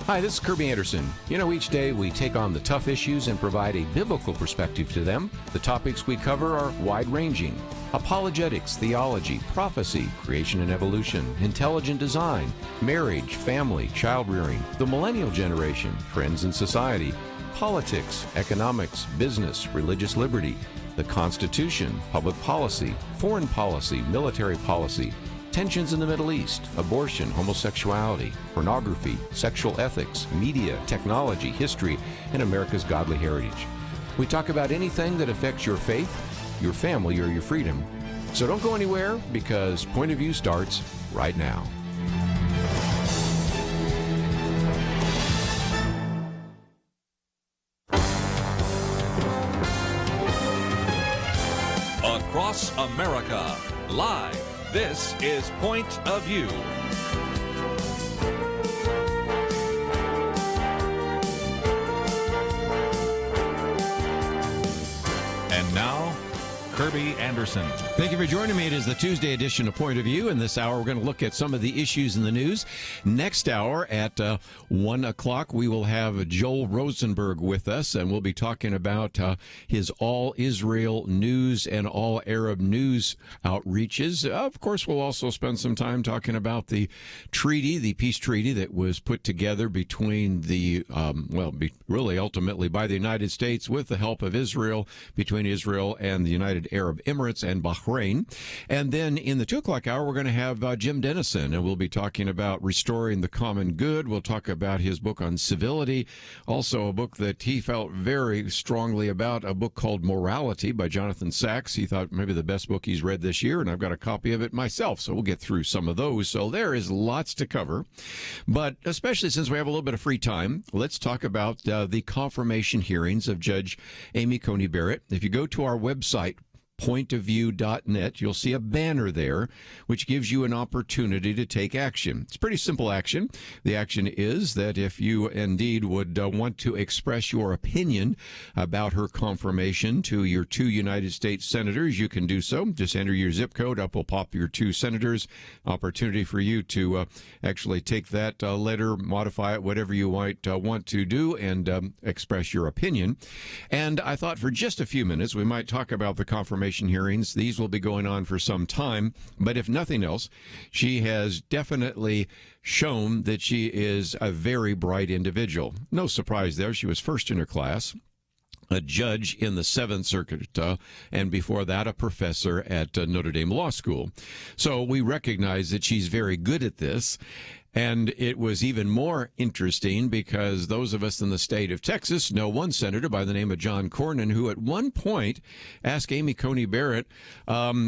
Hi, this is Kerby Anderson. You know, each day we take on the tough issues and provide a biblical perspective to them. The topics we cover are wide-ranging. Apologetics, theology, prophecy, creation and evolution, intelligent design, marriage, family, child-rearing, the millennial generation, trends in society, politics, economics, business, religious liberty, the Constitution, public policy, foreign policy, military policy, tensions in the Middle East, abortion, homosexuality, pornography, sexual ethics, media, technology, history, and America's godly heritage. We talk about anything that affects your faith, your family, or your freedom. So don't go anywhere, because Point of View starts right now. Across America, live. This is Point of View. And now, Kerby Anderson. Thank you for joining me. It is the Tuesday edition of Point of View. In this hour, we're going to look at some of the issues in the news. Next hour at 1 o'clock, we will have Joel Rosenberg with us, and we'll be talking about his All Israel News and All Arab News outreaches. Of course, we'll also spend some time talking about the treaty, the peace treaty that was put together between the, really ultimately by the United States with the help of Israel, between Israel and the United Arab Emirates and Bahrain. And then in the 2 o'clock hour, we're going to have Jim Denison, and we'll be talking about restoring the common good. We'll talk about his book on civility, also a book that he felt very strongly about, a book called Morality by Jonathan Sacks. He thought maybe the best book he's read this year, and I've got a copy of it myself, so we'll get through some of those. So there is lots to cover, but especially since we have a little bit of free time, let's talk about the confirmation hearings of Judge Amy Coney Barrett. If you go to our website, pointofview.net, you'll see a banner there which gives you an opportunity to take action. It's pretty simple action. The action is that if you indeed would want to express your opinion about her confirmation to your 2 United States senators, you can do so. Just enter your zip code. Up will pop your 2 senators. Opportunity for you to actually take that letter, modify it, whatever you might want to do, and express your opinion. And I thought for just a few minutes we might talk about the confirmation hearings. These will be going on for some time, but if nothing else, she has definitely shown that she is a very bright individual. No surprise there. She was first in her class, a judge in the 7th Circuit, and before that, a professor at Notre Dame Law School. So we recognize that she's very good at this. And it was even more interesting because those of us in the state of Texas know one senator by the name of John Cornyn, who at one point asked Amy Coney Barrett,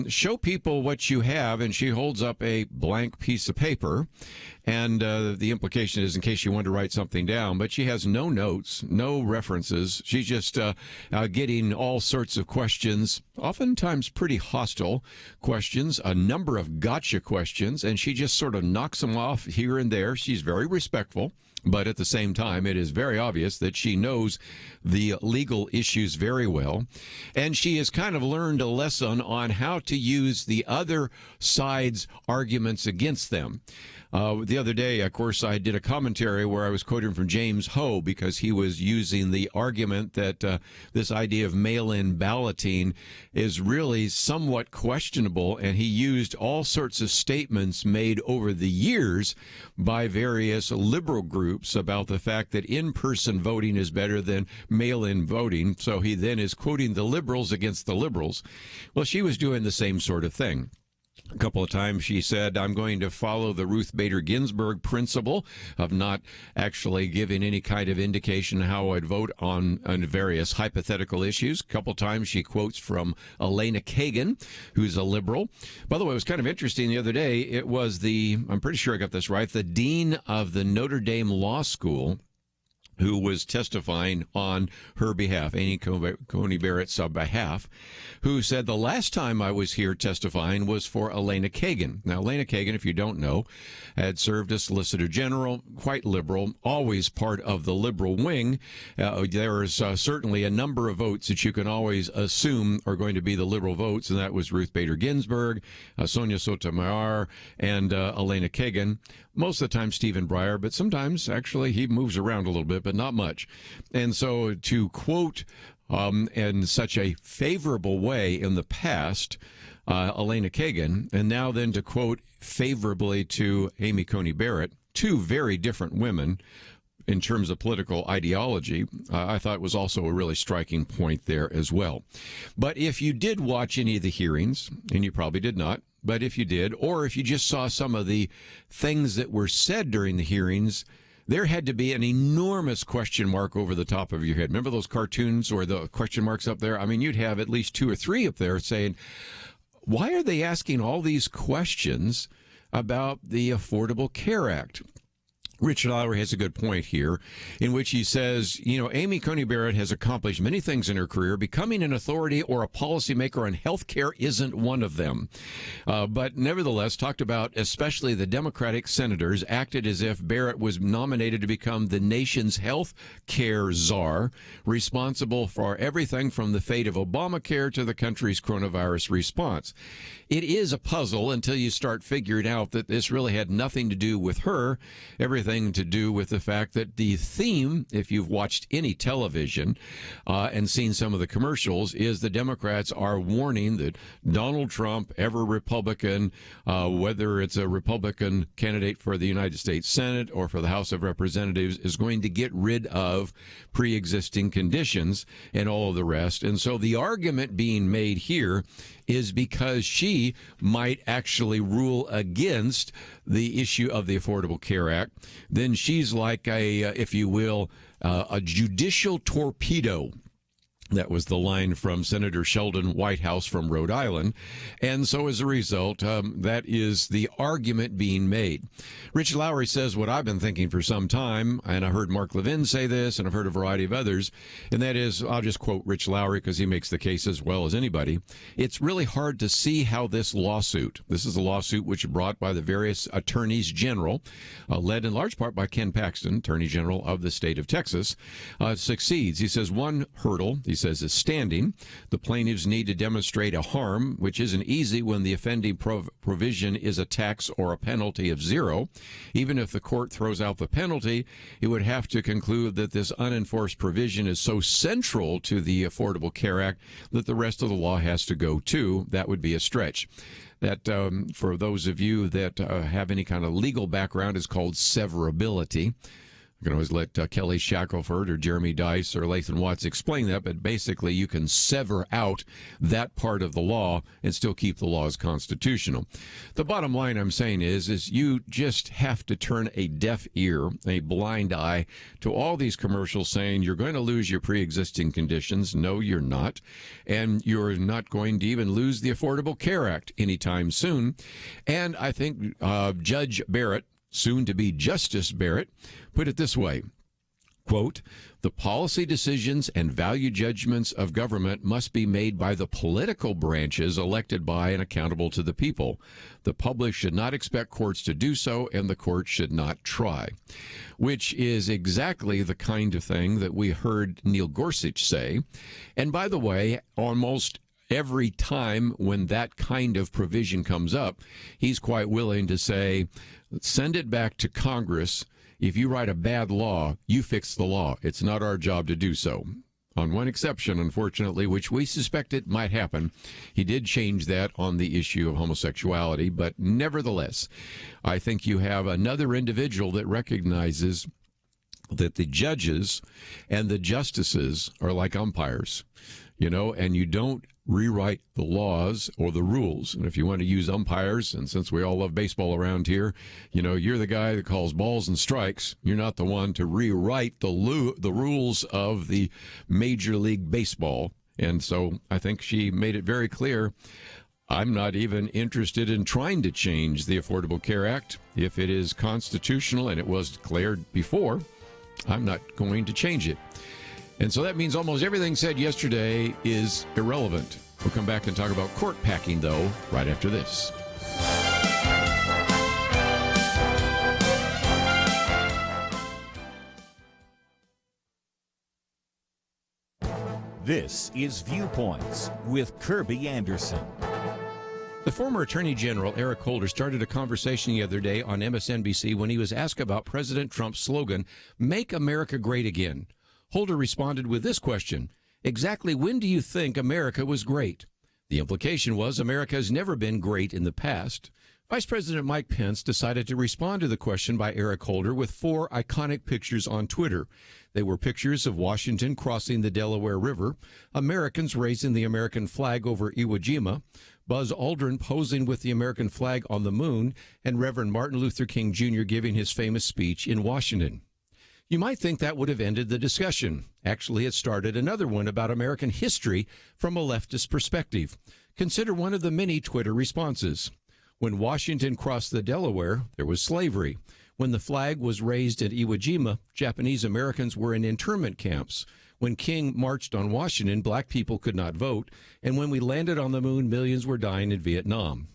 show people what you have, and she holds up a blank piece of paper. And the implication is in case you want to write something down, but she has no notes, no references. She's just getting all sorts of questions, oftentimes pretty hostile questions, a number of gotcha questions, and she just sort of knocks them off here and there. She's very respectful, but at the same time, it is very obvious that she knows the legal issues very well. And she has kind of learned a lesson on how to use the other side's arguments against them. The other day, of course, I did a commentary where I was quoting from James Ho because he was using the argument that this idea of mail-in balloting is really somewhat questionable, and he used all sorts of statements made over the years by various liberal groups about the fact that in-person voting is better than mail-in voting. So he then is quoting the liberals against the liberals. Well, she was doing the same sort of thing. A couple of times she said, I'm going to follow the Ruth Bader Ginsburg principle of not actually giving any kind of indication how I'd vote on various hypothetical issues. A couple of times she quotes from Elena Kagan, who's a liberal. By the way, it was kind of interesting the other day. It was I'm pretty sure I got this right, the dean of the Notre Dame Law School who was testifying on her behalf, Amy Coney Barrett's behalf, who said the last time I was here testifying was for Elena Kagan. Now, Elena Kagan, if you don't know, had served as Solicitor General, quite liberal, always part of the liberal wing. There is certainly a number of votes that you can always assume are going to be the liberal votes, and that was Ruth Bader Ginsburg, Sonia Sotomayor, and Elena Kagan. Most of the time, Stephen Breyer, but sometimes, actually, he moves around a little bit, but not much. And so to quote in such a favorable way in the past, Elena Kagan, and now then to quote favorably to Amy Coney Barrett, two very different women in terms of political ideology, I thought was also a really striking point there as well. But if you did watch any of the hearings, and you probably did not, but if you did, or if you just saw some of the things that were said during the hearings, there had to be an enormous question mark over the top of your head. Remember those cartoons or the question marks up there? I mean, you'd have at least 2 or 3 up there saying, why are they asking all these questions about the Affordable Care Act? Richard Lowry has a good point here in which he says, you know, Amy Coney Barrett has accomplished many things in her career. Becoming an authority or a policymaker on health care isn't one of them. But nevertheless, talked about especially the Democratic senators acted as if Barrett was nominated to become the nation's health care czar, responsible for everything from the fate of Obamacare to the country's coronavirus response. It is a puzzle until you start figuring out that this really had nothing to do with her, everything to do with the fact that the theme, if you've watched any television and seen some of the commercials, is the Democrats are warning that Donald Trump, ever Republican, whether it's a Republican candidate for the United States Senate or for the House of Representatives, is going to get rid of pre-existing conditions and all of the rest. And so the argument being made here is because she might actually rule against the issue of the Affordable Care Act, then she's like a, if you will, a judicial torpedo. That was the line from Senator Sheldon Whitehouse from Rhode Island. And so as a result, that is the argument being made. Rich Lowry says what I've been thinking for some time, and I heard Mark Levin say this, and I've heard a variety of others, and that is, I'll just quote Rich Lowry because he makes the case as well as anybody. It's really hard to see how this lawsuit, this is a lawsuit which is brought by the various attorneys general, led in large part by Ken Paxton, Attorney General of the state of Texas, succeeds. He says one hurdle, he says, is standing. The plaintiffs need to demonstrate a harm, which isn't easy when the offending provision is a tax or a penalty of 0. Even if the court throws out the penalty, it would have to conclude that this unenforced provision is so central to the Affordable Care Act that the rest of the law has to go too. That would be a stretch. That, for those of you that have any kind of legal background, is called severability. You can always let Kelly Shackelford or Jeremy Dice or Lathan Watts explain that, but basically you can sever out that part of the law and still keep the laws constitutional. The bottom line I'm saying is you just have to turn a deaf ear, a blind eye to all these commercials saying you're going to lose your pre-existing conditions. No, you're not. And you're not going to even lose the Affordable Care Act anytime soon. And I think Judge Barrett, soon to be Justice Barrett, put it this way, quote, the policy decisions and value judgments of government must be made by the political branches elected by and accountable to the people. The public should not expect courts to do so, and the courts should not try, which is exactly the kind of thing that we heard Neil Gorsuch say. And by the way, almost every time when that kind of provision comes up, he's quite willing to say, send it back to Congress. If you write a bad law, you fix the law. It's not our job to do so. On one exception, unfortunately, which we suspected might happen, he did change that on the issue of homosexuality. But nevertheless, I think you have another individual that recognizes that the judges and the justices are like umpires, you know, and you don't rewrite the laws or the rules. And if you want to use umpires, and since we all love baseball around here, you know, you're the guy that calls balls and strikes. You're not the one to rewrite the rules of the Major League Baseball. And so I think she made it very clear, I'm not even interested in trying to change the Affordable Care Act. If it is constitutional, and it was declared before, I'm not going to change it. And so that means almost everything said yesterday is irrelevant. We'll come back and talk about court packing, though, right after this. This is Viewpoints with Kerby Anderson. The former Attorney General Eric Holder started a conversation the other day on MSNBC when he was asked about President Trump's slogan, "Make America Great Again." Holder responded with this question: exactly when do you think America was great? The implication was America has never been great in the past. Vice President Mike Pence decided to respond to the question by Eric Holder with 4 iconic pictures on Twitter. They were pictures of Washington crossing the Delaware River, Americans raising the American flag over Iwo Jima, Buzz Aldrin posing with the American flag on the moon, and Reverend Martin Luther King Jr. giving his famous speech in Washington. You might think that would have ended the discussion. Actually, it started another one about American history from a leftist perspective. Consider one of the many Twitter responses. When Washington crossed the Delaware, there was slavery. When the flag was raised at Iwo Jima, Japanese Americans were in internment camps. When King marched on Washington, black people could not vote. And when we landed on the moon, millions were dying in Vietnam.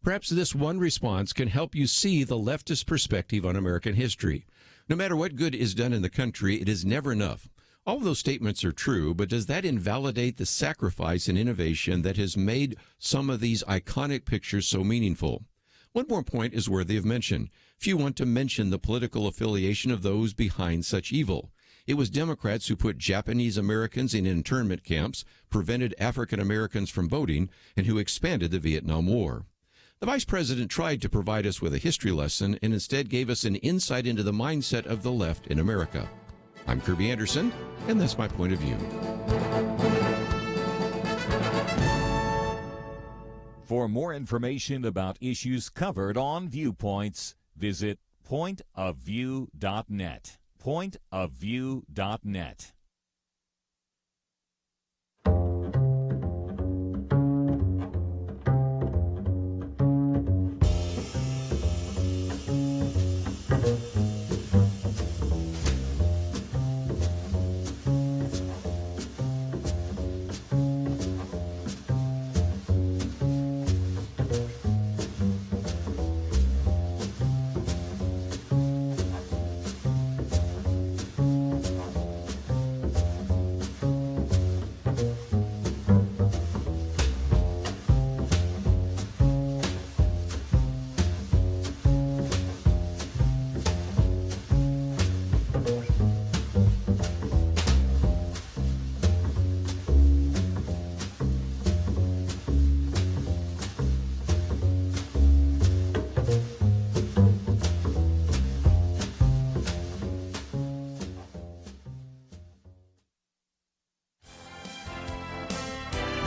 Perhaps this one response can help you see the leftist perspective on American history. No matter what good is done in the country, it is never enough. All of those statements are true, but does that invalidate the sacrifice and innovation that has made some of these iconic pictures so meaningful? One more point is worthy of mention. Few want to mention the political affiliation of those behind such evil. It was Democrats who put Japanese Americans in internment camps, prevented African Americans from voting, and who expanded the Vietnam War. The vice president tried to provide us with a history lesson and instead gave us an insight into the mindset of the left in America. I'm Kerby Anderson, and that's my point of view. For more information about issues covered on Viewpoints, visit pointofview.net. Pointofview.net.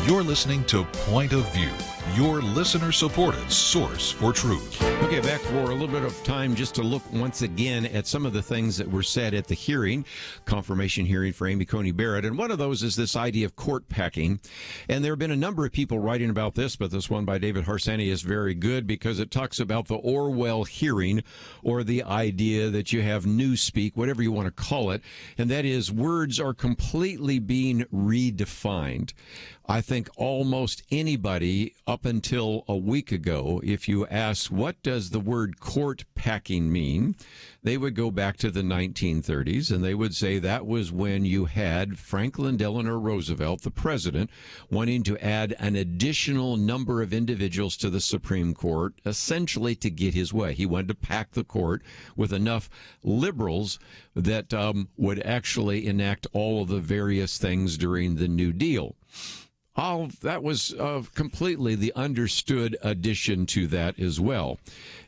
You're listening to Point of View, your listener-supported source for truth. Okay, back for a little bit of time just to look once again at some of the things that were said at the hearing, confirmation hearing for Amy Coney Barrett. And one of those is this idea of court packing. And there have been a number of people writing about this, but this one by David Harsanyi is very good because it talks about the Orwell hearing, or the idea that you have newspeak, whatever you want to call it. And that is words are completely being redefined. I think almost anybody up until a week ago, if you ask what does the word court packing mean, they would go back to the 1930s and they would say that was when you had Franklin Delano Roosevelt, the president, wanting to add an additional number of individuals to the Supreme Court, essentially to get his way. He wanted to pack the court with enough liberals that would actually enact all of the various things during the New Deal. That was completely the understood addition to that as well.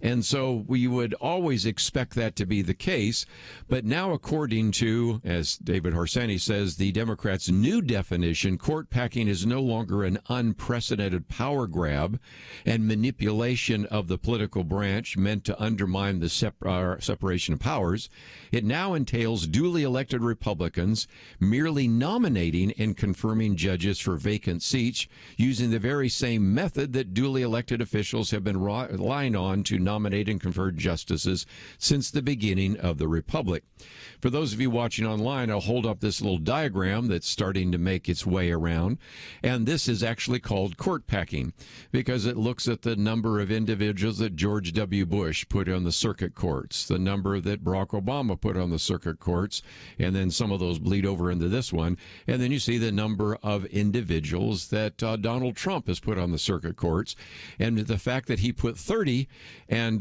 And so we would always expect that to be the case. But now, according to, as David Harsanyi says, the Democrats' new definition, court packing is no longer an unprecedented power grab and manipulation of the political branch meant to undermine the separation of powers. It now entails duly elected Republicans merely nominating and confirming judges for vacant seats using the very same method that duly elected officials have been relying on to nominate and confer justices since the beginning of the Republic. For those of you watching online, I'll hold up this little diagram that's starting to make its way around, and this is actually called court packing because it looks at the number of individuals that George W. Bush put on the circuit courts, the number that Barack Obama put on the circuit courts, and then some of those bleed over into this one, and then you see the number of individuals that Donald Trump has put on the circuit courts, and the fact that he put 30, and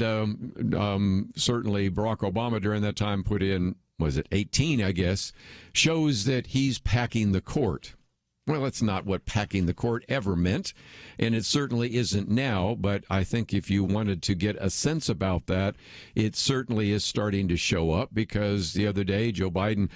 certainly Barack Obama during that time put in, was it 18, I guess, shows that he's packing the court. Well, that's not what packing the court ever meant, and it certainly isn't now, but I think if you wanted to get a sense about that, it certainly is starting to show up, because the other day Joe Biden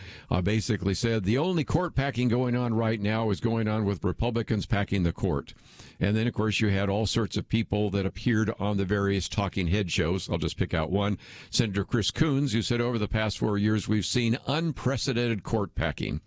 basically said the only court packing going on right now is going on with Republicans packing the court. And then, of course, you had all sorts of people that appeared on the various talking head shows. I'll just pick out one. Senator Chris Coons, who said over the past 4 years we've seen unprecedented court packing.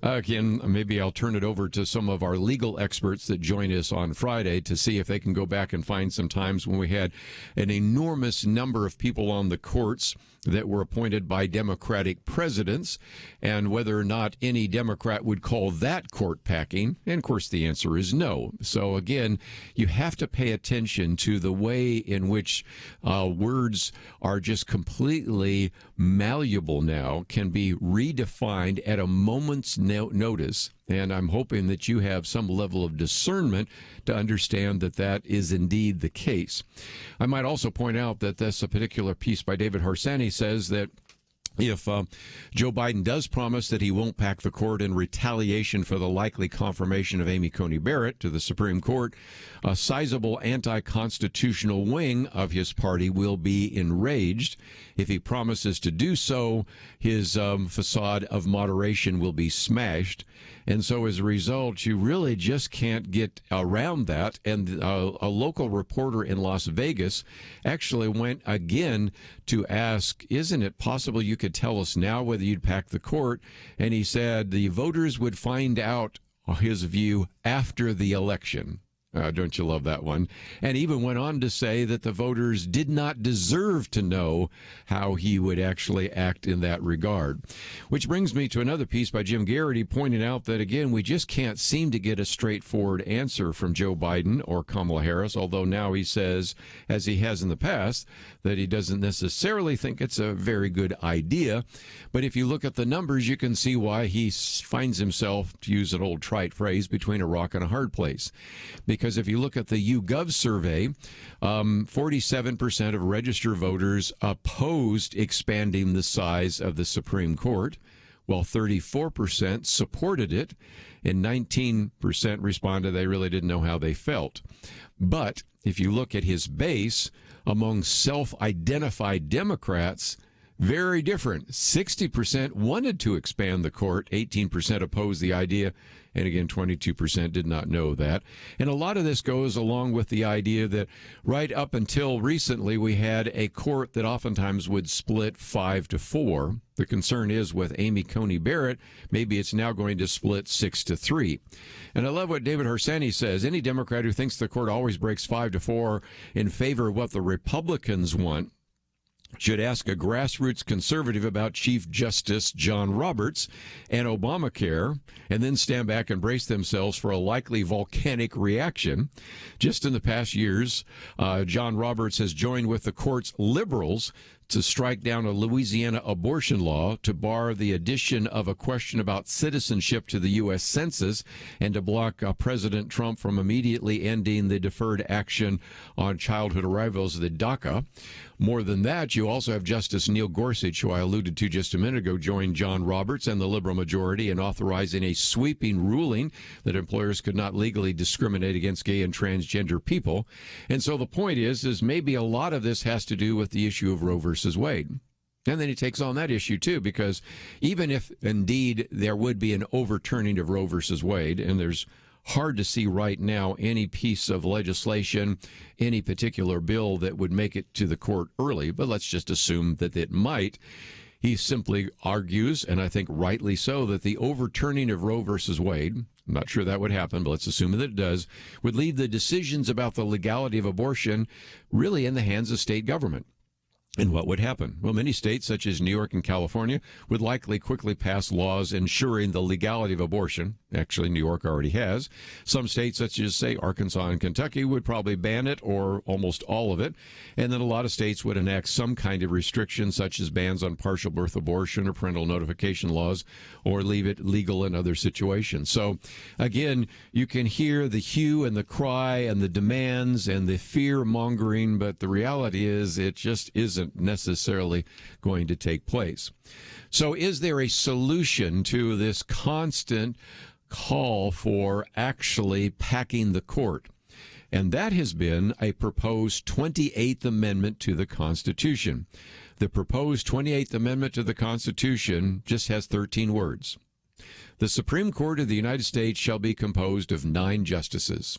Again, maybe I'll turn it over to some of our legal experts that join us on Friday to see if they can go back and find some times when we had an enormous number of people on the courts that were appointed by Democratic presidents, and whether or not any Democrat would call that court packing. And, of course, the answer is no. So, again, you have to pay attention to the way in which words are just completely malleable now, can be redefined at a moment's notice. And I'm hoping that you have some level of discernment to understand that that is indeed the case. I might also point out that this a particular piece by David Harsanyi says that if Joe Biden does promise that he won't pack the court in retaliation for the likely confirmation of Amy Coney Barrett to the Supreme Court, a sizable anti-constitutional wing of his party will be enraged. If he promises to do so, his facade of moderation will be smashed. And so as a result, you really just can't get around that. And a local reporter in Las Vegas actually went again to ask, isn't it possible you could tell us now whether you'd pack the court? And he said the voters would find out his view after the election. Don't you love that one? And even went on to say that the voters did not deserve to know how he would actually act in that regard. Which brings me to another piece by Jim Garrity pointing out that, again, we just can't seem to get a straightforward answer from Joe Biden or Kamala Harris, although now he says, as he has in the past, that he doesn't necessarily think it's a very good idea. But if you look at the numbers, you can see why he finds himself, to use an old trite phrase, between a rock and a hard place. Because if you look at the YouGov survey, 47% of registered voters opposed expanding the size of the Supreme Court, while 34% supported it, and 19% responded they really didn't know how they felt. But if you look at his base, among self-identified Democrats, very different. 60% wanted to expand the court, 18% opposed the idea, and again, 22% did not know that. And a lot of this goes along with the idea that right up until recently, we had a court that oftentimes would split 5-4. The concern is with Amy Coney Barrett, maybe it's now going to split 6-3. And I love what David Harsanyi says. Any Democrat who thinks the court always breaks 5-4 in favor of what the Republicans want should ask a grassroots conservative about Chief Justice John Roberts and Obamacare, and then stand back and brace themselves for a likely volcanic reaction. Just in the past years, John Roberts has joined with the court's liberals to strike down a Louisiana abortion law to bar the addition of a question about citizenship to the U.S. Census, and to block President Trump from immediately ending the deferred action on childhood arrivals, the DACA. More than that, you also have Justice Neil Gorsuch, who I alluded to just a minute ago, joined John Roberts and the liberal majority in authorizing a sweeping ruling that employers could not legally discriminate against gay and transgender people. And so the point is maybe a lot of this has to do with the issue of Roe versus Wade. And then he takes on that issue, too, because even if indeed there would be an overturning of Roe versus Wade, and there's hard to see right now any piece of legislation, any particular bill that would make it to the court early, but let's just assume that it might. He simply argues, and I think rightly so, that the overturning of Roe versus Wade, I'm not sure that would happen, but let's assume that it does, would leave the decisions about the legality of abortion really in the hands of state government. And what would happen? Well, many states, such as New York and California, would likely quickly pass laws ensuring the legality of abortion. Actually, New York already has. Some states, such as, say, Arkansas and Kentucky, would probably ban it or almost all of it. And then a lot of states would enact some kind of restriction, such as bans on partial birth abortion or parental notification laws, or leave it legal in other situations. So, again, you can hear the hue and the cry and the demands and the fear-mongering, but the reality is it just isn't necessarily going to take place. So is there a solution to this constant call for actually packing the court? And that has been a proposed 28th Amendment to the Constitution. The proposed 28th Amendment to the Constitution just has 13 words. The Supreme Court of the United States shall be composed of 9 justices.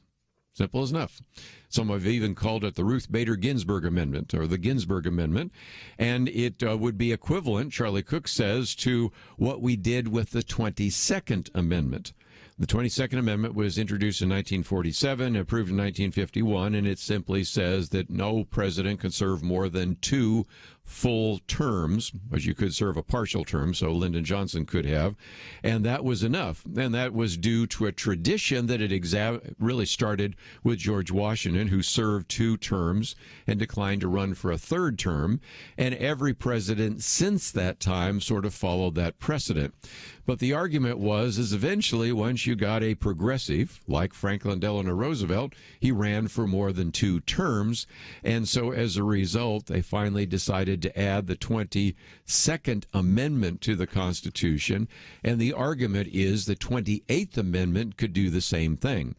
Simple as enough. Some have even called it the Ruth Bader Ginsburg Amendment or the Ginsburg Amendment. And it would be equivalent, Charlie Cook says, to what we did with the 22nd Amendment. The 22nd Amendment was introduced in 1947, approved in 1951, and it simply says that no president can serve more than 2 full terms, as you could serve a partial term, so Lyndon Johnson could have, and that was enough. And that was due to a tradition that had really started with George Washington, who served 2 terms and declined to run for a 3rd term, and every president since that time sort of followed that precedent. But the argument is eventually, once you got a progressive, like Franklin Delano Roosevelt, he ran for more than 2 terms, and so as a result, they finally decided to add the 22nd Amendment to the Constitution, and the argument is the 28th Amendment could do the same thing.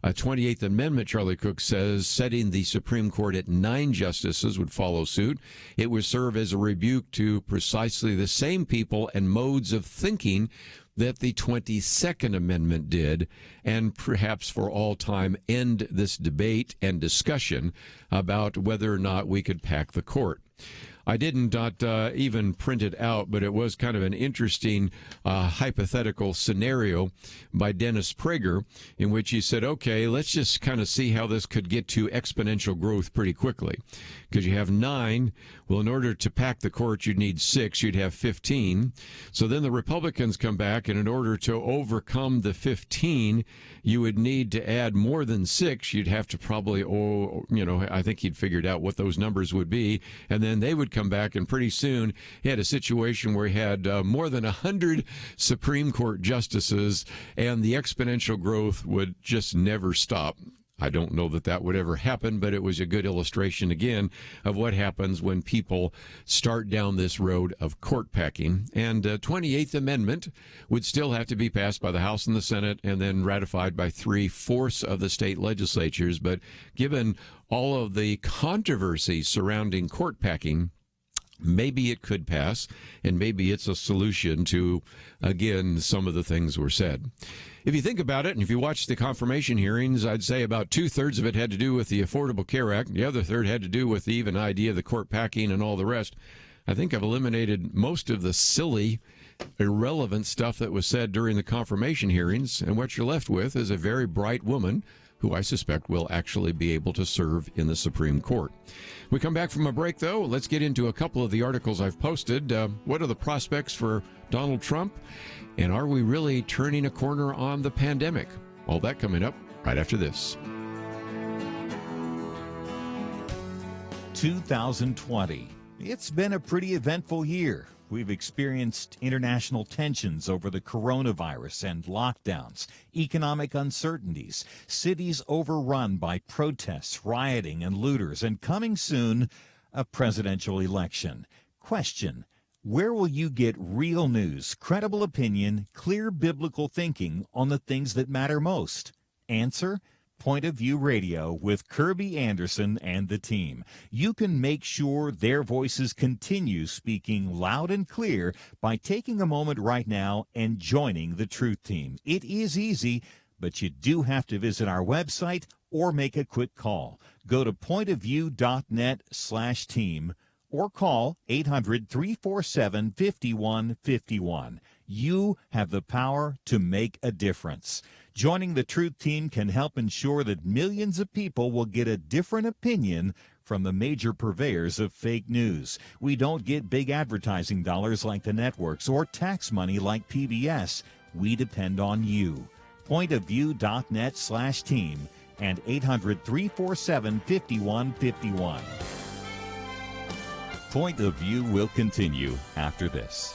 A 28th Amendment, Charlie Cook says, setting the Supreme Court at 9 justices would follow suit. It would serve as a rebuke to precisely the same people and modes of thinking that the 22nd Amendment did, and perhaps for all time end this debate and discussion about whether or not we could pack the court. I didn't even print it out, but it was kind of an interesting hypothetical scenario by Dennis Prager, in which he said, okay, let's just kind of see how this could get to exponential growth pretty quickly. Because you have 9. Well, in order to pack the court, you'd need 6. You'd have 15. So then the Republicans come back, and in order to overcome the 15, you would need to add more than 6. You'd have to probably, I think he'd figured out what those numbers would be, and then they would come back, and pretty soon he had a situation where he had more than 100 Supreme Court justices, and the exponential growth would just never stop. I don't know that that would ever happen, but it was a good illustration, again, of what happens when people start down this road of court packing. And 28th Amendment would still have to be passed by the House and the Senate and then ratified by 3/4 of the state legislatures. But given all of the controversy surrounding court packing, maybe it could pass, and maybe it's a solution to, again, some of the things were said. If you think about it, and if you watch the confirmation hearings, I'd say about 2/3 of it had to do with the Affordable Care Act. The other third had to do with the even idea of the court packing and all the rest. I think I've eliminated most of the silly, irrelevant stuff that was said during the confirmation hearings, and what you're left with is a very bright woman who I suspect will actually be able to serve in the Supreme Court. We come back from a break, though. Let's get into a couple of the articles I've posted. What are the prospects for Donald Trump? And are we really turning a corner on the pandemic? All that coming up right after this. 2020. It's been a pretty eventful year. We've experienced international tensions over the coronavirus and lockdowns, economic uncertainties, cities overrun by protests, rioting, and looters, and coming soon, a presidential election. Question: where will you get real news, credible opinion, clear biblical thinking on the things that matter most? Answer: Point of View Radio with Kerby Anderson and the team. You can make sure their voices continue speaking loud and clear by taking a moment right now and joining the Truth Team. It is easy, but you do have to visit our website or make a quick call. Go to pointofview.net/team or call 800-347-5151. You have the power to make a difference. Joining the Truth Team can help ensure that millions of people will get a different opinion from the major purveyors of fake news. We don't get big advertising dollars like the networks or tax money like PBS. We depend on you. pointofview.net/team and 800-347-5151. Point of View will continue after this.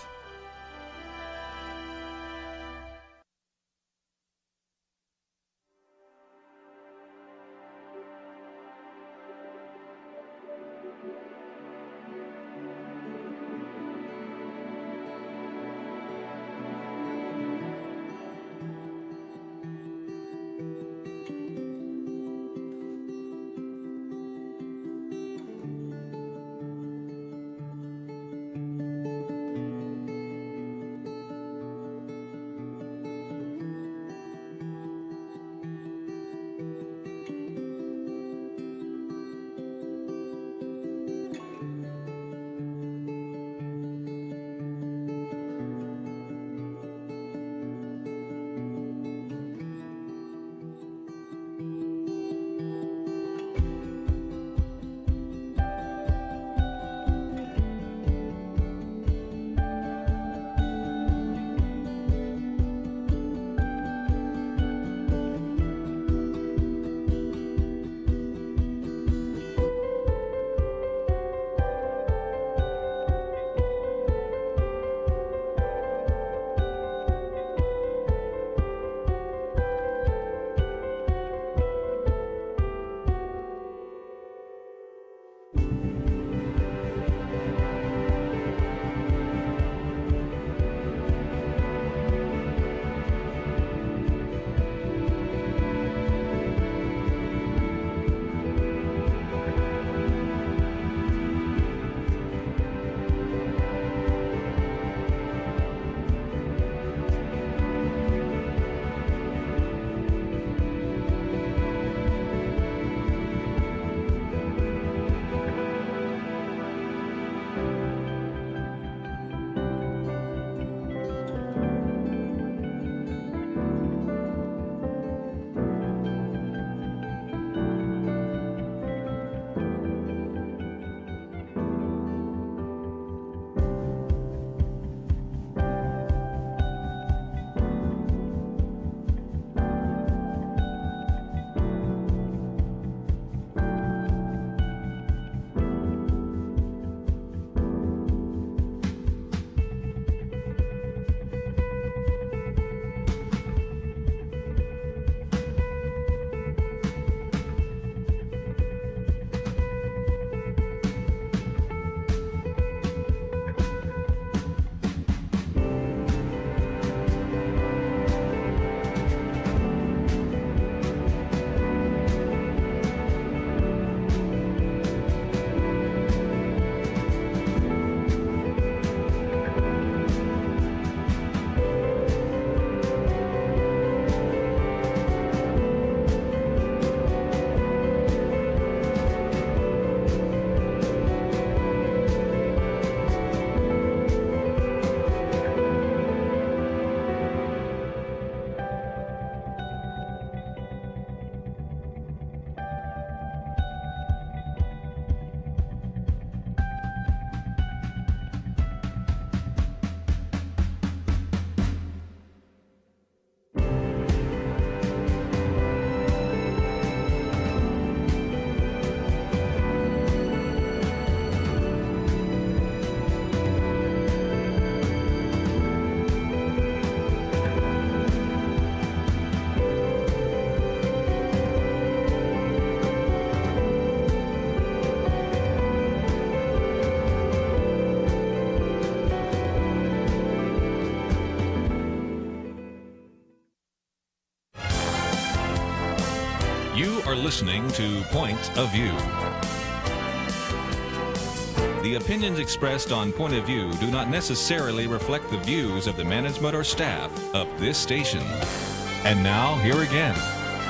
You are listening to Point of View. The opinions expressed on Point of View do not necessarily reflect the views of the management or staff of this station. And now, here again,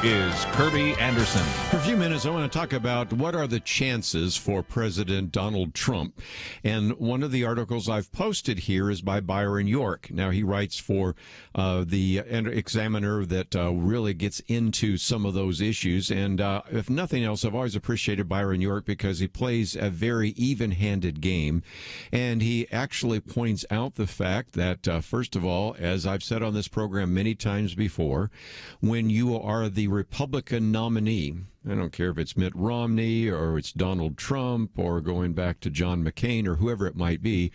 is Kerby Anderson. For a few minutes, I want to talk about what are the chances for President Donald Trump. And one of the articles I've posted here is by Byron York. Now, he writes for the Examiner that really gets into some of those issues. And if nothing else, I've always appreciated Byron York because he plays a very even-handed game. And he actually points out the fact that, first of all, as I've said on this program many times before, when you are the Republican nominee, I don't care if it's Mitt Romney or it's Donald Trump or going back to John McCain or whoever it might be,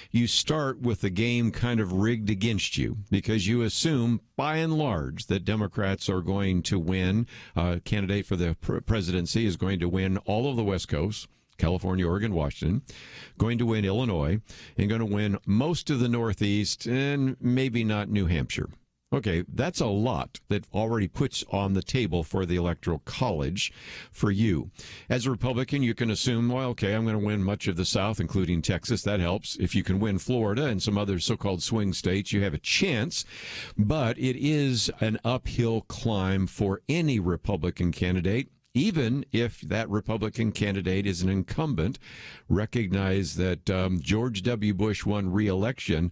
you start with the game kind of rigged against you because you assume, by and large, that Democrats are going to win. Candidate for the presidency is going to win all of the West Coast, California, Oregon, Washington, going to win Illinois, and going to win most of the Northeast and maybe not New Hampshire. Okay, that's a lot that already puts on the table for the Electoral College for you. As a Republican, you can assume, well, okay, I'm going to win much of the South, including Texas. That helps. If you can win Florida and some other so-called swing states, you have a chance. But it is an uphill climb for any Republican candidate. Even if that Republican candidate is an incumbent, recognize that George W. Bush won re-election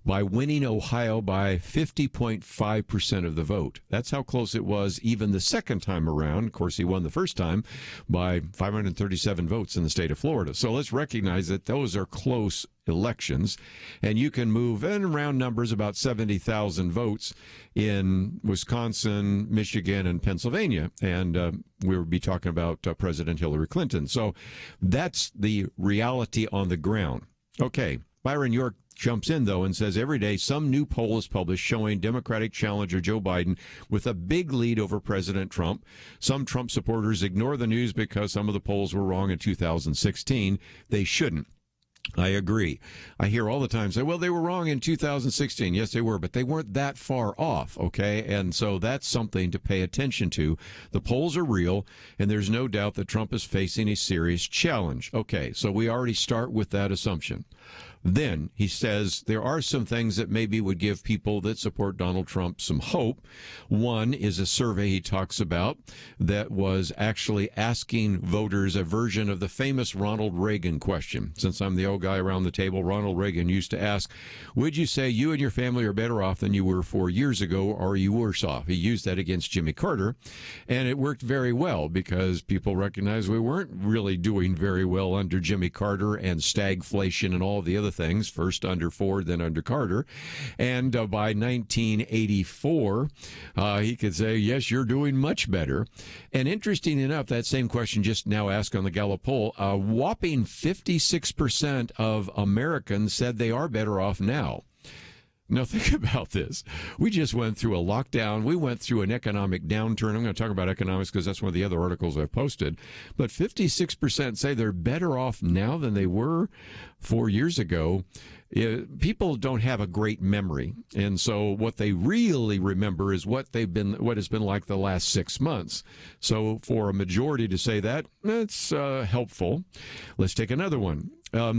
by winning Ohio by 50.5% of the vote. That's how close it was even the second time around. Of course, he won the first time by 537 votes in the state of Florida. So let's recognize that those are close elections, and you can move in round numbers about 70,000 votes in Wisconsin, Michigan, and Pennsylvania, and we'll be talking about President Hillary Clinton. So that's the reality on the ground. Okay, Byron York jumps in, though, and says every day some new poll is published showing Democratic challenger Joe Biden with a big lead over President Trump. Some Trump supporters ignore the news because some of the polls were wrong in 2016. They shouldn't. I agree. I hear all the time say, well, they were wrong in 2016. Yes, they were, but they weren't that far off, okay? And so that's something to pay attention to. The polls are real, and there's no doubt that Trump is facing a serious challenge. Okay, so we already start with that assumption. Then he says there are some things that maybe would give people that support Donald Trump some hope. One is a survey he talks about that was actually asking voters a version of the famous Ronald Reagan question. Since I'm the old guy around the table, Ronald Reagan used to ask, would you say you and your family are better off than you were 4 years ago, or are you worse off? He used that against Jimmy Carter, and it worked very well because people recognized we weren't really doing very well under Jimmy Carter and stagflation and all the other things, first under Ford, then under Carter. And by 1984, he could say, yes, you're doing much better. And interesting enough, that same question just now asked on the Gallup poll, a whopping 56% of Americans said they are better off now. Now, think about this. We just went through a lockdown. We went through an economic downturn. I'm going to talk about economics because that's one of the other articles I've posted. But 56% say they're better off now than they were 4 years ago. People don't have a great memory. And so what they really remember is what has been like the last 6 months. So for a majority to say that, that's helpful. Let's take another one.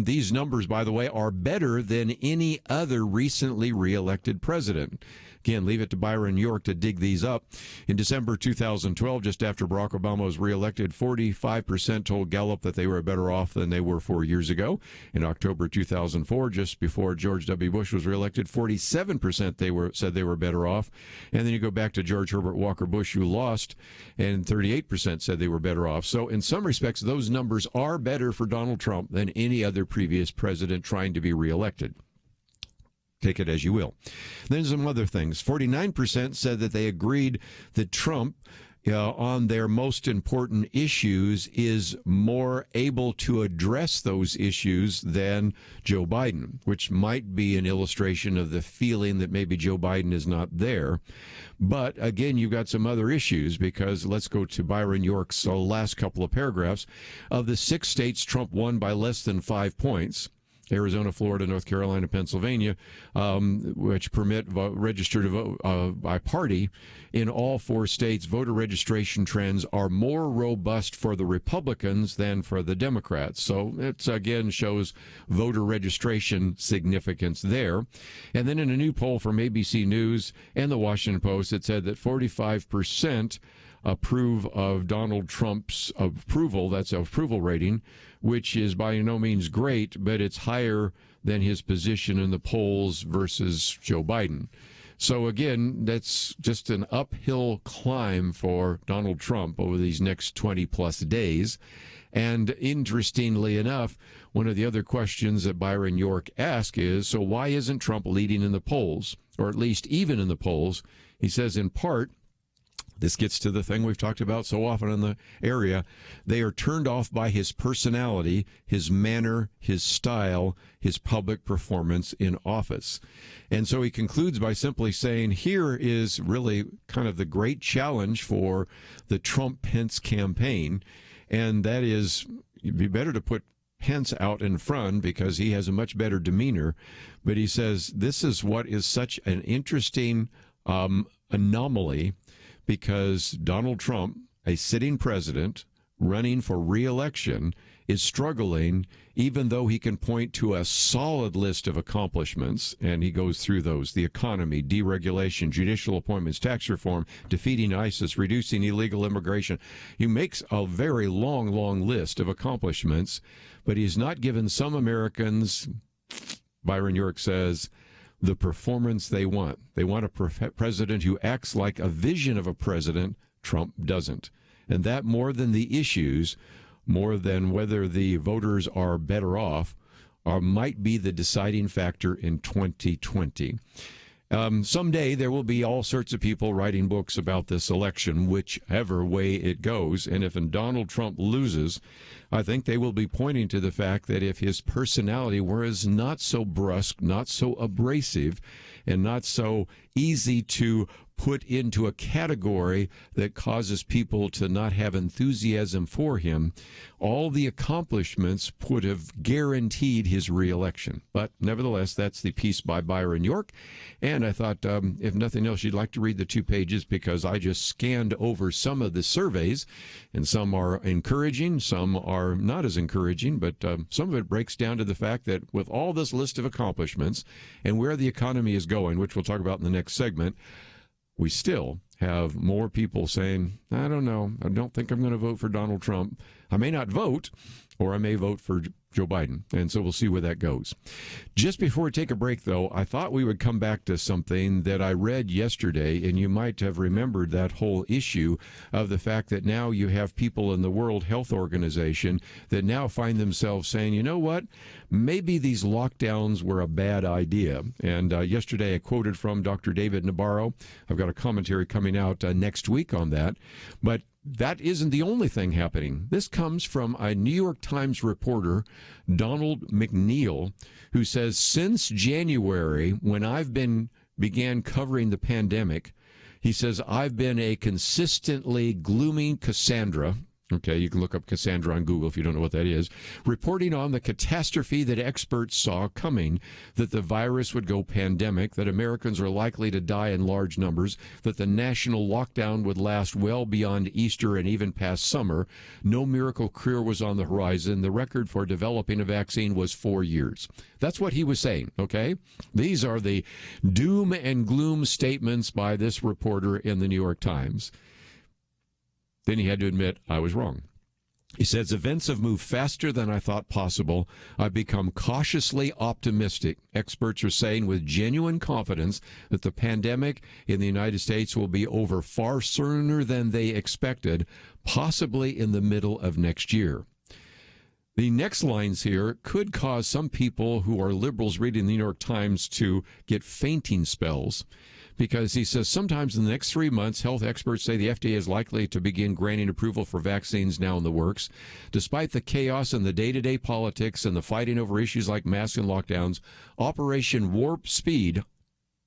These numbers, by the way, are better than any other recently reelected president. Again, leave it to Byron York to dig these up. In December 2012, just after Barack Obama was reelected, 45% told Gallup that they were better off than they were 4 years ago. In October 2004, just before George W. Bush was reelected, 47% said they were better off. And then you go back to George Herbert Walker Bush, who lost, and 38% said they were better off. So in some respects, those numbers are better for Donald Trump than any other previous president trying to be reelected. Take it as you will. Then some other things. 49% said that they agreed that Trump, on their most important issues, is more able to address those issues than Joe Biden, which might be an illustration of the feeling that maybe Joe Biden is not there. But again, you've got some other issues because let's go to Byron York's last couple of paragraphs. Of the 6 states Trump won by less than 5 points, Arizona, Florida, North Carolina, Pennsylvania, which permit register to vote by party. In all 4 states, voter registration trends are more robust for the Republicans than for the Democrats. So it again shows voter registration significance there. And then in a new poll from ABC News and the Washington Post, it said that 45% approve of Donald Trump's approval. That's approval rating, which is by no means great, but it's higher than his position in the polls versus Joe Biden. So again, that's just an uphill climb for Donald Trump over these next 20 plus days. And interestingly enough, one of the other questions that Byron York asked is, so why isn't Trump leading in the polls, or at least even in the polls? He says, in part, this gets to the thing we've talked about so often in the area. They are turned off by his personality, his manner, his style, his public performance in office. And so he concludes by simply saying, here is really kind of the great challenge for the Trump-Pence campaign. And that is, it'd be better to put Pence out in front because he has a much better demeanor. But he says this is what is such an interesting anomaly, because Donald Trump, a sitting president running for re-election, is struggling, even though he can point to a solid list of accomplishments, and he goes through those: the economy, deregulation, judicial appointments, tax reform, defeating ISIS, reducing illegal immigration. He makes a very long list of accomplishments, but he's not given some Americans, Byron York says, the performance they want. They want a president who acts like a vision of a president. Trump doesn't. And that, more than the issues, more than whether the voters are better off, might be the deciding factor in 2020. Someday there will be all sorts of people writing books about this election, whichever way it goes. And if Donald Trump loses, I think they will be pointing to the fact that if his personality was not so brusque, not so abrasive, and not so easy to put into a category that causes people to not have enthusiasm for him, all the accomplishments would have guaranteed his reelection. But nevertheless, that's the piece by Byron York. And I thought, if nothing else, you'd like to read the 2 pages, because I just scanned over some of the surveys, and some are encouraging, some are not as encouraging, but some of it breaks down to the fact that with all this list of accomplishments and where the economy is going, which we'll talk about in the next segment, we still have more people saying, I don't know, I don't think I'm going to vote for Donald Trump. I may not vote, or I may vote for Joe Biden. And so we'll see where that goes. Just before we take a break, though, I thought we would come back to something that I read yesterday, and you might have remembered that whole issue of the fact that now you have people in the World Health Organization that now find themselves saying, you know what, maybe these lockdowns were a bad idea. And yesterday I quoted from Dr. David Nabarro. I've got a commentary coming out next week on that. But that isn't the only thing happening. This comes from a New York Times reporter, Donald McNeil, who says, since January, when I've began covering the pandemic, he says, I've been a consistently gloomy Cassandra. Okay, you can look up Cassandra on Google if you don't know what that is. Reporting on the catastrophe that experts saw coming, that the virus would go pandemic, that Americans are likely to die in large numbers, that the national lockdown would last well beyond Easter and even past summer. No miracle cure was on the horizon. The record for developing a vaccine was 4 years. That's what he was saying, okay? These are the doom and gloom statements by this reporter in the New York Times. Then he had to admit, I was wrong. He says, events have moved faster than I thought possible. I've become cautiously optimistic. Experts are saying with genuine confidence that the pandemic in the United States will be over far sooner than they expected, possibly in the middle of next year. The next lines here could cause some people who are liberals reading the New York Times to get fainting spells, because he says sometimes in the next 3 months, health experts say the FDA is likely to begin granting approval for vaccines now in the works. Despite the chaos in the day-to-day politics and the fighting over issues like masks and lockdowns, Operation Warp Speed,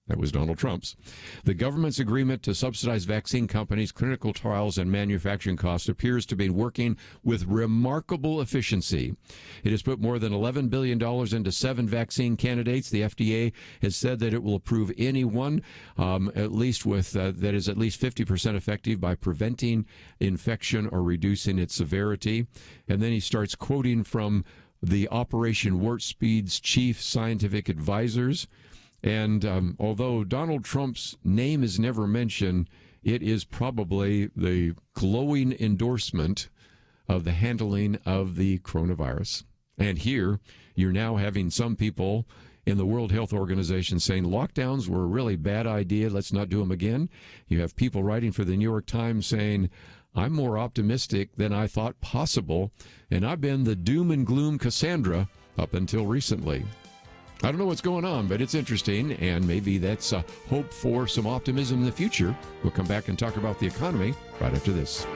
that was Donald Trump's, the government's agreement to subsidize vaccine companies' clinical trials and manufacturing costs, appears to be working with remarkable efficiency. It has put more than $11 billion into 7 vaccine candidates. The FDA has said that it will approve any one, at least with that is at least 50% effective by preventing infection or reducing its severity. And then he starts quoting from the Operation Warp Speed's chief scientific advisors. And although Donald Trump's name is never mentioned it is probably the glowing endorsement of the handling of the coronavirus. And here, you're now having some people in the World Health Organization saying lockdowns were a really bad idea, let's not do them again. You have people writing for the New York Times saying, I'm more optimistic than I thought possible, and I've been the doom and gloom Cassandra up until recently. I don't know what's going on, but it's interesting, and maybe that's a hope for some optimism in the future. We'll come back and talk about the economy right after this.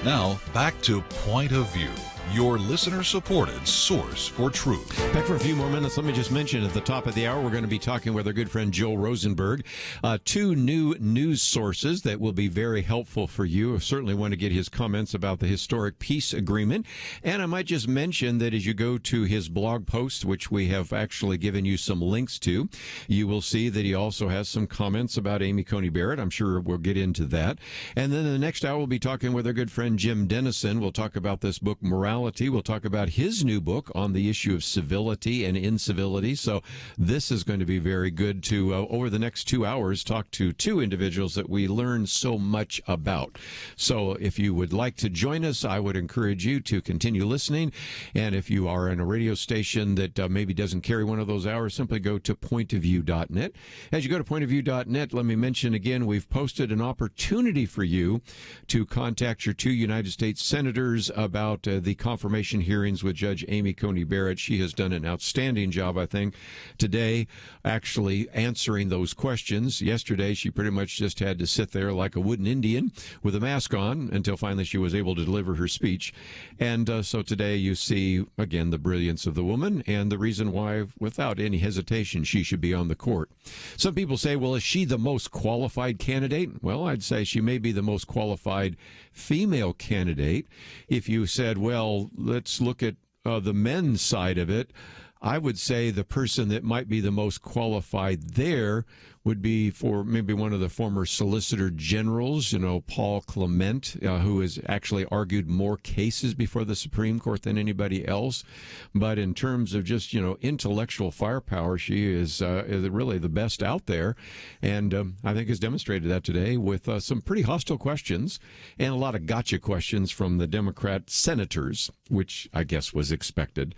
Now, back to Point of View, your listener-supported source for truth. Back for a few more minutes. Let me just mention at the top of the hour, we're going to be talking with our good friend Joel Rosenberg. Two new news sources that will be very helpful for you. I certainly want to get his comments about the historic peace agreement. And I might just mention that as you go to his blog post, which we have actually given you some links to, you will see that he also has some comments about Amy Coney Barrett. I'm sure we'll get into that. And then in the next hour, we'll be talking with our good friend Jim Denison. We'll talk about this book, Morality. We'll talk about his new book on the issue of civility and incivility. So this is going to be very good to, over the next 2 hours, talk to two individuals that we learn so much about. So if you would like to join us, I would encourage you to continue listening. And if you are in a radio station that maybe doesn't carry one of those hours, simply go to pointofview.net. As you go to pointofview.net, let me mention again, we've posted an opportunity for you to contact your two United States senators about the confirmation hearings with Judge Amy Coney Barrett. She has done an outstanding job, I think, today actually answering those questions. Yesterday, she pretty much just had to sit there like a wooden Indian with a mask on until finally she was able to deliver her speech. And so today you see, again, the brilliance of the woman and the reason why, without any hesitation, she should be on the court. Some people say, well, is she the most qualified candidate? Well, I'd say she may be the most qualified female candidate. If you said, well, let's look at the men's side of it, I would say the person that might be the most qualified there would be for maybe one of the former Solicitor Generals, Paul Clement, who has actually argued more cases before the Supreme Court than anybody else. But in terms of just, intellectual firepower, she is really the best out there. And I think has demonstrated that today with some pretty hostile questions and a lot of gotcha questions from the Democrat senators, which I guess was expected.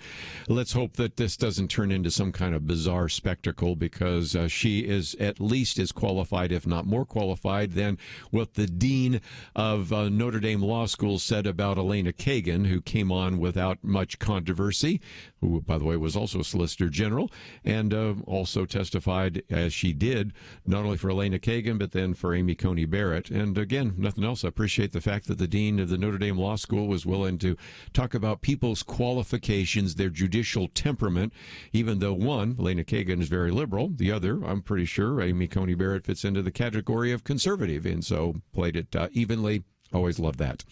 Let's hope that this doesn't turn into some kind of bizarre spectacle, because she is at least as qualified, if not more qualified, than what the dean of Notre Dame Law School said about Elena Kagan, who came on without much controversy, who, by the way, was also a Solicitor General, and also testified, as she did, not only for Elena Kagan, but then for Amy Coney Barrett. And again, nothing else. I appreciate the fact that the dean of the Notre Dame Law School was willing to talk about people's qualifications, their judicial temperament, even though one, Elena Kagan, is very liberal. The other, I'm pretty sure, Amy Coney Barrett, fits into the category of conservative, and so played it evenly. Always love that.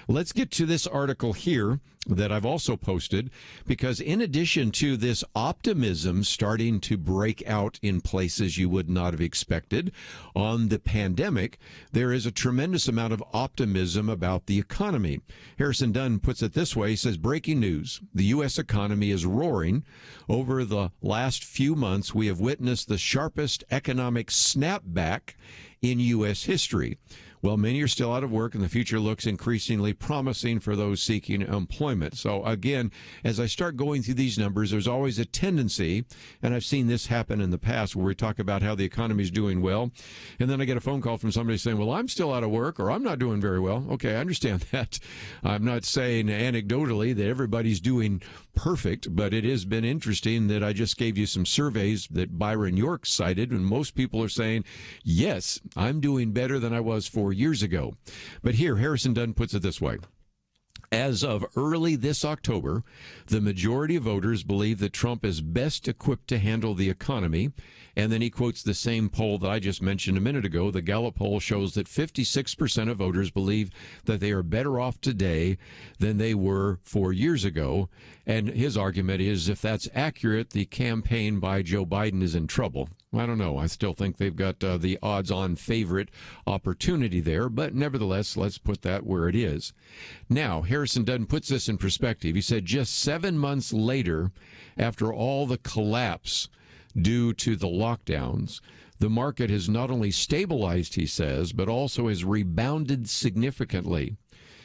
Let's get to this article here that I've also posted, because in addition to this optimism starting to break out in places you would not have expected on the pandemic, there is a tremendous amount of optimism about the economy. Harrison Dunn puts it this way. He says, breaking news, the U.S. economy is roaring. Over the last few months, we have witnessed the sharpest economic snapback in U.S. history. Well, many are still out of work, and the future looks increasingly promising for those seeking employment. So, again, as I start going through these numbers, there's always a tendency, and I've seen this happen in the past, where we talk about how the economy is doing well, and then I get a phone call from somebody saying, well, I'm still out of work, or I'm not doing very well. Okay, I understand that. I'm not saying anecdotally that everybody's doing perfect, but it has been interesting that I just gave you some surveys that Byron York cited, and most people are saying, yes, I'm doing better than I was 4 years ago. But here, Harrison Dunn puts it this way. As of early this October, the majority of voters believe that Trump is best equipped to handle the economy. And then he quotes the same poll that I just mentioned a minute ago. The Gallup poll shows that 56% of voters believe that they are better off today than they were 4 years ago. And his argument is, if that's accurate, the campaign by Joe Biden is in trouble. I don't know. I still think they've got the odds-on favorite opportunity there, but nevertheless, let's put that where it is. Now, Harrison Dunn puts this in perspective. He said just 7 months later, after all the collapse due to the lockdowns, the market has not only stabilized, he says, but also has rebounded significantly.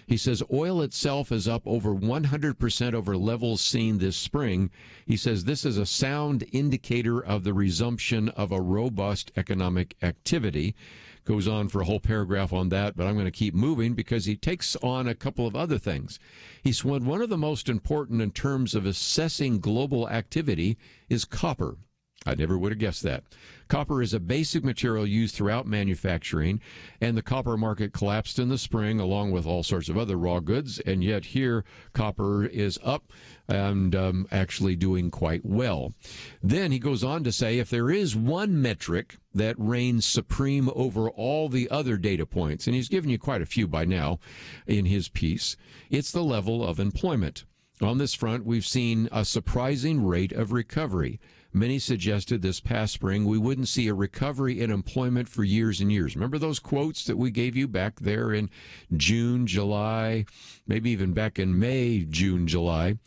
He says oil itself is up over 100% over levels seen this spring. He says this is a sound indicator of the resumption of a robust economic activity. Goes on for a whole paragraph on that, but I'm going to keep moving because he takes on a couple of other things. He said one of the most important in terms of assessing global activity is copper. I never would have guessed that. Copper is a basic material used throughout manufacturing, and the copper market collapsed in the spring along with all sorts of other raw goods, and yet here copper is up and actually doing quite well. Then he goes on to say if there is one metric that reigns supreme over all the other data points, and he's given you quite a few by now in his piece, it's the level of employment. On this front, we've seen a surprising rate of recovery. Many suggested this past spring we wouldn't see a recovery in employment for years and years. Remember those quotes that we gave you back there in June, July, maybe even back in May, June, July?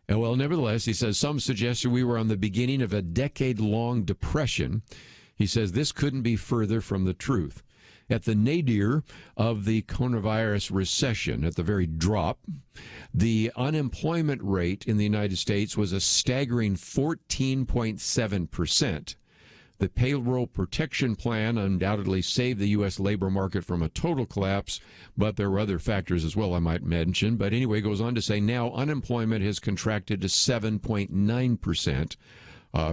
And well, nevertheless, he says some suggested we were on the beginning of a decade-long depression. He says this couldn't be further from the truth. At the nadir of the coronavirus recession, at the very drop, the unemployment rate in the United States was a staggering 14.7%. The payroll protection plan undoubtedly saved the U.S. labor market from a total collapse, but there were other factors as well I might mention. But anyway, it goes on to say now unemployment has contracted to 7.9%,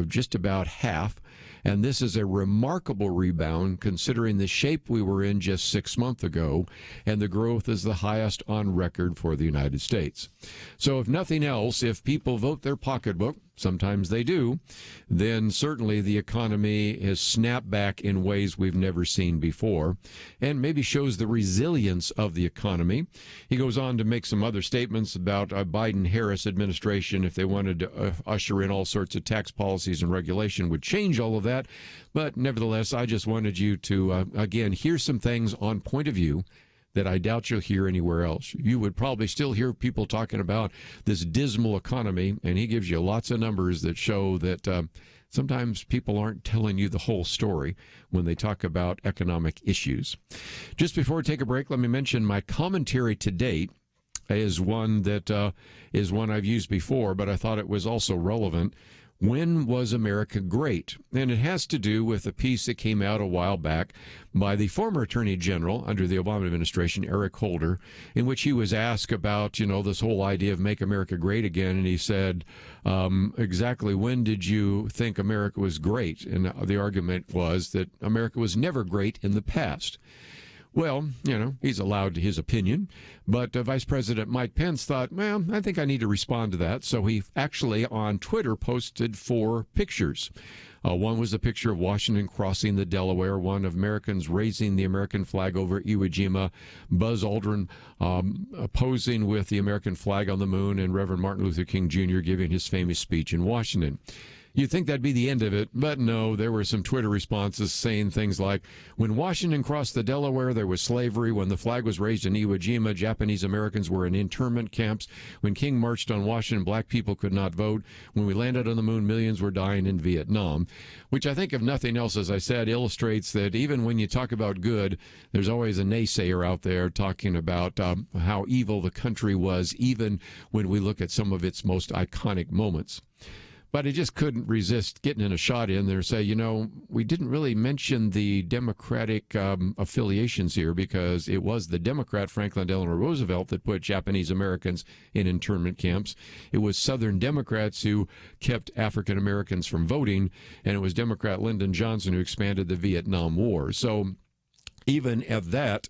just about half. And this is a remarkable rebound considering the shape we were in just 6 months ago, and the growth is the highest on record for the United States. So if nothing else, if people vote their pocketbook, sometimes they do, then certainly the economy has snapped back in ways we've never seen before, and maybe shows the resilience of the economy. He goes on to make some other statements about a Biden-Harris administration, if they wanted to usher in all sorts of tax policies and regulation, would change all of that. But nevertheless, I just wanted you to, again, hear some things on Point of View that I doubt you'll hear anywhere else. You would probably still hear people talking about this dismal economy, and he gives you lots of numbers that show that sometimes people aren't telling you the whole story when they talk about economic issues. Just before we take a break, let me mention my commentary to date is one that is one I've used before, but I thought it was also relevant. When was America great? And it has to do with a piece that came out a while back by the former Attorney General under the Obama administration, Eric Holder, in which he was asked about, this whole idea of make America great again. And he said, exactly when did you think America was great? And the argument was that America was never great in the past. Well, he's allowed his opinion, but Vice President Mike Pence thought, well, I think I need to respond to that. So he actually on Twitter posted 4 pictures. One was a picture of Washington crossing the Delaware, one of Americans raising the American flag over Iwo Jima, Buzz Aldrin posing with the American flag on the moon, and Reverend Martin Luther King Jr. giving his famous speech in Washington. You'd think that'd be the end of it, but no, there were some Twitter responses saying things like, when Washington crossed the Delaware, there was slavery. When the flag was raised in Iwo Jima, Japanese Americans were in internment camps. When King marched on Washington, black people could not vote. When we landed on the moon, millions were dying in Vietnam, which I think, if nothing else, as I said, illustrates that even when you talk about good, there's always a naysayer out there talking about how evil the country was, even when we look at some of its most iconic moments. But I just couldn't resist getting in a shot in there and say, we didn't really mention the Democratic affiliations here, because it was the Democrat Franklin Delano Roosevelt that put Japanese Americans in internment camps. It was Southern Democrats who kept African Americans from voting, and it was Democrat Lyndon Johnson who expanded the Vietnam War. So even at that,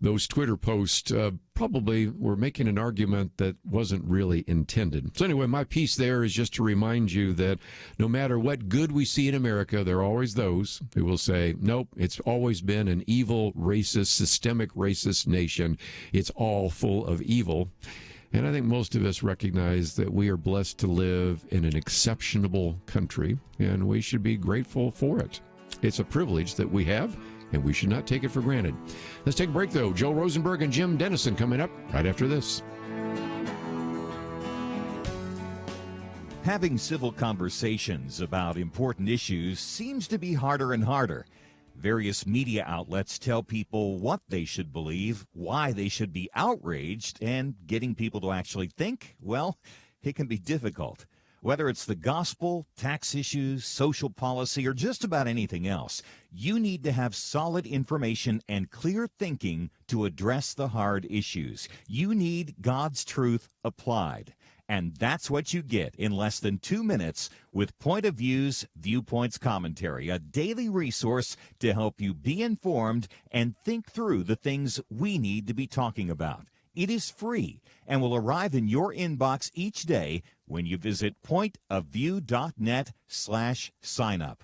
those Twitter posts probably were making an argument that wasn't really intended. So anyway, my piece there is just to remind you that no matter what good we see in America, there are always those who will say, nope, it's always been an evil, racist, systemic racist nation. It's all full of evil. And I think most of us recognize that we are blessed to live in an exceptional country, and we should be grateful for it. It's a privilege that we have, and we should not take it for granted. Let's take a break, though. Joe Rosenberg and Jim Denison coming up right after this. Having civil conversations about important issues seems to be harder and harder. Various media outlets tell people what they should believe, why they should be outraged, and getting people to actually think, well, it can be difficult. Whether it's the gospel, tax issues, social policy, or just about anything else, you need to have solid information and clear thinking to address the hard issues. You need God's truth applied. And that's what you get in less than 2 minutes with Point of View's Viewpoints Commentary, a daily resource to help you be informed and think through the things we need to be talking about. It is free and will arrive in your inbox each day when you visit pointofview.net/signup.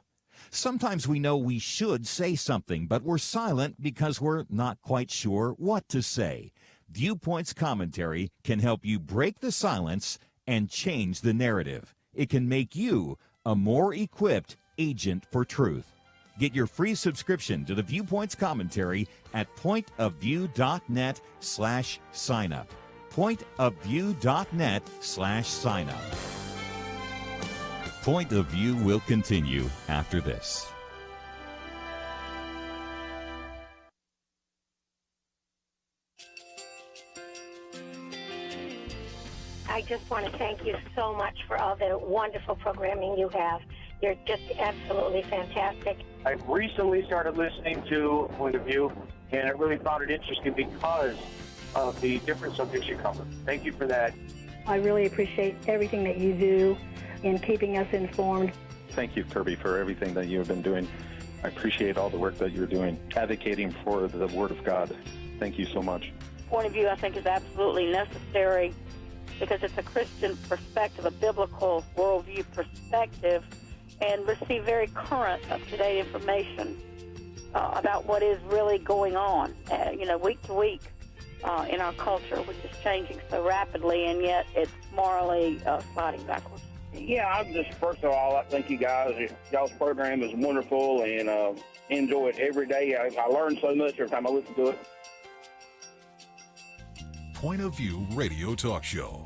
Sometimes we know we should say something, but we're silent because we're not quite sure what to say. Viewpoints Commentary can help you break the silence and change the narrative. It can make you a more equipped agent for truth. Get your free subscription to the Viewpoints Commentary at pointofview.net/signup. pointofview.net/signup. Point of View will continue after this. I just want to thank you so much for all the wonderful programming you have. You're just absolutely fantastic. I recently started listening to Point of View, and I really found it interesting because of the different subjects you cover. Thank you for that. I really appreciate everything that you do in keeping us informed. Thank you, Kerby, for everything that you have been doing. I appreciate all the work that you're doing, advocating for the Word of God. Thank you so much. Point of view, I think, is absolutely necessary because it's a Christian perspective, a biblical worldview perspective, and receive very current, up-to-date information about what is really going on, week to week in our culture, which is changing so rapidly, and yet it's morally sliding backwards. Yeah, I'm just, first of all, I thank you guys. Y'all's program is wonderful, and enjoy it every day. I learn so much every time I listen to it. Point of View Radio Talk Show.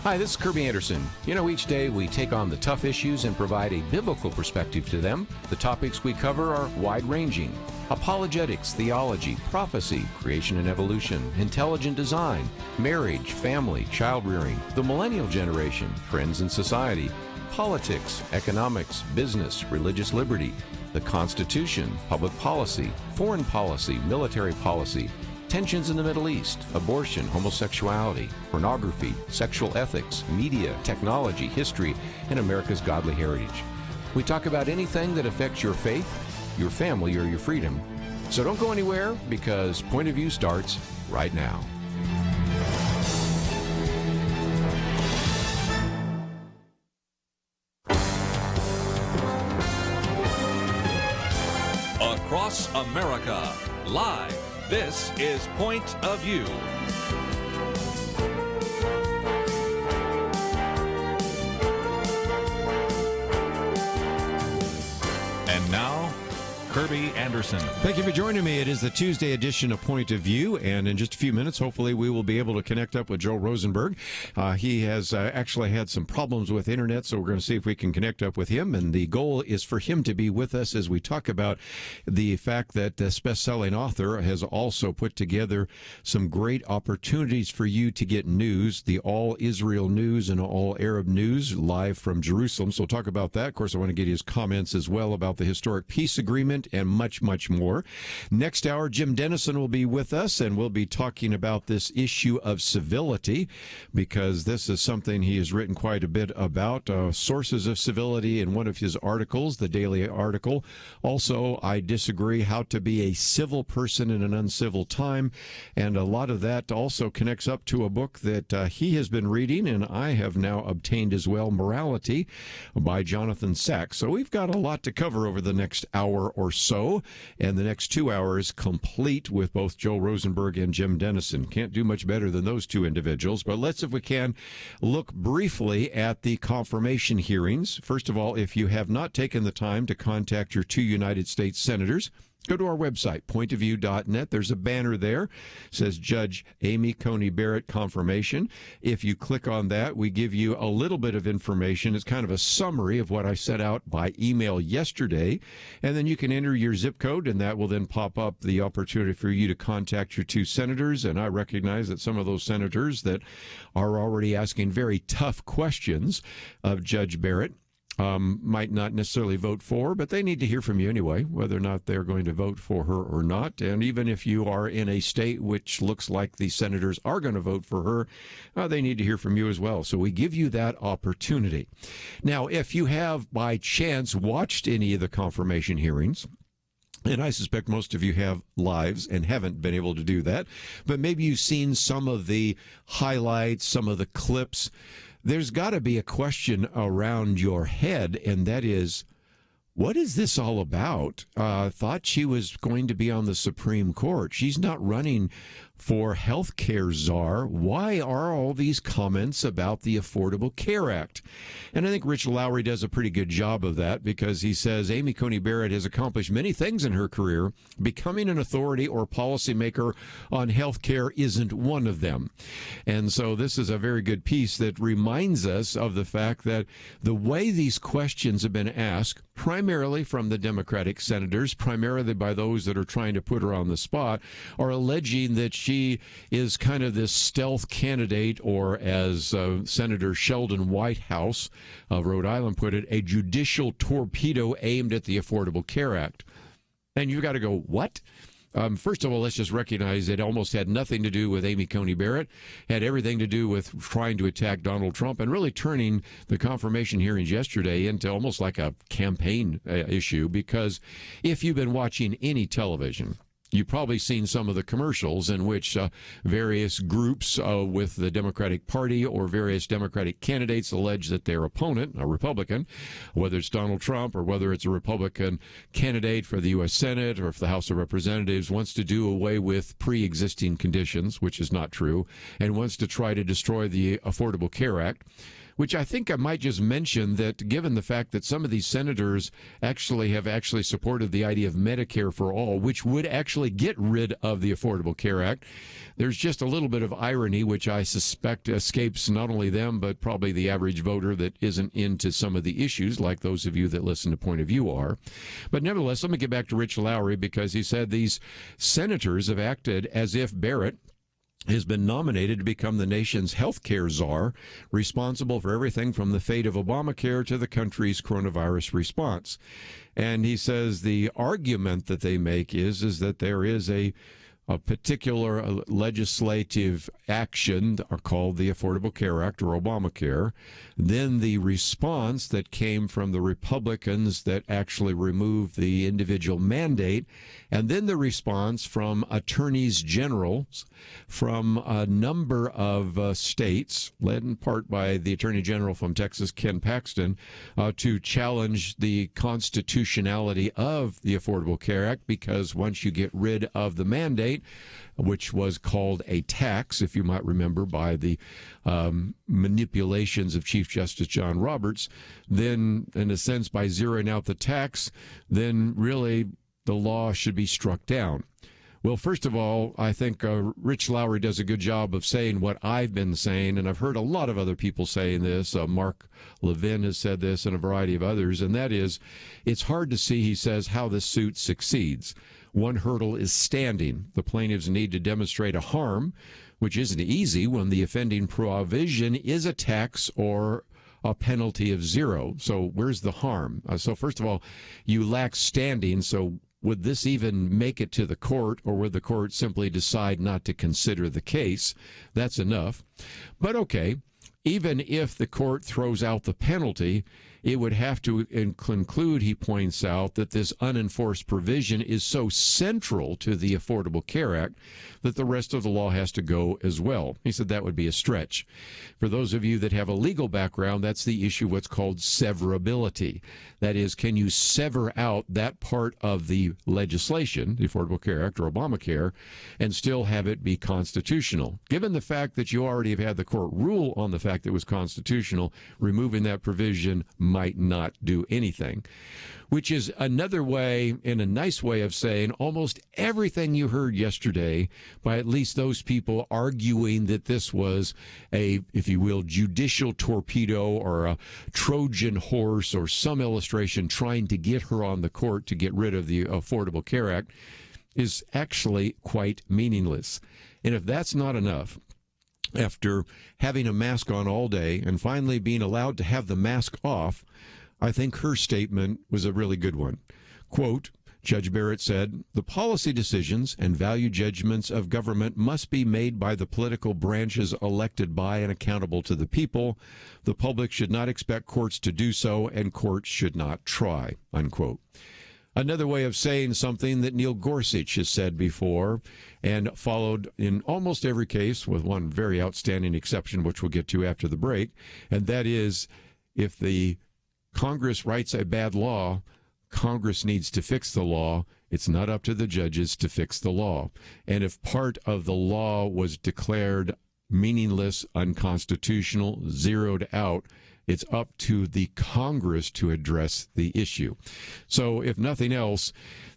Hi, this is Kerby Anderson. You know, each day we take on the tough issues and provide a biblical perspective to them. The topics we cover are wide-ranging. Apologetics, theology, prophecy, creation and evolution, intelligent design, marriage, family, child-rearing, the millennial generation, trends in society, politics, economics, business, religious liberty, the Constitution, public policy, foreign policy, military policy, tensions in the Middle East, abortion, homosexuality, pornography, sexual ethics, media, technology, history, and America's godly heritage. We talk about anything that affects your faith, your family, or your freedom. So don't go anywhere, because Point of View starts right now. Across America, live. This is Point of View. And now, Kerby Anderson. Thank you for joining me. It is the Tuesday edition of Point of View, and in just a few minutes, hopefully, we will be able to connect up with Joel Rosenberg. He has actually had some problems with internet, so we're going to see if we can connect up with him, and the goal is for him to be with us as we talk about the fact that this best-selling author has also put together some great opportunities for you to get news, the All Israel News and All Arab News live from Jerusalem. So we'll talk about that. Of course, I want to get his comments as well about the historic peace agreement and much, much more. Next hour, Jim Denison will be with us, and we'll be talking about this issue of civility, because this is something he has written quite a bit about, sources of civility in one of his articles, the daily article. Also, I disagree, how to be a civil person in an uncivil time, and a lot of that also connects up to a book that he has been reading, and I have now obtained as well, Morality by Jonathan Sacks. So we've got a lot to cover over the next hour or so, and the next 2 hours complete with both Joel Rosenberg and Jim Denison. Can't do much better than those two individuals, but let's, if we can, look briefly at the confirmation hearings. First of all, if you have not taken the time to contact your two United States senators, go to our website, pointofview.net. There's a banner there. It says Judge Amy Coney Barrett confirmation. If you click on that, we give you a little bit of information. It's kind of a summary of what I sent out by email yesterday. And then you can enter your zip code, and that will then pop up the opportunity for you to contact your two senators. And I recognize that some of those senators that are already asking very tough questions of Judge Barrett might not necessarily vote for, but they need to hear from you anyway, whether or not they're going to vote for her or not. And even if you are in a state which looks like the senators are going to vote for her, they need to hear from you as well. So we give you that opportunity. Now, if you have by chance watched any of the confirmation hearings, and I suspect most of you have lives and haven't been able to do that, but maybe you've seen some of the highlights, some of the clips, there's got to be a question around your head, and that is, what is this all about? Thought she was going to be on the Supreme Court. She's not running for health care czar. Why are all these comments about the Affordable Care Act? And I think Rich Lowry does a pretty good job of that, because he says Amy Coney Barrett has accomplished many things in her career. Becoming an authority or policymaker on health care isn't one of them. And so this is a very good piece that reminds us of the fact that the way these questions have been asked, primarily from the Democratic senators, primarily by those that are trying to put her on the spot, are alleging that she is kind of this stealth candidate, or as Senator Sheldon Whitehouse of Rhode Island put it, a judicial torpedo aimed at the Affordable Care Act. And you've got to go, what? First of all, let's just recognize it almost had nothing to do with Amy Coney Barrett, had everything to do with trying to attack Donald Trump and really turning the confirmation hearings yesterday into almost like a campaign issue, because if you've been watching any television, you've probably seen some of the commercials in which various groups with the Democratic Party or various Democratic candidates allege that their opponent, a Republican, whether it's Donald Trump or whether it's a Republican candidate for the U.S. Senate or for the House of Representatives, wants to do away with pre-existing conditions, which is not true, and wants to try to destroy the Affordable Care Act. which I think I might just mention that given the fact that some of these senators have supported the idea of Medicare for all, which would actually get rid of the Affordable Care Act, there's just a little bit of irony, which I suspect escapes not only them, but probably the average voter that isn't into some of the issues, like those of you that listen to Point of View are. But nevertheless, let me get back to Rich Lowry, because he said these senators have acted as if Barrett has been nominated to become the nation's health care czar, responsible for everything from the fate of Obamacare to the country's coronavirus response. And he says the argument that they make is that there is a particular legislative action called the Affordable Care Act, or Obamacare, then the response that came from the Republicans that actually removed the individual mandate, and then the response from attorneys generals from a number of states, led in part by the Attorney General from Texas, Ken Paxton, to challenge the constitutionality of the Affordable Care Act, because once you get rid of the mandate, which was called a tax, if you might remember, by the manipulations of Chief Justice John Roberts, then, in a sense, by zeroing out the tax, then really the law should be struck down. Well, first of all, I think Rich Lowry does a good job of saying what I've been saying, and I've heard a lot of other people saying this. Mark Levin has said this, and a variety of others, and that is, it's hard to see, he says, how this suit succeeds. One hurdle is standing. The plaintiffs need to demonstrate a harm, which isn't easy when the offending provision is a tax or a penalty of zero. So where's the harm? So first of all, you lack standing, so would this even make it to the court, or would the court simply decide not to consider the case? That's enough. But okay, even if the court throws out the penalty, it would have to conclude, he points out, that this unenforced provision is so central to the Affordable Care Act that the rest of the law has to go as well. He said that would be a stretch. For those of you that have a legal background, that's the issue, what's called severability. That is, can you sever out that part of the legislation, the Affordable Care Act or Obamacare, and still have it be constitutional? Given the fact that you already have had the court rule on the fact that it was constitutional, removing that provision might not do anything, which is another way, in a nice way, of saying almost everything you heard yesterday by at least those people arguing that this was a, if you will, judicial torpedo or a Trojan horse or some illustration trying to get her on the court to get rid of the Affordable Care Act, is actually quite meaningless. And if that's not enough, after having a mask on all day and finally being allowed to have the mask off, I think her statement was a really good one. Quote, Judge Barrett said, "The policy decisions and value judgments of government must be made by the political branches elected by and accountable to the people. The public should not expect courts to do so, and courts should not try," unquote. Another way of saying something that Neil Gorsuch has said before and followed in almost every case, with one very outstanding exception, which we'll get to after the break, and that is, if the Congress writes a bad law, Congress needs to fix the law. It's not up to the judges to fix the law. And if part of the law was declared meaningless, unconstitutional, zeroed out, it's up to the Congress to address the issue. So if nothing else,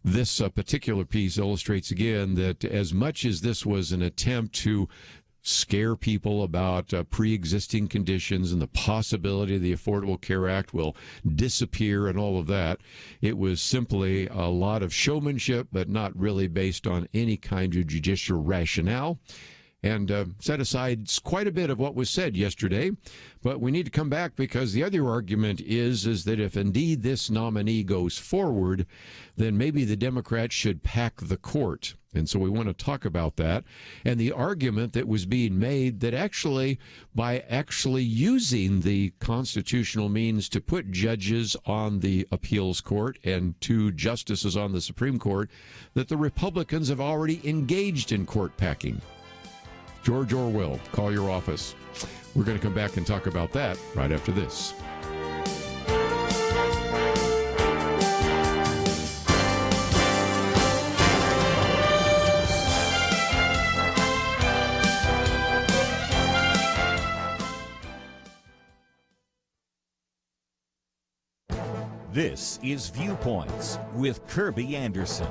this particular piece illustrates again that as much as this was an attempt to scare people about pre-existing conditions and the possibility the Affordable Care Act will disappear and all of that, it was simply a lot of showmanship, but not really based on any kind of judicial rationale. And set aside quite a bit of what was said yesterday. But we need to come back, because the other argument is that if indeed this nominee goes forward, then maybe the Democrats should pack the court. And so we want to talk about that. And the argument that was being made that actually, by actually using the constitutional means to put judges on the appeals court and 2 justices on the Supreme Court, that the Republicans have already engaged in court packing. George Orwell, call your office. We're going to come back and talk about that right after this. This is Viewpoints with Kerby Anderson.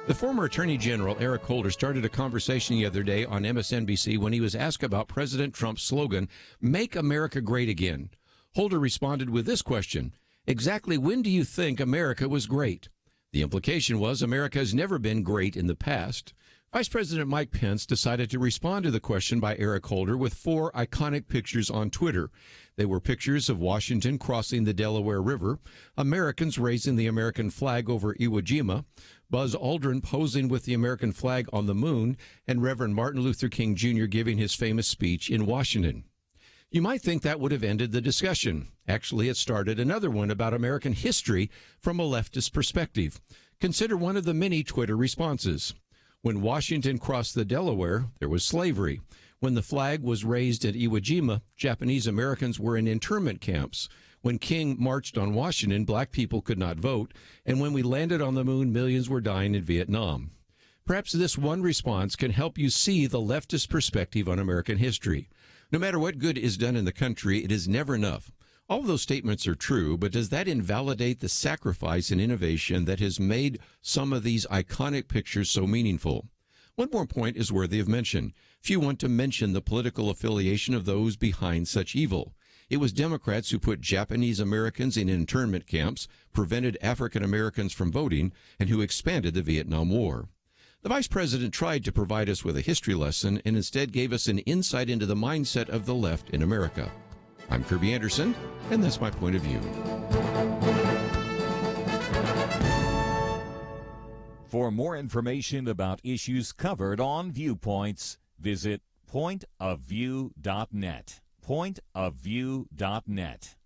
The former Attorney General Eric Holder started a conversation the other day on MSNBC when he was asked about President Trump's slogan, "Make America Great Again." Holder responded with this question: exactly when do you think America was great? The implication was America has never been great in the past. Vice President Mike Pence decided to respond to the question by Eric Holder with 4 iconic pictures on Twitter. They were pictures of Washington crossing the Delaware River, Americans raising the American flag over Iwo Jima, Buzz Aldrin posing with the American flag on the moon, and Reverend Martin Luther King Jr. giving his famous speech in Washington. You might think that would have ended the discussion. Actually, it started another one about American history from a leftist perspective. Consider one of the many Twitter responses. When Washington crossed the Delaware, there was slavery. When the flag was raised at Iwo Jima, Japanese Americans were in internment camps. When King marched on Washington, black people could not vote. And when we landed on the moon, millions were dying in Vietnam. Perhaps this one response can help you see the leftist perspective on American history. No matter what good is done in the country, it is never enough. All of those statements are true, but does that invalidate the sacrifice and innovation that has made some of these iconic pictures so meaningful? One more point is worthy of mention. Few want to mention the political affiliation of those behind such evil. It was Democrats who put Japanese Americans in internment camps, prevented African Americans from voting, and who expanded the Vietnam War. The vice president tried to provide us with a history lesson and instead gave us an insight into the mindset of the left in America. I'm Kerby Anderson, and that's my point of view. For more information about issues covered on Viewpoints, visit pointofview.net. Pointofview.net.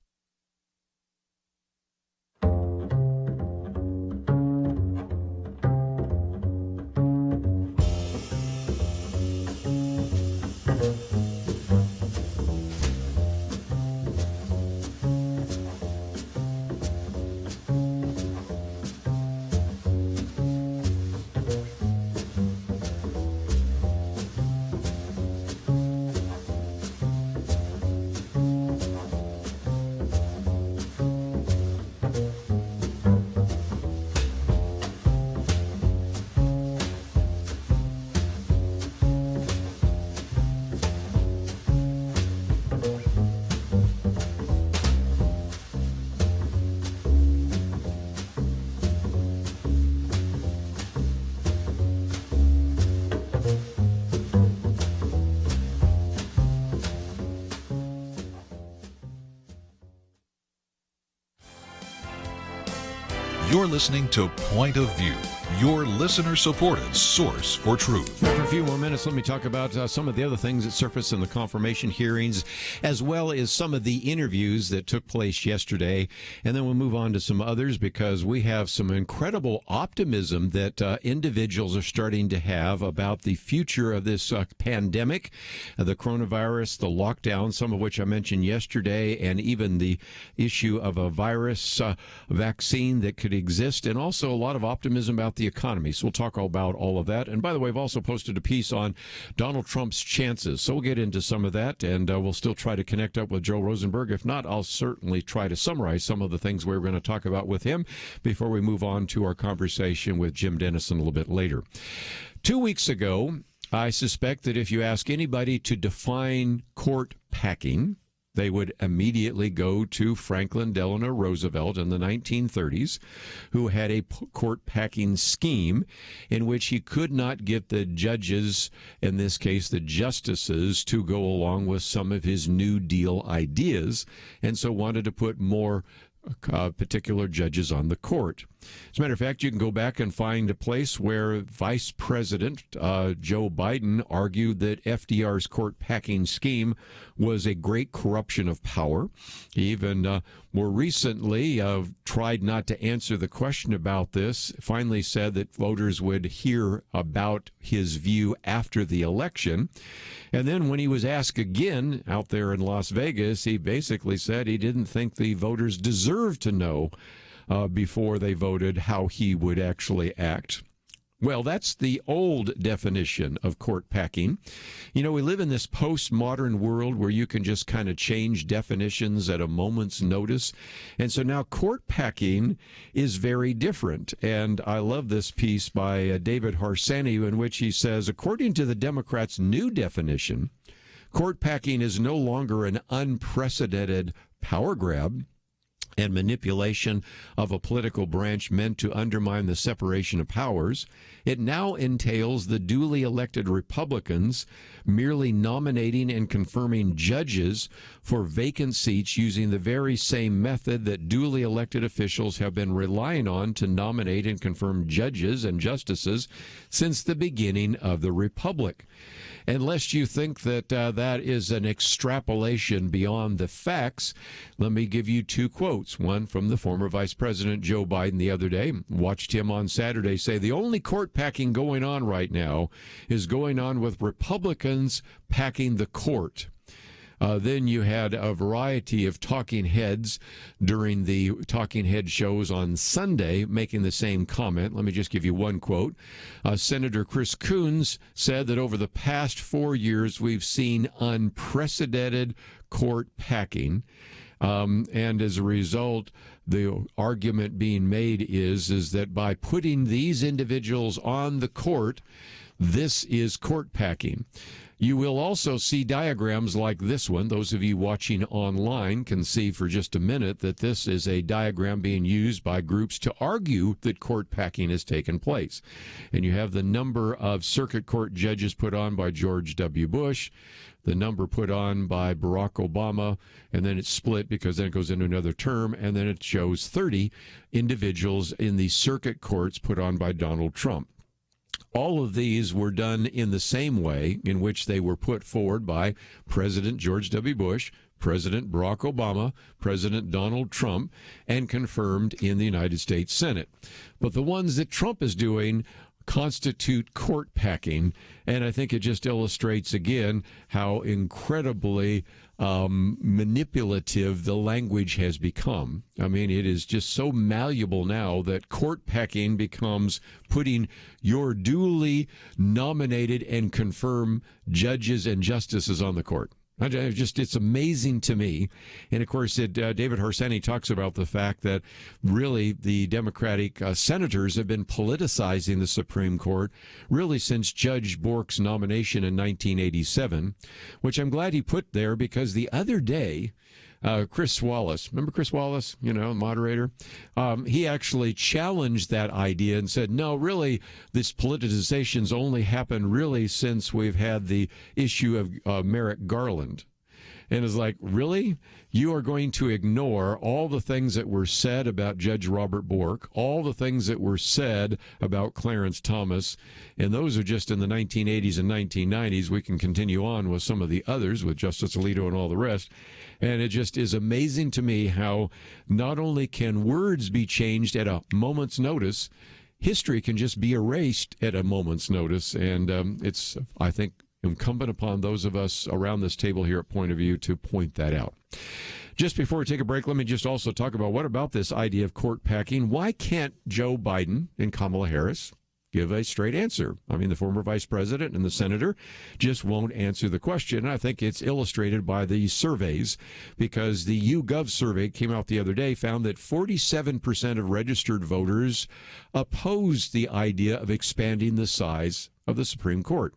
You're listening to Point of View, your listener-supported source for truth. For a few more minutes, let me talk about some of the other things that surfaced in the confirmation hearings, as well as some of the interviews that took place yesterday. And then we'll move on to some others because we have some incredible optimism that individuals are starting to have about the future of this pandemic, the coronavirus, the lockdown, some of which I mentioned yesterday, and even the issue of a virus vaccine that could exist, and also a lot of optimism about the economy. So we'll talk all about all of that. And by the way, I've also posted a piece on Donald Trump's chances. So we'll get into some of that, and we'll still try to connect up with Joe Rosenberg. If not, I'll certainly try to summarize some of the things we're going to talk about with him before we move on to our conversation with Jim Denison a little bit later. 2 weeks ago, I suspect that if you ask anybody to define court packing, they would immediately go to Franklin Delano Roosevelt in the 1930s, who had a court packing scheme in which he could not get the judges, in this case the justices, to go along with some of his New Deal ideas, and so wanted to put more particular judges on the court. As a matter of fact, you can go back and find a place where Vice President Joe Biden argued that FDR's court packing scheme was a great corruption of power. He even more recently tried not to answer the question about this, finally said that voters would hear about his view after the election. And then when he was asked again out there in Las Vegas, he basically said he didn't think the voters deserved to know before they voted how he would actually act. Well, that's the old definition of court packing. You know, we live in this postmodern world where you can just kind of change definitions at a moment's notice. And so now court packing is very different. And I love this piece by David Harsanyi, in which he says, according to the Democrats' new definition, court packing is no longer an unprecedented power grab and manipulation of a political branch meant to undermine the separation of powers. It now entails the duly elected Republicans merely nominating and confirming judges for vacant seats using the very same method that duly elected officials have been relying on to nominate and confirm judges and justices since the beginning of the Republic. And lest you think that that is an extrapolation beyond the facts, let me give you two quotes. One from the former Vice President Joe Biden the other day. Watched him on Saturday say, the only court packing going on right now is going on with Republicans packing the court. Then you had a variety of talking heads during the talking head shows on Sunday making the same comment. Let me just give you one quote. Senator Chris Coons said that over the past 4 years, we've seen unprecedented court packing. And as a result, the argument being made is that by putting these individuals on the court, this is court packing. You will also see diagrams like this one. Those of you watching online can see for just a minute that this is a diagram being used by groups to argue that court packing has taken place. And you have the number of circuit court judges put on by George W. Bush, the number put on by Barack Obama, and then it's split because then it goes into another term, and then it shows 30 individuals in the circuit courts put on by Donald Trump. All of these were done in the same way in which they were put forward by President George W. Bush, President Barack Obama, President Donald Trump, and confirmed in the United States Senate. But the ones that Trump is doing constitute court packing, and I think it just illustrates again how incredibly manipulative the language has become. I mean, it is just so malleable now that court packing becomes putting your duly nominated and confirmed judges and justices on the court. It's amazing to me. And of course, David Harsanyi talks about the fact that really the Democratic senators have been politicizing the Supreme Court really since Judge Bork's nomination in 1987, which I'm glad he put there because the other day, Chris Wallace, remember Chris Wallace, moderator? He actually challenged that idea and said, no, really, this politicization's only happened really since we've had the issue of Merrick Garland. And it's like, really? You are going to ignore all the things that were said about Judge Robert Bork, all the things that were said about Clarence Thomas, and those are just in the 1980s and 1990s. We can continue on with some of the others, with Justice Alito and all the rest. And it just is amazing to me how not only can words be changed at a moment's notice, history can just be erased at a moment's notice. And it's, I think, incumbent upon those of us around this table here at Point of View to point that out. Just before we take a break, let me just also talk about what about this idea of court packing? Why can't Joe Biden and Kamala Harris give a straight answer? I mean, the former vice president and the senator just won't answer the question. And I think it's illustrated by the surveys, because the YouGov survey came out the other day, found that 47% of registered voters opposed the idea of expanding the size of the Supreme Court.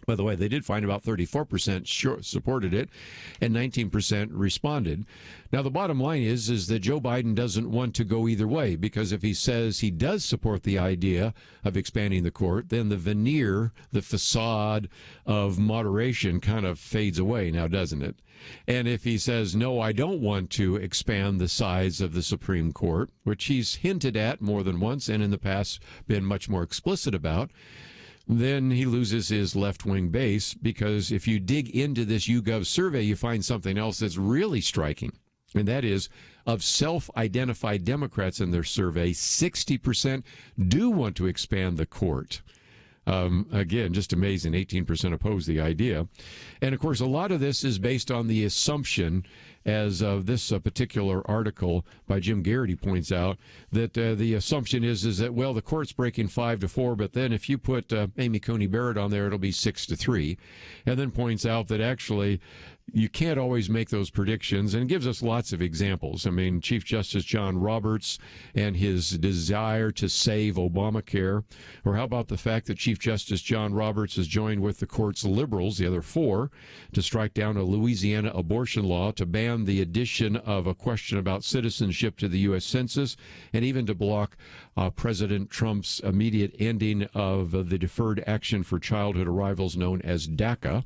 By the way, they did find about 34% supported it and 19% responded. Now, the bottom line is that Joe Biden doesn't want to go either way, because if he says he does support the idea of expanding the court, then the veneer, the facade of moderation kind of fades away now, doesn't it? And if he says, no, I don't want to expand the size of the Supreme Court, which he's hinted at more than once and in the past been much more explicit about, then he loses his left-wing base, because if you dig into this YouGov survey, you find something else that's really striking, and that is of self-identified Democrats in their survey, 60% do want to expand the court. Again, just amazing. 18% oppose the idea. And, of course, a lot of this is based on the assumption as this particular article by Jim Garrity points out, that the assumption is that, well, the court's breaking 5-4, but then if you put Amy Coney Barrett on there, it'll be 6-3, and then points out that actually you can't always make those predictions, and gives us lots of examples. I mean, Chief Justice John Roberts and his desire to save Obamacare, or how about the fact that Chief Justice John Roberts has joined with the court's liberals, the other four, to strike down a Louisiana abortion law, to ban the addition of a question about citizenship to the U.S. Census, and even to block President Trump's immediate ending of the Deferred Action for Childhood Arrivals known as DACA.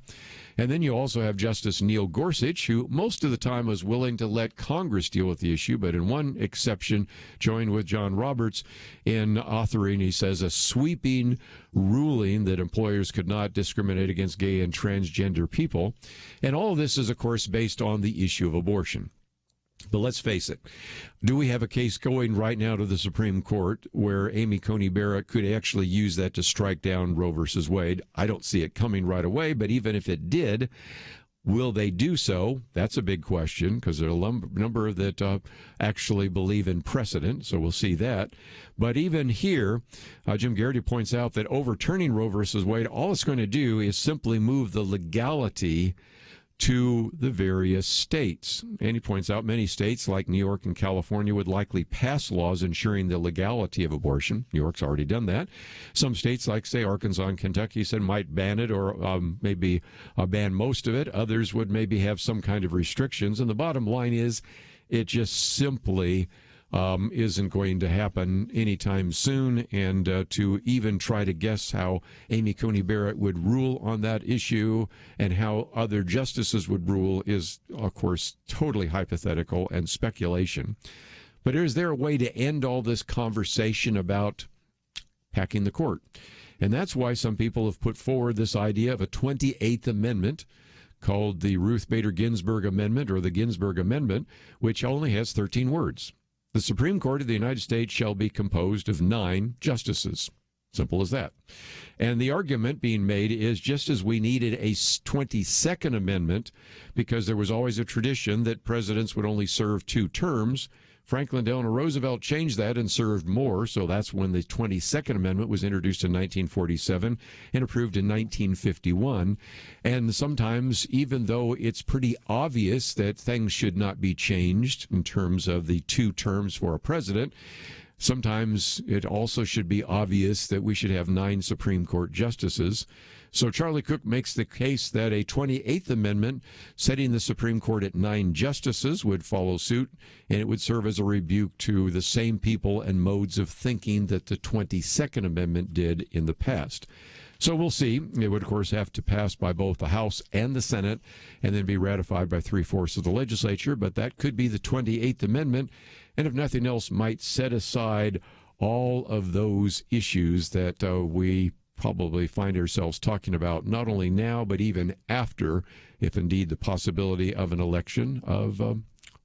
And then you also have Justice Neil Gorsuch, who most of the time was willing to let Congress deal with the issue, but in one exception, joined with John Roberts in authoring, he says, a sweeping ruling that employers could not discriminate against gay and transgender people. And all of this is, of course, based on the issue of abortion. But let's face it, do we have a case going right now to the Supreme Court where Amy Coney Barrett could actually use that to strike down Roe versus Wade? I don't see it coming right away, but even if it did, will they do so? That's a big question, because there are a number that actually believe in precedent, so we'll see that. But even here, Jim Garrity points out that overturning Roe versus Wade, all it's going to do is simply move the legality to the various states. And he points out many states like New York and California would likely pass laws ensuring the legality of abortion. New York's already done that. Some states like, say, Arkansas and Kentucky said might ban it, or maybe ban most of it. Others would maybe have some kind of restrictions. And the bottom line is it just simply isn't going to happen anytime soon, and to even try to guess how Amy Coney Barrett would rule on that issue and how other justices would rule is, of course, totally hypothetical and speculation. But is there a way to end all this conversation about packing the court? And that's why some people have put forward this idea of a 28th Amendment called the Ruth Bader Ginsburg Amendment, or the Ginsburg Amendment, which only has 13 words. The Supreme Court of the United States shall be composed of 9 justices. Simple as that. And the argument being made is, just as we needed a 22nd Amendment because there was always a tradition that presidents would only serve 2 terms, Franklin Delano Roosevelt changed that and served more, so that's when the 22nd Amendment was introduced in 1947 and approved in 1951. And sometimes, even though it's pretty obvious that things should not be changed in terms of the 2 terms for a president, sometimes it also should be obvious that we should have 9 Supreme Court justices. So Charlie Cook makes the case that a 28th Amendment setting the Supreme Court at 9 justices would follow suit, and it would serve as a rebuke to the same people and modes of thinking that the 22nd Amendment did in the past. So we'll see. It would, of course, have to pass by both the House and the Senate and then be ratified by 3/4 of the legislature, but that could be the 28th Amendment, and if nothing else, might set aside all of those issues that we probably find ourselves talking about not only now, but even after, if indeed the possibility of an election of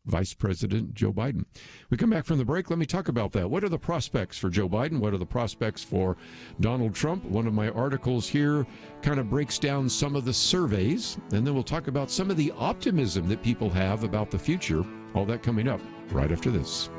Vice President Joe Biden. We come back from the break. Let me talk about that. What are the prospects for Joe Biden? What are the prospects for Donald Trump? One of my articles here kind of breaks down some of the surveys, and then we'll talk about some of the optimism that people have about the future. All that coming up right after this.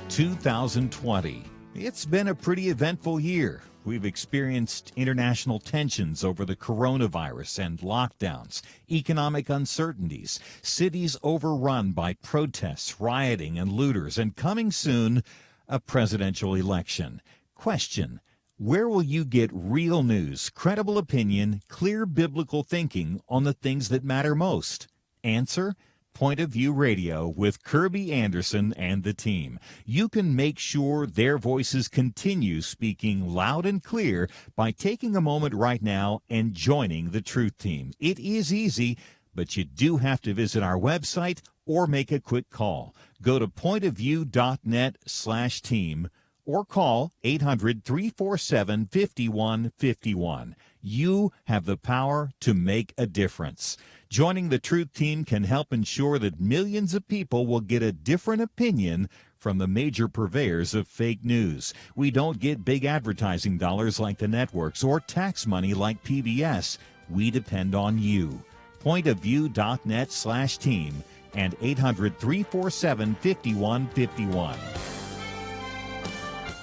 "2020. It's been a pretty eventful year. We've experienced international tensions over the coronavirus and lockdowns, economic uncertainties, cities overrun by protests, rioting, and looters, and coming soon, a presidential election. Question: where will you get real news, credible opinion, clear biblical thinking on the things that matter most? Answer: Point of View Radio with Kerby Anderson and the team. You can make sure their voices continue speaking loud and clear by taking a moment right now and joining the Truth Team. It is easy, but you do have to visit our website or make a quick call. Go to pointofview.net/team or call 800-347-5151. You have the power to make a difference. Joining the Truth Team can help ensure that millions of people will get a different opinion from the major purveyors of fake news. We don't get big advertising dollars like the networks or tax money like PBS. We depend on you. pointofview.net/team and 800-347-5151.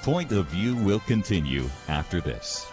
Point of View will continue after this.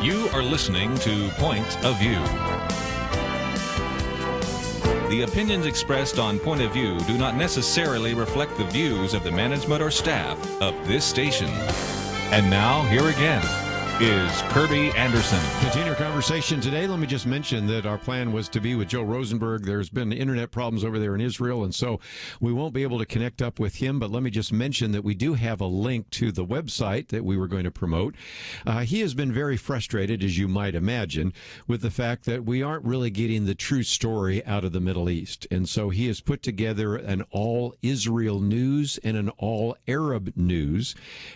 You are listening to Point of View. The opinions expressed on Point of View do not necessarily reflect the views of the management or staff of this station. And now, here again, is Kerby Anderson. Continue our conversation today. Let me just mention that our plan was to be with Joe Rosenberg. There's been internet problems over there in Israel, and so we won't be able to connect up with him. But let me just mention that we do have a link to the website that we were going to promote. He has been very frustrated, as you might imagine, with the fact that we aren't really getting the true story out of the Middle East. And so he has put together an all Israel news and an all Arab news.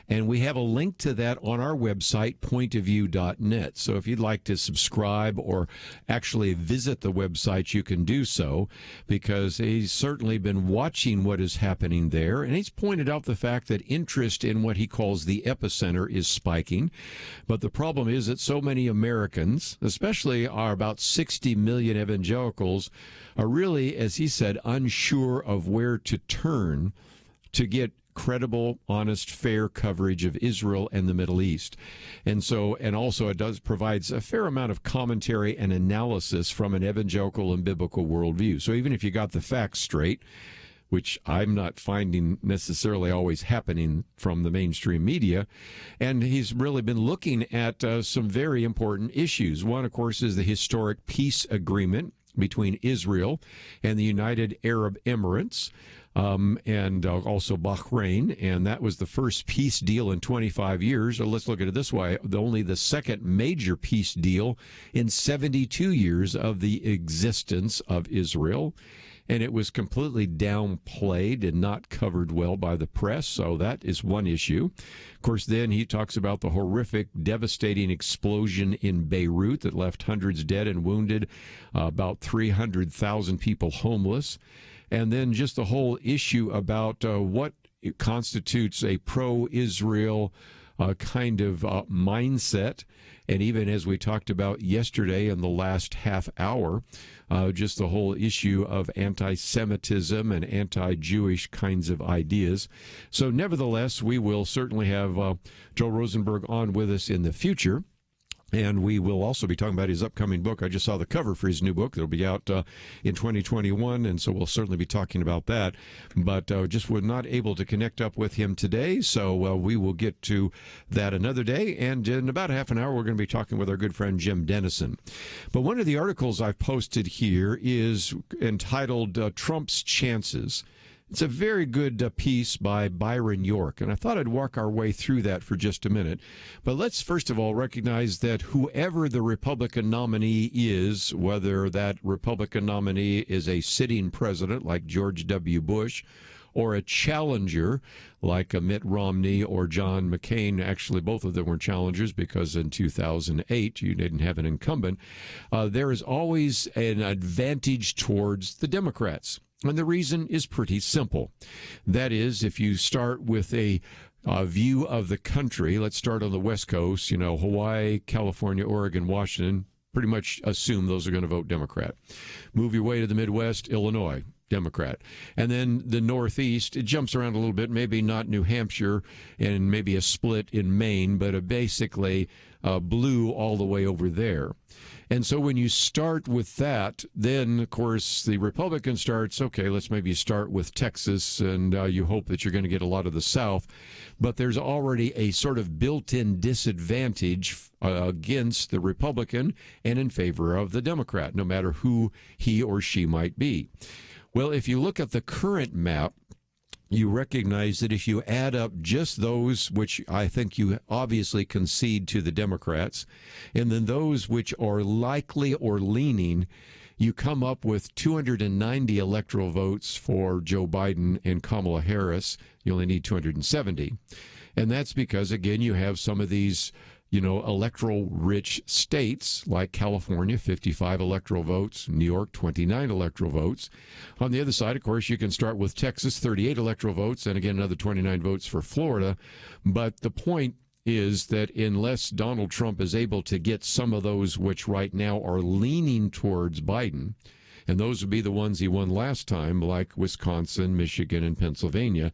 And we have a link to that on our website, pointofview.net. So if you'd like to subscribe or actually visit the website, you can do so, because he's certainly been watching what is happening there. And he's pointed out the fact that interest in what he calls the epicenter is spiking. But the problem is that so many Americans, especially our about 60 million evangelicals, are really, as he said, unsure of where to turn to get credible, honest, fair coverage of Israel and the Middle East. And also it provides a fair amount of commentary and analysis from an evangelical and biblical worldview. So even if you got the facts straight, which I'm not finding necessarily always happening from the mainstream media, and he's really been looking at some very important issues. One, of course, is the historic peace agreement between Israel and the United Arab Emirates, and also Bahrain, and that was the first peace deal in 25 years. Or let's look at it this way, only the second major peace deal in 72 years of the existence of Israel. And it was completely downplayed and not covered well by the press, so that is one issue. Of course, then he talks about the horrific, devastating explosion in Beirut that left hundreds dead and wounded, about 300,000 people homeless. And then just the whole issue about what constitutes a pro-Israel kind of mindset. And even as we talked about yesterday in the last half hour, just the whole issue of anti-Semitism and anti-Jewish kinds of ideas. So nevertheless, we will certainly have Joe Rosenberg on with us in the future. And we will also be talking about his upcoming book. I just saw the cover for his new book. It'll be out in 2021, and so we'll certainly be talking about that. But just were not able to connect up with him today, so we will get to that another day. And in about half an hour, we're going to be talking with our good friend Jim Denison. But one of the articles I've posted here is entitled Trump's Chances. It's a very good piece by Byron York, and I thought I'd walk our way through that for just a minute. But let's first of all recognize that whoever the Republican nominee is, whether that Republican nominee is a sitting president like George W. Bush, or a challenger like Mitt Romney or John McCain. Actually, both of them were challengers because in 2008 you didn't have an incumbent. There is always an advantage towards the Democrats. And the reason is pretty simple. That is, if you start with a view of the country, let's start on the West Coast, Hawaii, California, Oregon, Washington, pretty much assume those are going to vote Democrat. Move your way to the Midwest, Illinois, Democrat. And then the Northeast, it jumps around a little bit, maybe not New Hampshire and maybe a split in Maine, but basically blue all the way over there. And so when you start with that, then, of course, the Republican starts, okay, let's maybe start with Texas, and you hope that you're going to get a lot of the South. But there's already a sort of built-in disadvantage against the Republican and in favor of the Democrat, no matter who he or she might be. Well, if you look at the current map, you recognize that if you add up just those which I think you obviously concede to the Democrats, and then those which are likely or leaning, you come up with 290 electoral votes for Joe Biden and Kamala Harris. You only need 270. And that's because, again, you have some of these electoral-rich states like California, 55 electoral votes, New York, 29 electoral votes. On the other side, of course, you can start with Texas, 38 electoral votes, and again, another 29 votes for Florida. But the point is that unless Donald Trump is able to get some of those which right now are leaning towards Biden, and those would be the ones he won last time, like Wisconsin, Michigan, and Pennsylvania,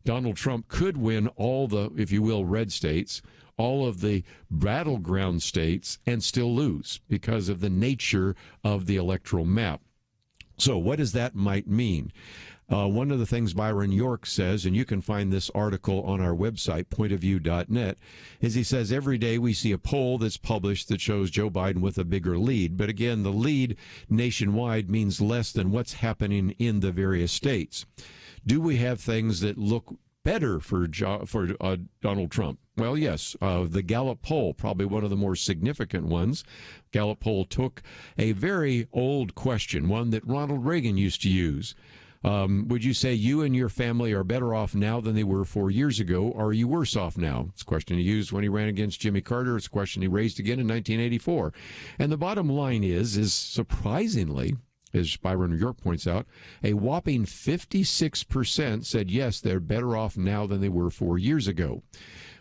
Donald Trump could win all the, if you will, red states, all of the battleground states, and still lose because of the nature of the electoral map. So what does that might mean? One of the things Byron York says, and you can find this article on our website, pointofview.net, is he says every day we see a poll that's published that shows Joe Biden with a bigger lead. But again, the lead nationwide means less than what's happening in the various states. Do we have things that look better for Donald Trump? Well, yes. The Gallup poll, probably one of the more significant ones. Gallup poll took a very old question, one that Ronald Reagan used to use. Would you say you and your family are better off now than they were 4 years ago, or are you worse off now? It's a question he used when he ran against Jimmy Carter. It's a question he raised again in 1984. And the bottom line is surprisingly, as Byron York points out, a whopping 56% said yes, they're better off now than they were 4 years ago,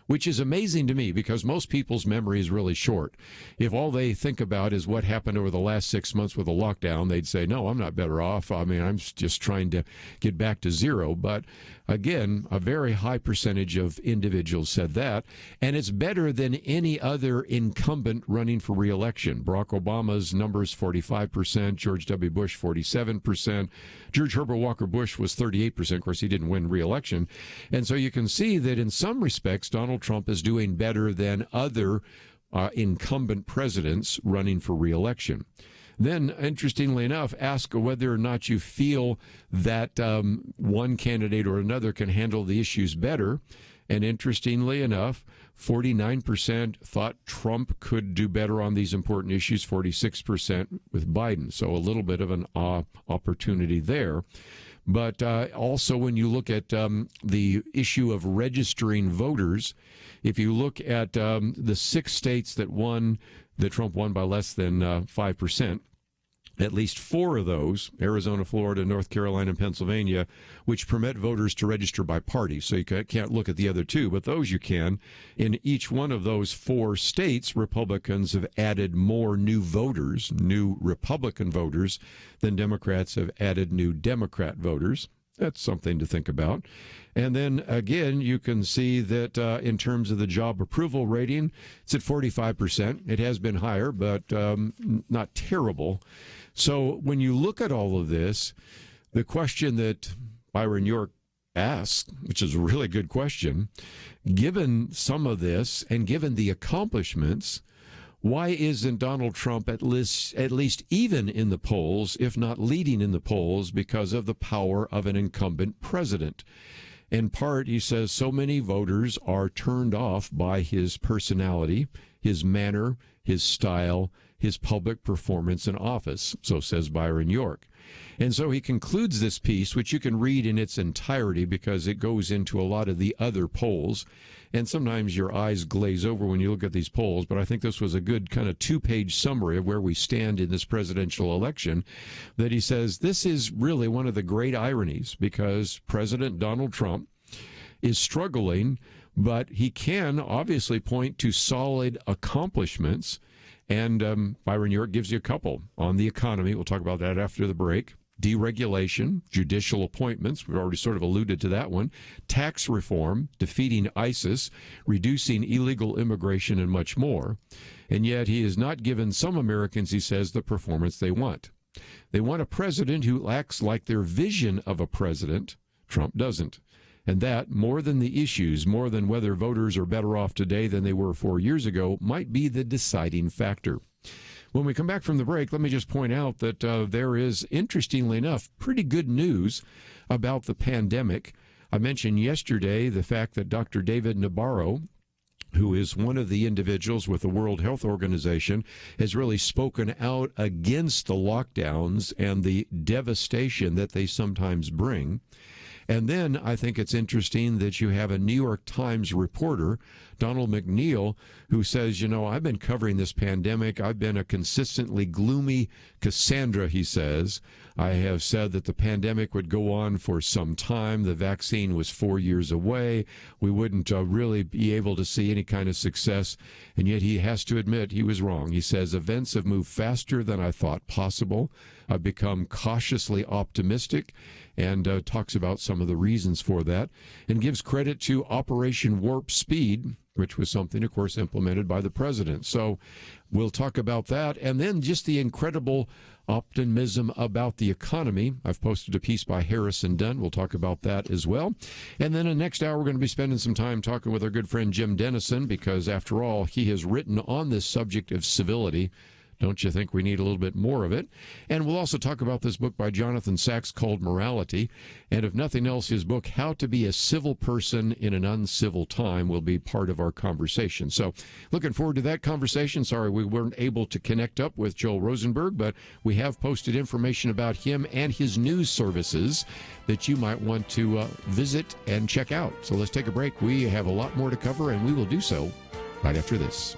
which is amazing to me because most people's memory is really short. If all they think about is what happened over the last 6 months with a lockdown, they'd say, no, I'm not better off. I mean, I'm just trying to get back to zero. But again, a very high percentage of individuals said that, and it's better than any other incumbent running for re-election. Barack Obama's numbers 45%, George W. Bush 47%, George Herbert Walker Bush was 38%. Of course, he didn't win re-election. And so you can see that in some respects, Donald Trump is doing better than other incumbent presidents running for re-election. Then, interestingly enough, ask whether or not you feel that one candidate or another can handle the issues better. And interestingly enough, 49% thought Trump could do better on these important issues, 46% with Biden. So a little bit of an opportunity there. But also when you look at the issue of registering voters, if you look at the 6 states that Trump won by less than 5%, at least 4 of those, Arizona, Florida, North Carolina, and Pennsylvania, which permit voters to register by party. So you can't look at the other 2, but those you can. In each one of those 4 states, Republicans have added more new voters, new Republican voters, than Democrats have added new Democrat voters. That's something to think about. And then, again, you can see that in terms of the job approval rating, it's at 45%. It has been higher, but not terrible. So when you look at all of this, the question that Byron York asked, which is a really good question, given some of this and given the accomplishments, why isn't Donald Trump at least even in the polls, if not leading in the polls, because of the power of an incumbent president? In part, he says so many voters are turned off by his personality, his manner, his style, his public performance in office, so says Byron York. And so he concludes this piece, which you can read in its entirety because it goes into a lot of the other polls. And sometimes your eyes glaze over when you look at these polls, but I think this was a good kind of 2-page summary of where we stand in this presidential election, that he says this is really one of the great ironies because President Donald Trump is struggling, but he can obviously point to solid accomplishments. And Byron York gives you a couple on the economy. We'll talk about that after the break. Deregulation, judicial appointments, we've already sort of alluded to that one, tax reform, defeating ISIS, reducing illegal immigration, and much more. And yet he has not given some Americans, he says, the performance they want. They want a president who acts like their vision of a president. Trump doesn't. And that, more than the issues, more than whether voters are better off today than they were 4 years ago, might be the deciding factor. When we come back from the break, let me just point out that there is, interestingly enough, pretty good news about the pandemic. I mentioned yesterday the fact that Dr. David Nabarro, who is one of the individuals with the World Health Organization, has really spoken out against the lockdowns and the devastation that they sometimes bring. And then I think it's interesting that you have a New York Times reporter, Donald McNeil, who says, I've been covering this pandemic. I've been a consistently gloomy Cassandra, he says. I have said that the pandemic would go on for some time. The vaccine was 4 years away. We wouldn't really be able to see any kind of success. And yet he has to admit he was wrong. He says, events have moved faster than I thought possible. I've become cautiously optimistic, and talks about some of the reasons for that, and gives credit to Operation Warp Speed, which was something, of course, implemented by the president. So we'll talk about that. And then just the incredible optimism about the economy. I've posted a piece by Harrison Dunn. We'll talk about that as well. And then in the next hour, we're going to be spending some time talking with our good friend Jim Denison, because after all, he has written on this subject of civility. Don't you think we need a little bit more of it? And we'll also talk about this book by Jonathan Sacks called Morality. And if nothing else, his book, How to Be a Civil Person in an Uncivil Time, will be part of our conversation. So looking forward to that conversation. Sorry we weren't able to connect up with Joel Rosenberg, but we have posted information about him and his news services that you might want to visit and check out. So let's take a break. We have a lot more to cover, and we will do so right after this.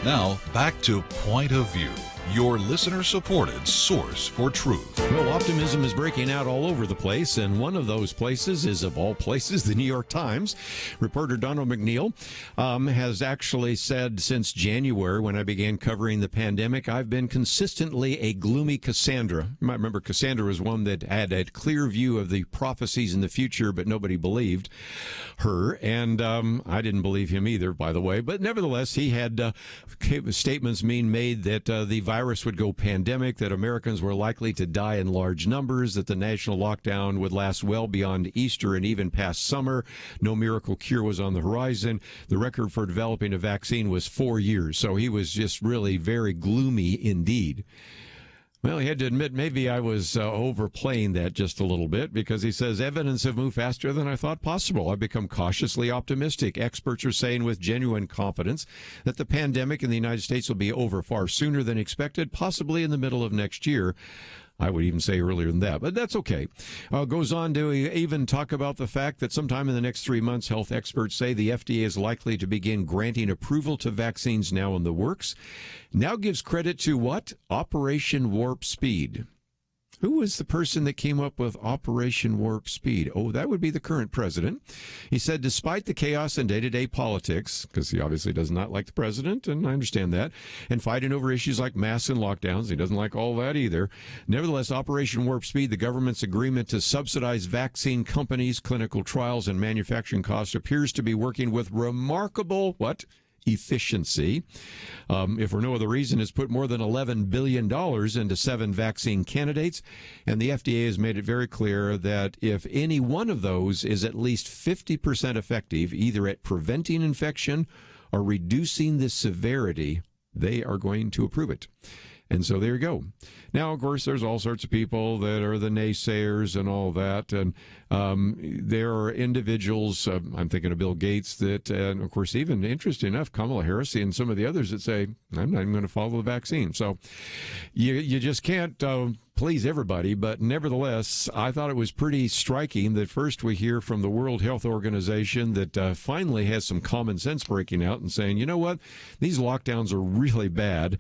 Now, back to Point of View, your listener-supported source for truth. Well, optimism is breaking out all over the place, and one of those places is, of all places, the New York Times. Reporter Donald McNeil has actually said since January, when I began covering the pandemic, I've been consistently a gloomy Cassandra. You might remember Cassandra was one that had a clear view of the prophecies in the future, but nobody believed her, and I didn't believe him either, by the way. But nevertheless, he had statements being made that the virus would go pandemic, that Americans were likely to die in large numbers, that the national lockdown would last well beyond Easter and even past summer. No miracle cure was on the horizon. The record for developing a vaccine was 4 years. So he was just really very gloomy indeed. Well, he had to admit maybe I was overplaying that just a little bit, because he says evidence have moved faster than I thought possible. I've become cautiously optimistic. Experts are saying with genuine confidence that the pandemic in the United States will be over far sooner than expected, possibly in the middle of next year. I would even say earlier than that, but that's okay. Goes on to even talk about the fact that sometime in the next 3 months, health experts say the FDA is likely to begin granting approval to vaccines now in the works. Now gives credit to what? Operation Warp Speed. Who was the person that came up with Operation Warp Speed? Oh, that would be the current president. He said, despite the chaos in day-to-day politics, because he obviously does not like the president, and I understand that, and fighting over issues like masks and lockdowns, he doesn't like all that either. Nevertheless, Operation Warp Speed, the government's agreement to subsidize vaccine companies, clinical trials, and manufacturing costs, appears to be working with remarkable, what? Efficiency. If for no other reason, has put more than $11 billion into 7 vaccine candidates, and the FDA has made it very clear that if any one of those is at least 50% effective, either at preventing infection or reducing the severity, they are going to approve it. And so there you go. Now, of course, there's all sorts of people that are the naysayers and all that. And there are individuals, I'm thinking of Bill Gates, that, and of course, even interesting enough, Kamala Harris and some of the others that say, I'm not even going to follow the vaccine. So you just can't please everybody. But nevertheless, I thought it was pretty striking that first we hear from the World Health Organization that finally has some common sense breaking out and saying, you know what, these lockdowns are really bad.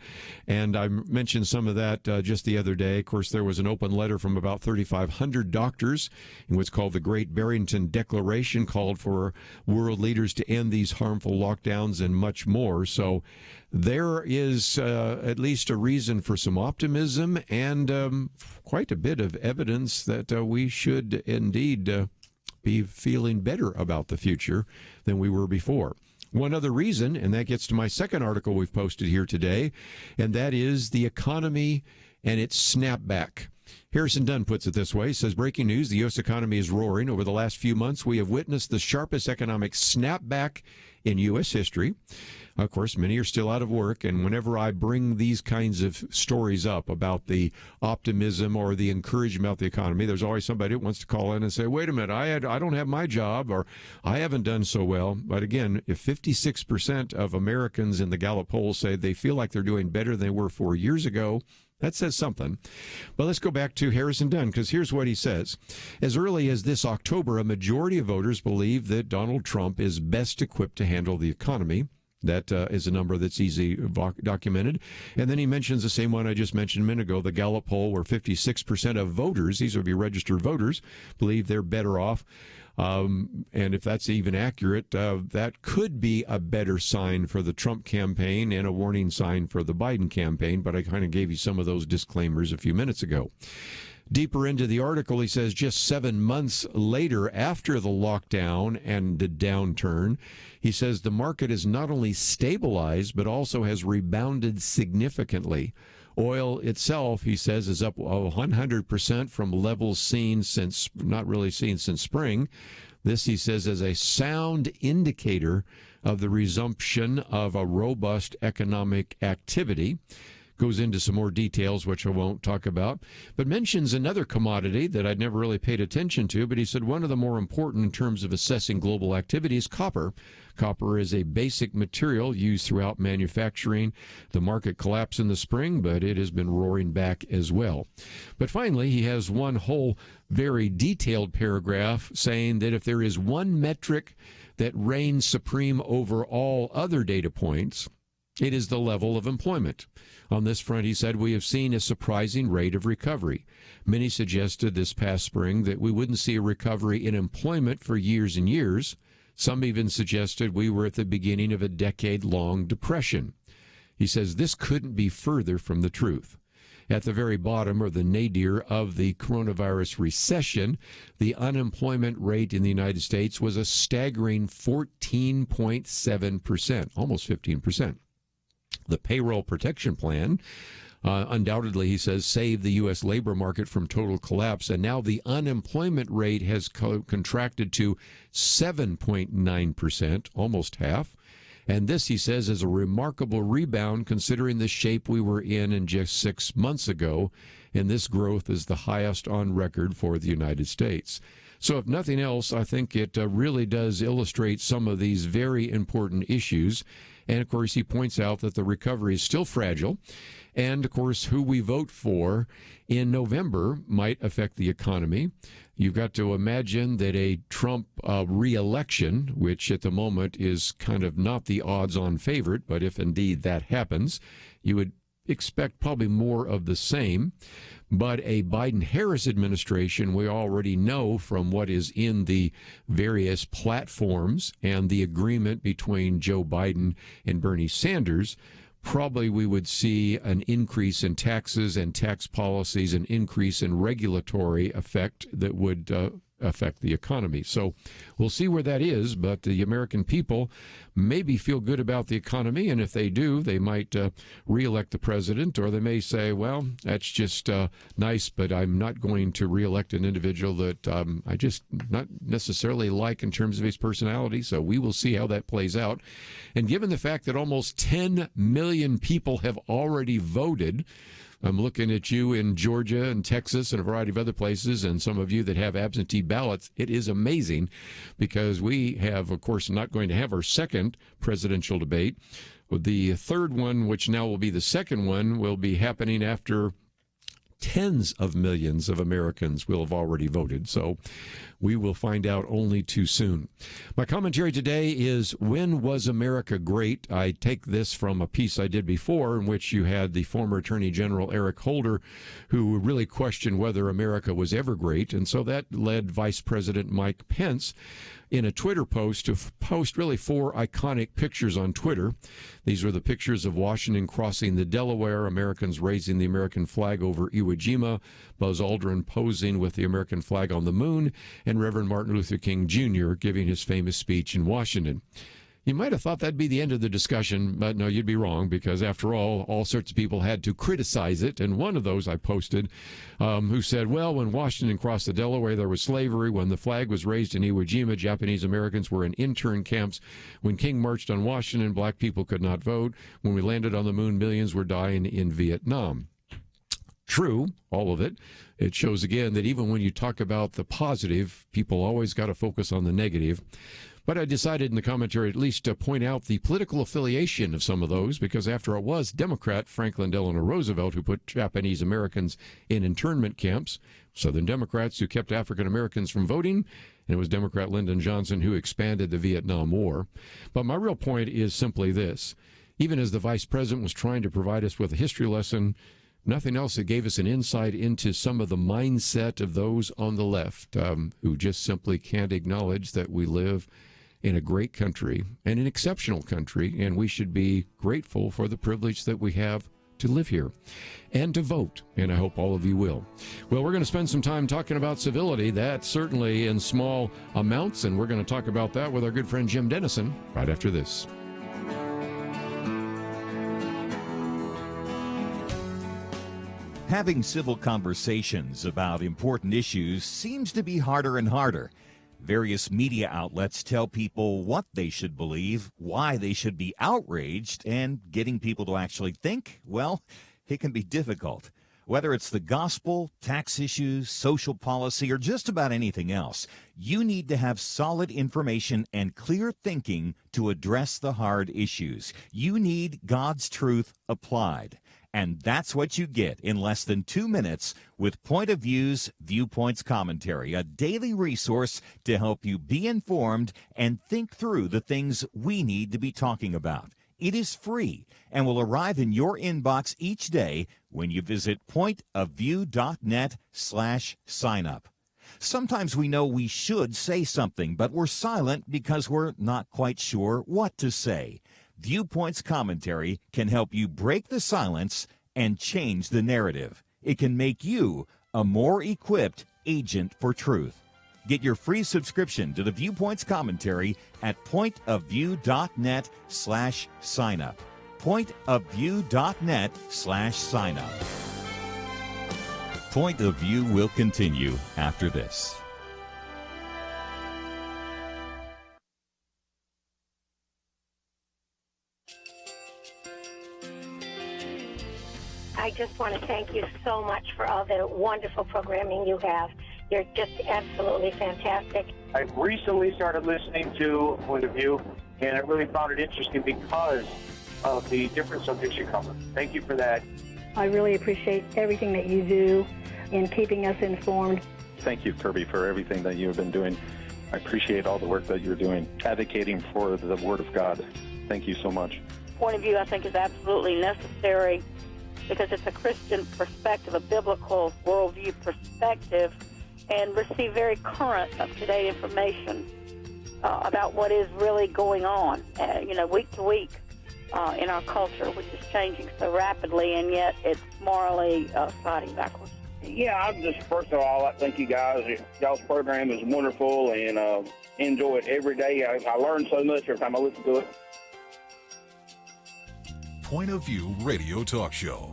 And I mentioned some of that just the other day. Of course, there was an open letter from about 3,500 doctors in what's called the Great Barrington Declaration, called for world leaders to end these harmful lockdowns and much more. So there is at least a reason for some optimism and quite a bit of evidence that we should indeed be feeling better about the future than we were before. One other reason, and that gets to my second article we've posted here today, and that is the economy and its snapback. Harrison Dunn puts it this way. He says, breaking news, the U.S. economy is roaring. Over the last few months, we have witnessed the sharpest economic snapback in U.S. history. Of course, many are still out of work, and whenever I bring these kinds of stories up about the optimism or the encouragement about the economy, there's always somebody that wants to call in and say, wait a minute, I don't have my job, or I haven't done so well. But again, if 56% of Americans in the Gallup poll say they feel like they're doing better than they were 4 years ago, that says something. But let's go back to Harrison Dunn, because here's what he says. As early as this October, a majority of voters believe that Donald Trump is best equipped to handle the economy. That is a number that's easily documented. And then he mentions the same one I just mentioned a minute ago, the Gallup poll, where 56% of voters, these would be registered voters, believe they're better off. And if that's even accurate, that could be a better sign for the Trump campaign and a warning sign for the Biden campaign. But I kind of gave you some of those disclaimers a few minutes ago. Deeper into the article, he says just 7 months later, after the lockdown and the downturn, he says the market is not only stabilized, but also has rebounded significantly. Oil itself, he says, is up 100% from levels not really seen since spring. This, he says, is a sound indicator of the resumption of a robust economic activity. Goes into some more details, which I won't talk about, but mentions another commodity that I'd never really paid attention to, but he said one of the more important in terms of assessing global activity is copper. Copper is a basic material used throughout manufacturing. The market collapsed in the spring, but it has been roaring back as well. But finally, he has one whole very detailed paragraph saying that if there is one metric that reigns supreme over all other data points, it is the level of employment. On this front, he said, we have seen a surprising rate of recovery. Many suggested this past spring that we wouldn't see a recovery in employment for years and years. Some even suggested we were at the beginning of a decade-long depression. He says this couldn't be further from the truth. At the very bottom, or the nadir of the coronavirus recession, the unemployment rate in the United States was a staggering 14.7%, almost 15%. The payroll protection plan, undoubtedly, he says, saved the U.S. labor market from total collapse. And now the unemployment rate has contracted to 7.9%, almost half. And this, he says, is a remarkable rebound considering the shape we were in just 6 months ago. And this growth is the highest on record for the United States. So if nothing else, I think it really does illustrate some of these very important issues. And, of course, he points out that the recovery is still fragile. And, of course, who we vote for in November might affect the economy. You've got to imagine that a Trump re-election, which at the moment is kind of not the odds-on favorite, but if indeed that happens, you would expect probably more of the same. But a Biden-Harris administration, we already know from what is in the various platforms and the agreement between Joe Biden and Bernie Sanders, probably we would see an increase in taxes and tax policies, an increase in regulatory effect that would affect the economy. So we'll see where that is, but the American people maybe feel good about the economy, and if they do, they might reelect the president, or they may say, well, that's just nice, but I'm not going to reelect an individual that I just not necessarily like in terms of his personality. So we will see how that plays out. And given the fact that almost 10 million people have already voted, I'm looking at you in Georgia and Texas and a variety of other places, and some of you that have absentee ballots. It is amazing because we have, of course, not going to have our second presidential debate. The third one, which now will be the second one, will be happening after tens of millions of Americans will have already voted. So we will find out only too soon. My commentary today is, when was America great? I take this from a piece I did before in which you had the former Attorney General Eric Holder, who really questioned whether America was ever great. And so that led Vice President Mike Pence in a Twitter post to post really 4 iconic pictures on Twitter. These were the pictures of Washington crossing the Delaware, Americans raising the American flag over Iwo Jima, Buzz Aldrin posing with the American flag on the moon, and Reverend Martin Luther King Jr. giving his famous speech in Washington. You might have thought that'd be the end of the discussion, but no, you'd be wrong, because after all sorts of people had to criticize it. And one of those I posted who said, well, when Washington crossed the Delaware, there was slavery. When the flag was raised in Iwo Jima, Japanese Americans were in intern camps. When King marched on Washington, black people could not vote. When we landed on the moon, millions were dying in Vietnam. True, all of it. It shows again that even when you talk about the positive, people always got to focus on the negative. But I decided in the commentary at least to point out the political affiliation of some of those, because after it was Democrat Franklin Delano Roosevelt who put Japanese Americans in internment camps, Southern Democrats who kept African Americans from voting, and it was Democrat Lyndon Johnson who expanded the Vietnam War. But my real point is simply this. Even as the vice president was trying to provide us with a history lesson, nothing else that gave us an insight into some of the mindset of those on the left who just simply can't acknowledge that we live in a great country and an exceptional country, and we should be grateful for the privilege that we have to live here and to vote, and I hope all of you will. Well, we're going to spend some time talking about civility. That's certainly in small amounts, and we're going to talk about that with our good friend Jim Denison right after this. Having civil conversations about important issues seems to be harder and harder. Various media outlets tell people what they should believe, why they should be outraged, and getting people to actually think, well, it can be difficult. Whether it's the gospel, tax issues, social policy, or just about anything else, you need to have solid information and clear thinking to address the hard issues. You need God's truth applied. And that's what you get in less than 2 minutes with Point of View's Viewpoints Commentary, a daily resource to help you be informed and think through the things we need to be talking about. It is free and will arrive in your inbox each day when you visit pointofview.net/signup. Sometimes we know we should say something, but we're silent because we're not quite sure what to say. Viewpoints Commentary can help you break the silence and change the narrative. It can make you a more equipped agent for truth. Get your free subscription to the Viewpoints Commentary at pointofview.net/signup. Pointofview.net/signup. Point of View will continue after this. I just want to thank you so much for all the wonderful programming you have. You're just absolutely fantastic. I recently started listening to Point of View, and I really found it interesting because of the different subjects you cover. Thank you for that. I really appreciate everything that you do in keeping us informed. Thank you, Kerby, for everything that you have been doing. I appreciate all the work that you're doing, advocating for the Word of God. Thank you so much. Point of view, I think, is absolutely necessary because it's a Christian perspective, a biblical worldview perspective, and receive very current, up-to-date information about what is really going on, week to week in our culture, which is changing so rapidly, and yet it's morally sliding backwards. Yeah, first of all, I thank you guys. Y'all's program is wonderful, and enjoy it every day. I learn so much every time I listen to it. Point of View Radio Talk Show.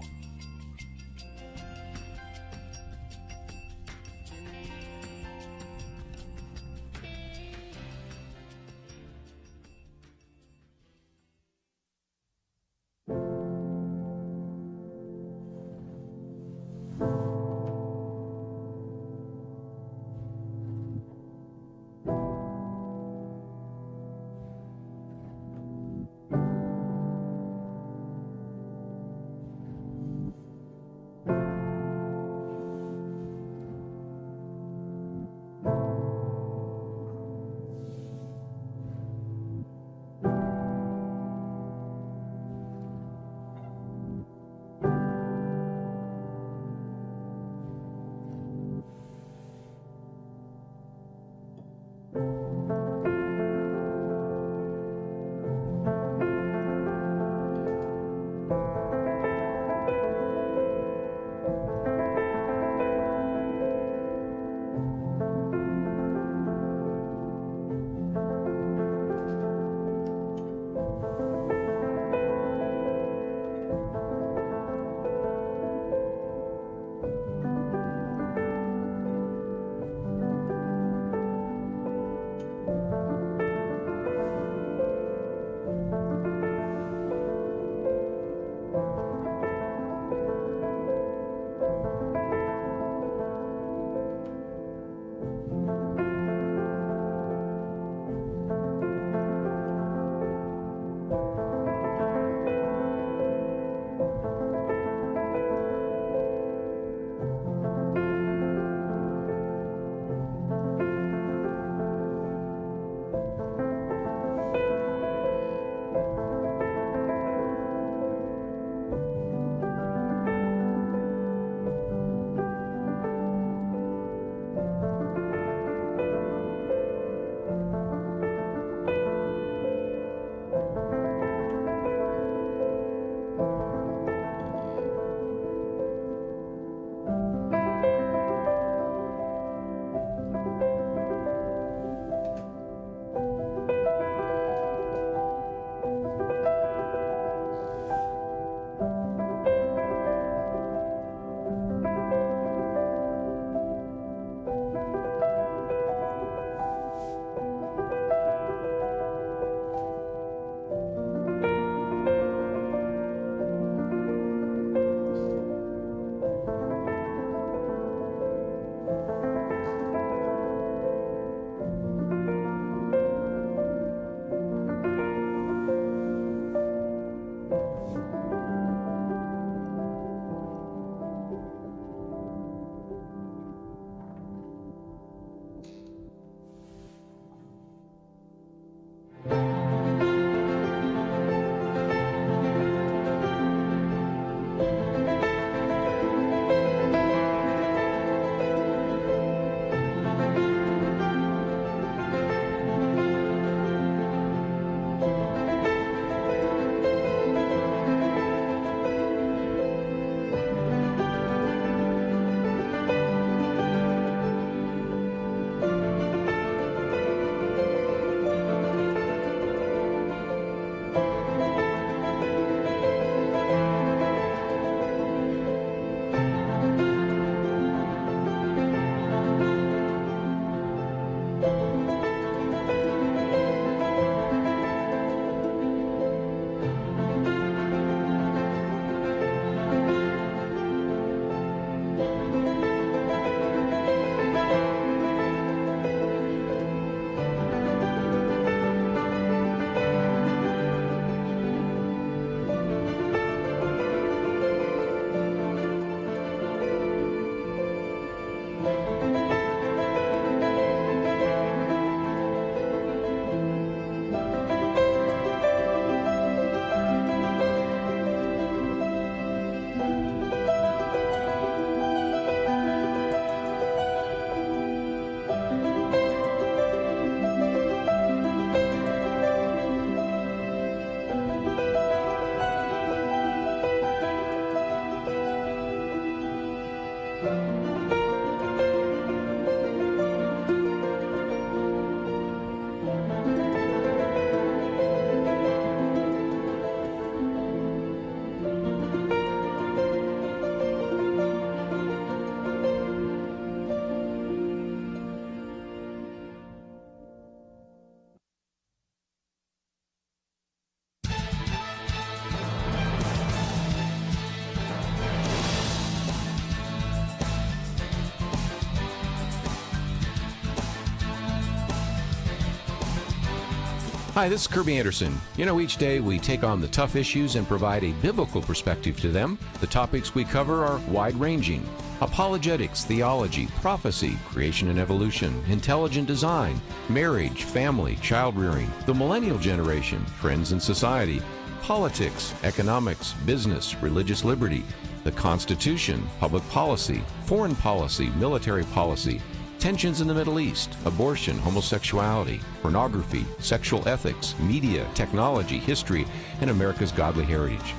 Hi, this is Kerby Anderson. Each day we take on the tough issues and provide a biblical perspective to them. The topics we cover are wide-ranging. Apologetics, theology, prophecy, creation and evolution, intelligent design, marriage, family, child-rearing, the millennial generation, trends in society, politics, economics, business, religious liberty, the Constitution, public policy, foreign policy, military policy, tensions in the Middle East, abortion, homosexuality, pornography, sexual ethics, media, technology, history, and America's godly heritage.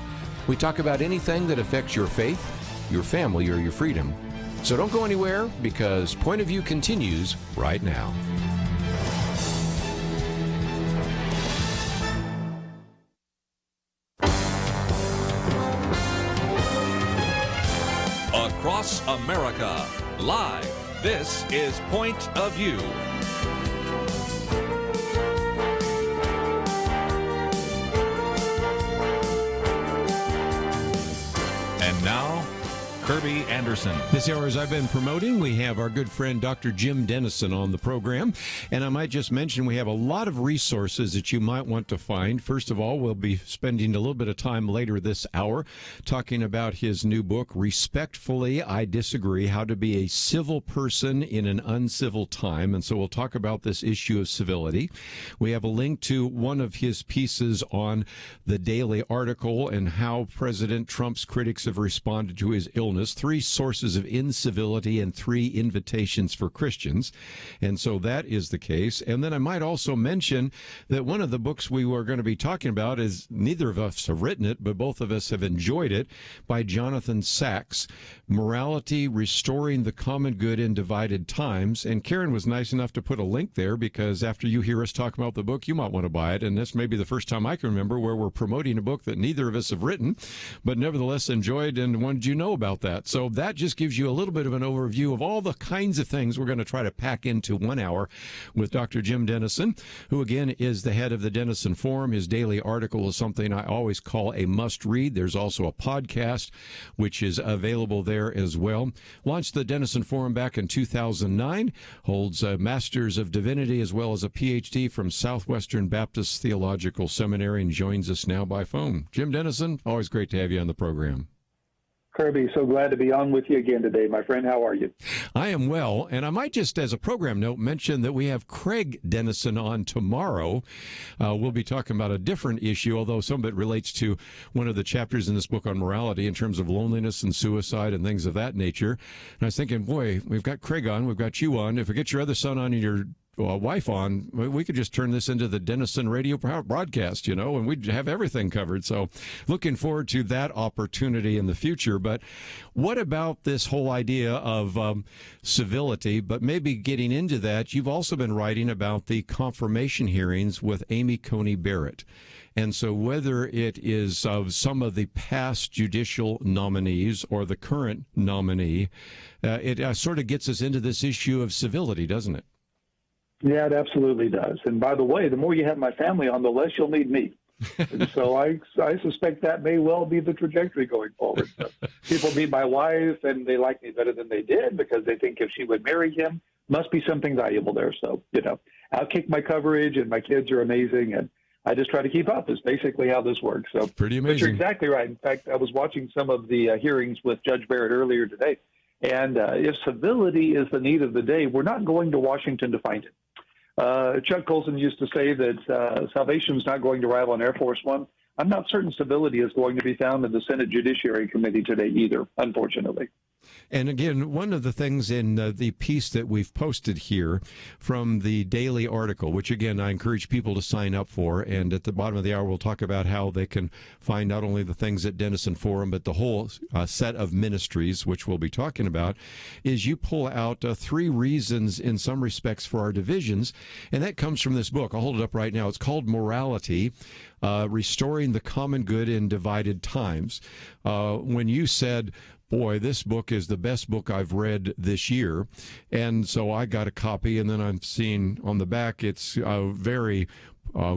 We talk about anything that affects your faith, your family, or your freedom. So don't go anywhere, because Point of View continues right now. Across America, live. This is Point of View. And now, Kerby Anderson. This hour, as I've been promoting, we have our good friend Dr. Jim Denison on the program. And I might just mention we have a lot of resources that you might want to find. First of all, we'll be spending a little bit of time later this hour talking about his new book, Respectfully, I Disagree, How to Be a Civil Person in an Uncivil Time. And so we'll talk about this issue of civility. We have a link to one of his pieces on the Daily article and how President Trump's critics have responded to his illness. 3 sources of incivility and 3 invitations for Christians. And so that is the case. And then I might also mention that one of the books we were going to be talking about is, neither of us have written it, but both of us have enjoyed it, by Jonathan Sachs, Morality, Restoring the Common Good in Divided Times. And Karen was nice enough to put a link there, because after you hear us talk about the book, you might want to buy it. And this may be the first time I can remember where we're promoting a book that neither of us have written, but nevertheless enjoyed and wanted you to know about that. So that just gives you a little bit of an overview of all the kinds of things we're going to try to pack into 1 hour with Dr. Jim Denison, who again is the head of the Denison Forum. His daily article is something I always call a must read. There's also a podcast which is available there as well. Launched the Denison Forum back in 2009, holds a Master's of Divinity as well as a PhD from Southwestern Baptist Theological Seminary, and joins us now by phone. Jim Denison, always great to have you on the program. Kerby, so glad to be on with you again today, my friend. How are you? I am well, and I might just, as a program note, mention that we have Craig Denison on tomorrow. We'll be talking about a different issue, although some of it relates to one of the chapters in this book on morality in terms of loneliness and suicide and things of that nature. And I was thinking, boy, we've got Craig on, we've got you on. If we get your other son on and your wife on, we could just turn this into the Denison radio broadcast, and we'd have everything covered. So looking forward to that opportunity in the future. But what about this whole idea of civility? But maybe getting into that, you've also been writing about the confirmation hearings with Amy Coney Barrett. And so whether it is of some of the past judicial nominees or the current nominee, it sort of gets us into this issue of civility, doesn't it? Yeah, it absolutely does. And by the way, the more you have my family on, the less you'll need me. And so I suspect that may well be the trajectory going forward. So people meet my wife and they like me better than they did because they think if she would marry him, must be something valuable there. So, I'll kick my coverage, and my kids are amazing, and I just try to keep up is basically how this works. So pretty amazing. But you're exactly right. In fact, I was watching some of the hearings with Judge Barrett earlier today. And if civility is the need of the day, we're not going to Washington to find it. Chuck Colson used to say that salvation is not going to rival an Air Force One. I'm not certain civility is going to be found in the Senate Judiciary Committee today either, unfortunately. And again, one of the things in the piece that we've posted here from the daily article, which again, I encourage people to sign up for. And at the bottom of the hour, we'll talk about how they can find not only the things at Denison Forum, but the whole set of ministries, which we'll be talking about, is you pull out 3 reasons in some respects for our divisions. And that comes from this book. I'll hold it up right now. It's called Morality, Restoring the Common Good in Divided Times. When you said, boy, this book is the best book I've read this year. And so I got a copy, and then I'm seeing on the back it's very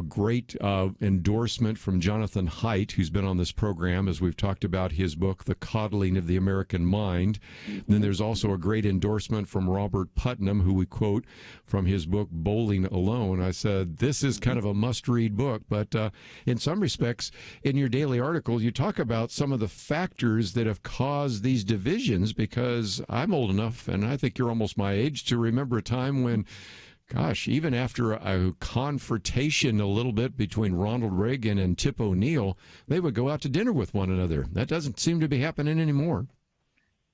great endorsement from Jonathan Haidt, who's been on this program as we've talked about his book, The Coddling of the American Mind. Then there's also a great endorsement from Robert Putnam, who we quote from his book, Bowling Alone. I said, this is kind of a must-read book, but in some respects, in your daily article, you talk about some of the factors that have caused these divisions, because I'm old enough, and I think you're almost my age, to remember a time when, gosh, even after a confrontation a little bit between Ronald Reagan and Tip O'Neill, they would go out to dinner with one another. That doesn't seem to be happening anymore.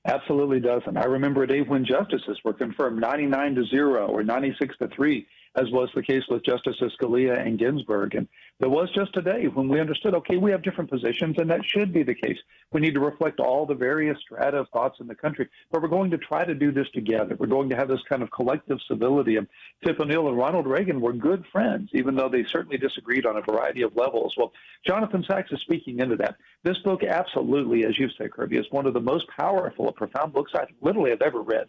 Absolutely doesn't. I remember a day when justices were confirmed 99-0 or 96-3, as was the case with Justices Scalia and Ginsburg. And there was just a day when we understood, okay, we have different positions, and that should be the case. We need to reflect all the various strata of thoughts in the country, but we're going to try to do this together. We're going to have this kind of collective civility. And Tip O'Neill and Ronald Reagan were good friends, even though they certainly disagreed on a variety of levels. Well, Jonathan Sachs is speaking into that. This book, absolutely, as you say, Kerby, is one of the most powerful and profound books I literally have ever read.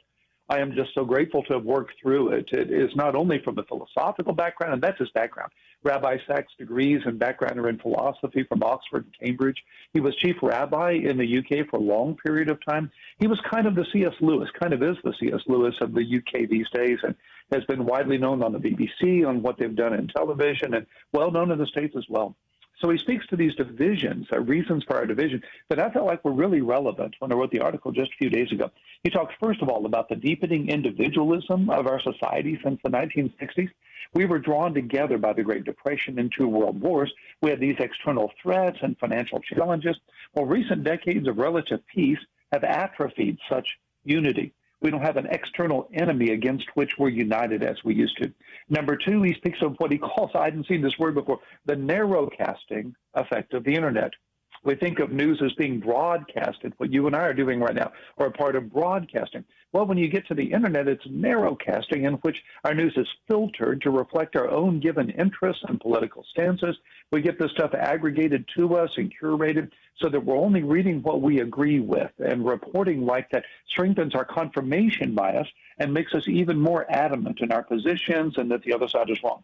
I am just so grateful to have worked through it. It is not only from the philosophical background, and that's his background. Rabbi Sachs' degrees and background are in philosophy from Oxford and Cambridge. He was chief rabbi in the UK for a long period of time. He was kind of the C.S. Lewis, kind of is the C.S. Lewis of the UK these days, and has been widely known on the BBC, on what they've done in television, and well known in the States as well. So he speaks to these divisions, reasons for our division, that I felt like were really relevant when I wrote the article just a few days ago. He talks, first of all, about the deepening individualism of our society since the 1960s. We were drawn together by the Great Depression and two world wars. We had these external threats and financial challenges. Well, recent decades of relative peace have atrophied such unity. We don't have an external enemy against which we're united as we used to. Number two, he speaks of what he calls, I hadn't seen this word before, the narrowcasting effect of the internet. We think of news as being broadcasted, what you and I are doing right now, or a part of broadcasting. Well, when you get to the internet, it's narrowcasting, in which our news is filtered to reflect our own given interests and political stances. We get this stuff aggregated to us and curated so that we're only reading what we agree with, and reporting like that strengthens our confirmation bias and makes us even more adamant in our positions and that the other side is wrong.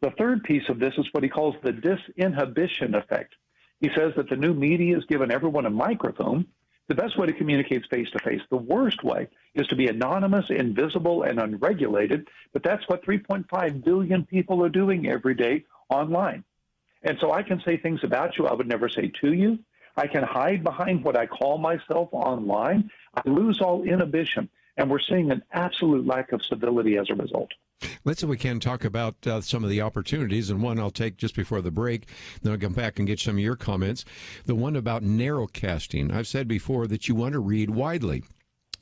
The third piece of this is what he calls the disinhibition effect. He says that the new media has given everyone a microphone. The best way to communicate is face-to-face. The worst way is to be anonymous, invisible, and unregulated, but that's what 3.5 billion people are doing every day online. And so I can say things about you I would never say to you. I can hide behind what I call myself online. I lose all inhibition, and we're seeing an absolute lack of civility as a result. Let's, if we can, talk about some of the opportunities, and one I'll take just before the break, then I'll come back and get some of your comments. The one about narrowcasting. I've said before that you want to read widely.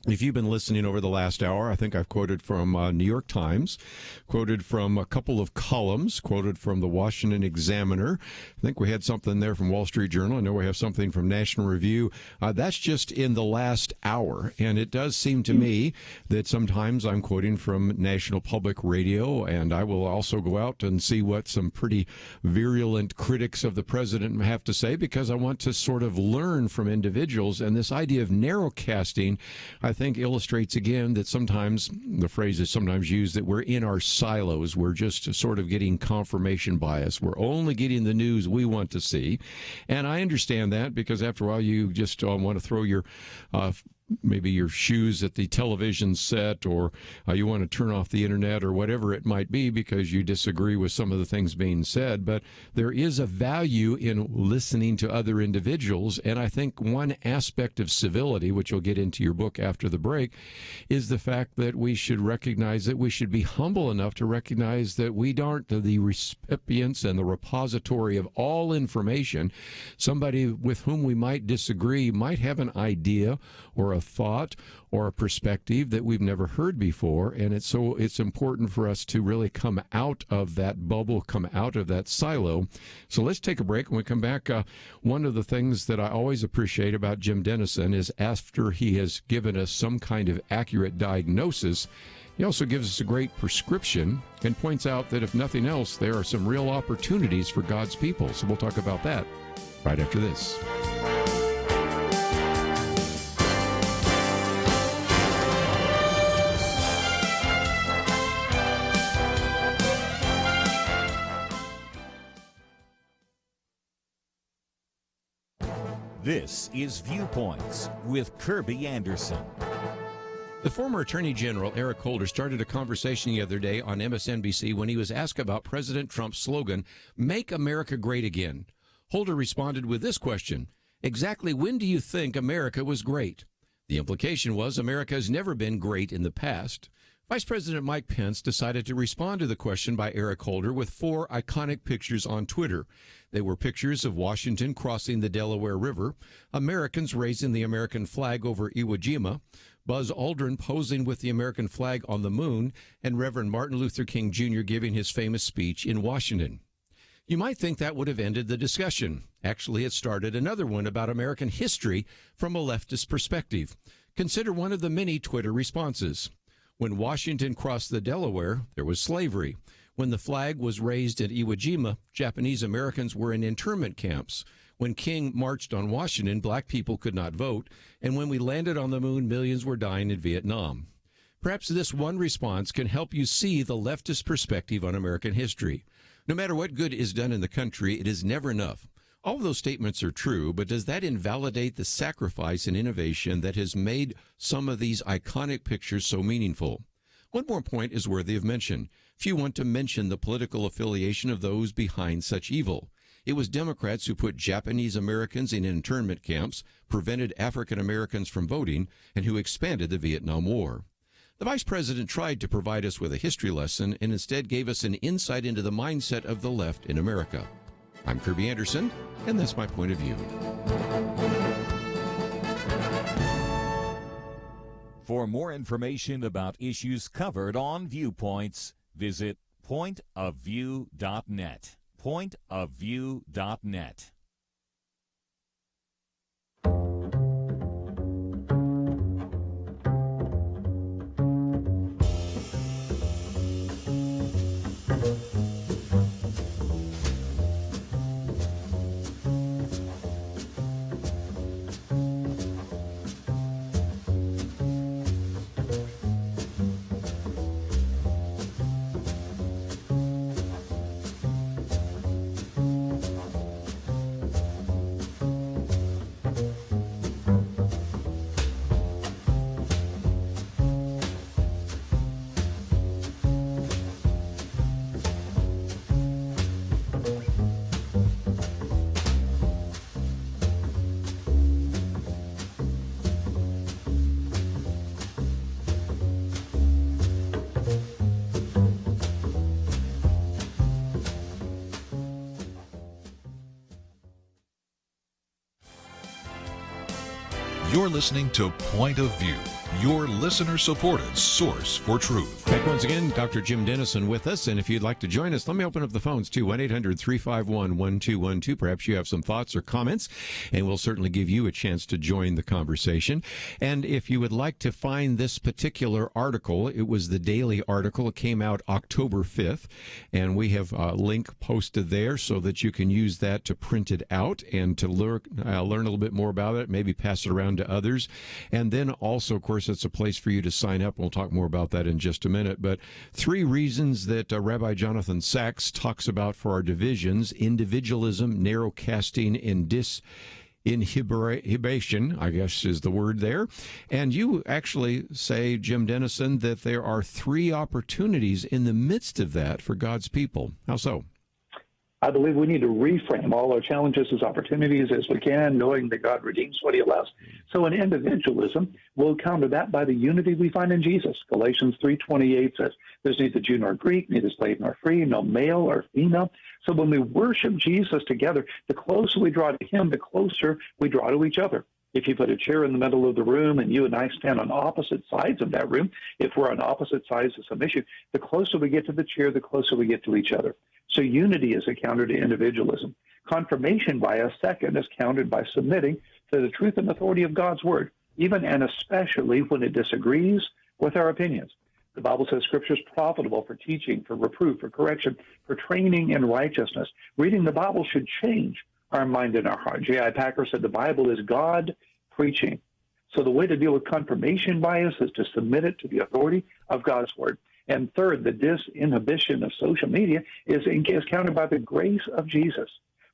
If you've been listening over the last hour, I think I've quoted from New York Times, quoted from a couple of columns, quoted from the Washington Examiner. I think we had something there from Wall Street Journal. I know we have something from National Review. That's just in the last hour. And it does seem to me that sometimes I'm quoting from National Public Radio, and I will also go out and see what some pretty virulent critics of the president have to say, because I want to sort of learn from individuals. And this idea of narrowcasting, I think, illustrates again that sometimes, the phrase is sometimes used, that we're in our silos. We're just sort of getting confirmation bias. We're only getting the news we want to see. And I understand that, because after a while you just want to throw your maybe your shoes at the television set, or you want to turn off the internet, or whatever it might be, because you disagree with some of the things being said. But there is a value in listening to other individuals, and I think one aspect of civility, which you'll get into your book after the break, is the fact that we should recognize that we should be humble enough to recognize that we aren't the recipients and the repository of all information. Somebody with whom we might disagree might have an idea or a thought or a perspective that we've never heard before, and it's important for us to really come out of that bubble, come out of that silo. So let's take a break. When we come back, one of the things that I always appreciate about Jim Denison is, after he has given us some kind of accurate diagnosis, he also gives us a great prescription and points out that if nothing else, there are some real opportunities for God's people. So we'll talk about that right after this. This is Viewpoints with Kerby Anderson. The former Attorney General Eric Holder started a conversation the other day on MSNBC when he was asked about President Trump's slogan, "Make America Great Again." Holder responded with this question: exactly when do you think America was great? The implication was America has never been great in the past. Vice President Mike Pence decided to respond to the question by Eric Holder with 4 iconic pictures on Twitter. They were pictures of Washington crossing the Delaware River, Americans raising the American flag over Iwo Jima, Buzz Aldrin posing with the American flag on the moon, and Reverend Martin Luther King Jr. giving his famous speech in Washington. You might think that would have ended the discussion. Actually, it started another one about American history from a leftist perspective. Consider one of the many Twitter responses. When Washington crossed the Delaware, there was slavery. When the flag was raised at Iwo Jima, Japanese Americans were in internment camps. When King marched on Washington, black people could not vote. And when we landed on the moon, millions were dying in Vietnam. Perhaps this one response can help you see the leftist perspective on American history. No matter what good is done in the country, it is never enough. All of those statements are true, but does that invalidate the sacrifice and innovation that has made some of these iconic pictures so meaningful? One more point is worthy of mention. Few want to mention the political affiliation of those behind such evil. It was Democrats who put Japanese Americans in internment camps, prevented African Americans from voting, and who expanded the Vietnam War. The vice president tried to provide us with a history lesson and instead gave us an insight into the mindset of the left in America. I'm Kerby Anderson, and that's my point of view. For more information about issues covered on Viewpoints, visit pointofview.net. Pointofview.net. You're listening to Point of View, your listener-supported source for truth. Back once again, Dr. Jim Denison with us, and if you'd like to join us, let me open up the phones too, 1-800-351-1212. Perhaps you have some thoughts or comments, and we'll certainly give you a chance to join the conversation. And if you would like to find this particular article, it was the daily article. It came out October 5th, and we have a link posted there so that you can use that to print it out and to learn a little bit more about it, maybe pass it around to others. And then also, of course, it's a place for you to sign up. We'll talk more about that in just a minute. But 3 reasons that Rabbi Jonathan Sachs talks about for our divisions: individualism, narrow casting, and disinhibition, I guess is the word there. And you actually say, Jim Denison, that there are 3 opportunities in the midst of that for God's people. How so? I believe we need to reframe all our challenges as opportunities as we can, knowing that God redeems what he allows. So in individualism, we'll counter that by the unity we find in Jesus. Galatians 3:28 says, there's neither Jew nor Greek, neither slave nor free, no male or female. So when we worship Jesus together, the closer we draw to him, the closer we draw to each other. If you put a chair in the middle of the room and you and I stand on opposite sides of that room, if we're on opposite sides of some issue, the closer we get to the chair, the closer we get to each other. So unity is a counter to individualism. Confirmation bias, second, is countered by submitting to the truth and authority of God's word, even and especially when it disagrees with our opinions. The Bible says Scripture is profitable for teaching, for reproof, for correction, for training in righteousness. Reading the Bible should change our mind and our heart. J.I. Packer said the Bible is God preaching. So the way to deal with confirmation bias is to submit it to the authority of God's word. And third, the disinhibition of social media is countered by the grace of Jesus.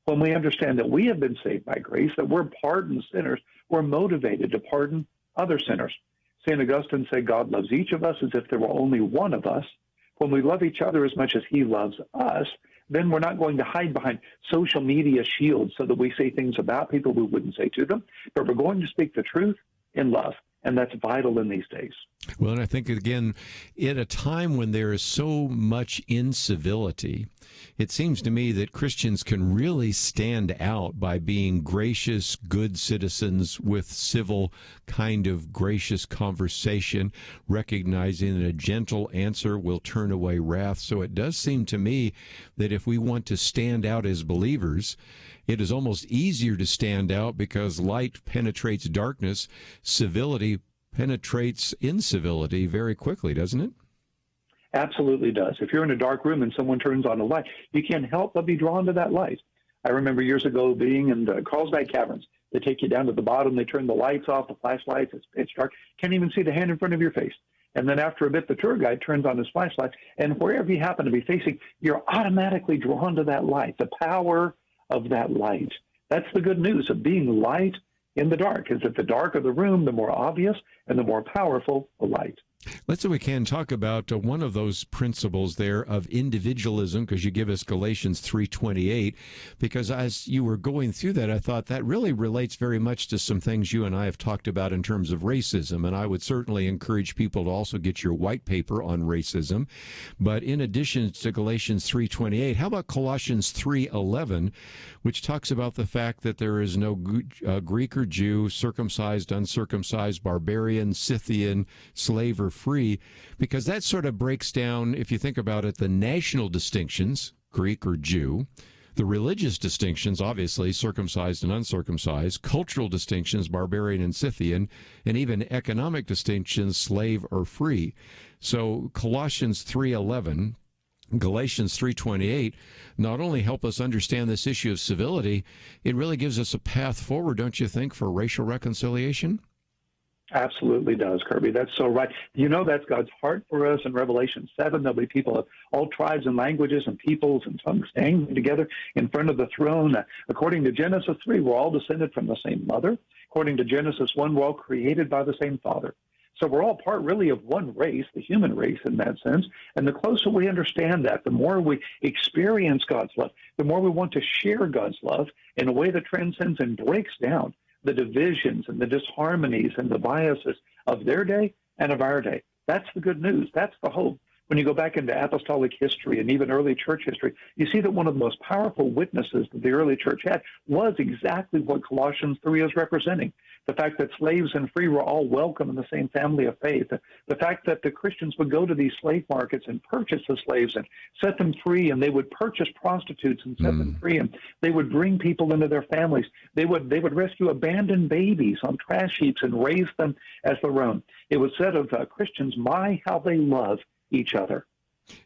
When we understand that we have been saved by grace, that we're pardoned sinners, we're motivated to pardon other sinners. St. Augustine said God loves each of us as if there were only one of us. When we love each other as much as he loves us, then we're not going to hide behind social media shields so that we say things about people we wouldn't say to them, but we're going to speak the truth in love. And that's vital in these days. Well, and I think, again, in a time when there is so much incivility, it seems to me that Christians can really stand out by being gracious, good citizens with civil, kind of gracious conversation, recognizing that a gentle answer will turn away wrath. So it does seem to me that if we want to stand out as believers, it is almost easier to stand out because light penetrates darkness. Civility penetrates incivility very quickly, doesn't it? Absolutely does. If you're in a dark room and someone turns on a light, you can't help but be drawn to that light. I remember years ago being in the Carlsbad Caverns. They take you down to the bottom. They turn the lights off, the flashlights. It's pitch dark. Can't even see the hand in front of your face. And then after a bit, the tour guide turns on his flashlight. And wherever you happen to be facing, you're automatically drawn to that light, the power of that light. That's the good news of being light in the dark, is that the darker the room, the more obvious and the more powerful the light. Let's, if we can, talk about one of those principles there of individualism, because you give us Galatians 3:28, because as you were going through that, I thought that really relates very much to some things you and I have talked about in terms of racism, and I would certainly encourage people to also get your white paper on racism. But in addition to Galatians 3:28, how about Colossians 3:11, which talks about the fact that there is no Greek or Jew, circumcised, uncircumcised, barbarian, Scythian, slave or free, because that sort of breaks down, if you think about it, the national distinctions, Greek or Jew, the religious distinctions, obviously, circumcised and uncircumcised, cultural distinctions, barbarian and Scythian, and even economic distinctions, slave or free. So Colossians 3:11, Galatians 3:28 not only help us understand this issue of civility, it really gives us a path forward, don't you think, for racial reconciliation? Absolutely does, Kerby. That's so right. You know, that's God's heart for us in Revelation 7. There'll be people of all tribes and languages and peoples and tongues standing together in front of the throne. According to Genesis 3, we're all descended from the same mother. According to Genesis 1, we're all created by the same Father. So we're all part really of one race, the human race in that sense. And the closer we understand that, the more we experience God's love, the more we want to share God's love in a way that transcends and breaks down the divisions and the disharmonies and the biases of their day and of our day. That's the good news. That's the hope. When you go back into apostolic history and even early church history, you see that one of the most powerful witnesses that the early church had was exactly what Colossians 3 is representing. The fact that slaves and free were all welcome in the same family of faith. The fact that the Christians would go to these slave markets and purchase the slaves and set them free, and they would purchase prostitutes and set them free, and they would bring people into their families. They would rescue abandoned babies on trash heaps and raise them as their own. It was said of Christians, my, how they love each other.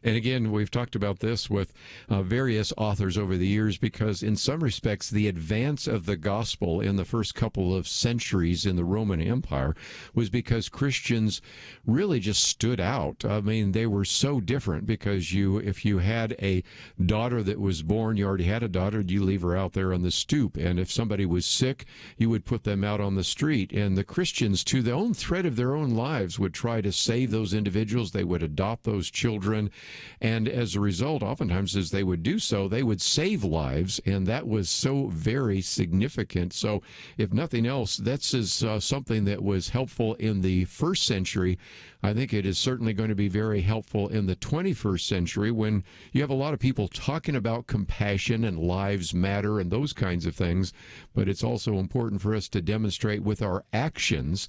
And again, we've talked about this with various authors over the years, because in some respects, the advance of the gospel in the first couple of centuries in the Roman Empire was because Christians really just stood out. I mean, they were so different because if you had a daughter that was born, you already had a daughter, you leave her out there on the stoop. And if somebody was sick, you would put them out on the street. And the Christians, to the own thread of their own lives, would try to save those individuals. They would adopt those children. And as a result, oftentimes as they would do so, they would save lives, and that was so very significant. So if nothing else, this is something that was helpful in the first century. I think it is certainly going to be very helpful in the 21st century when you have a lot of people talking about compassion and lives matter and those kinds of things. But it's also important for us to demonstrate with our actions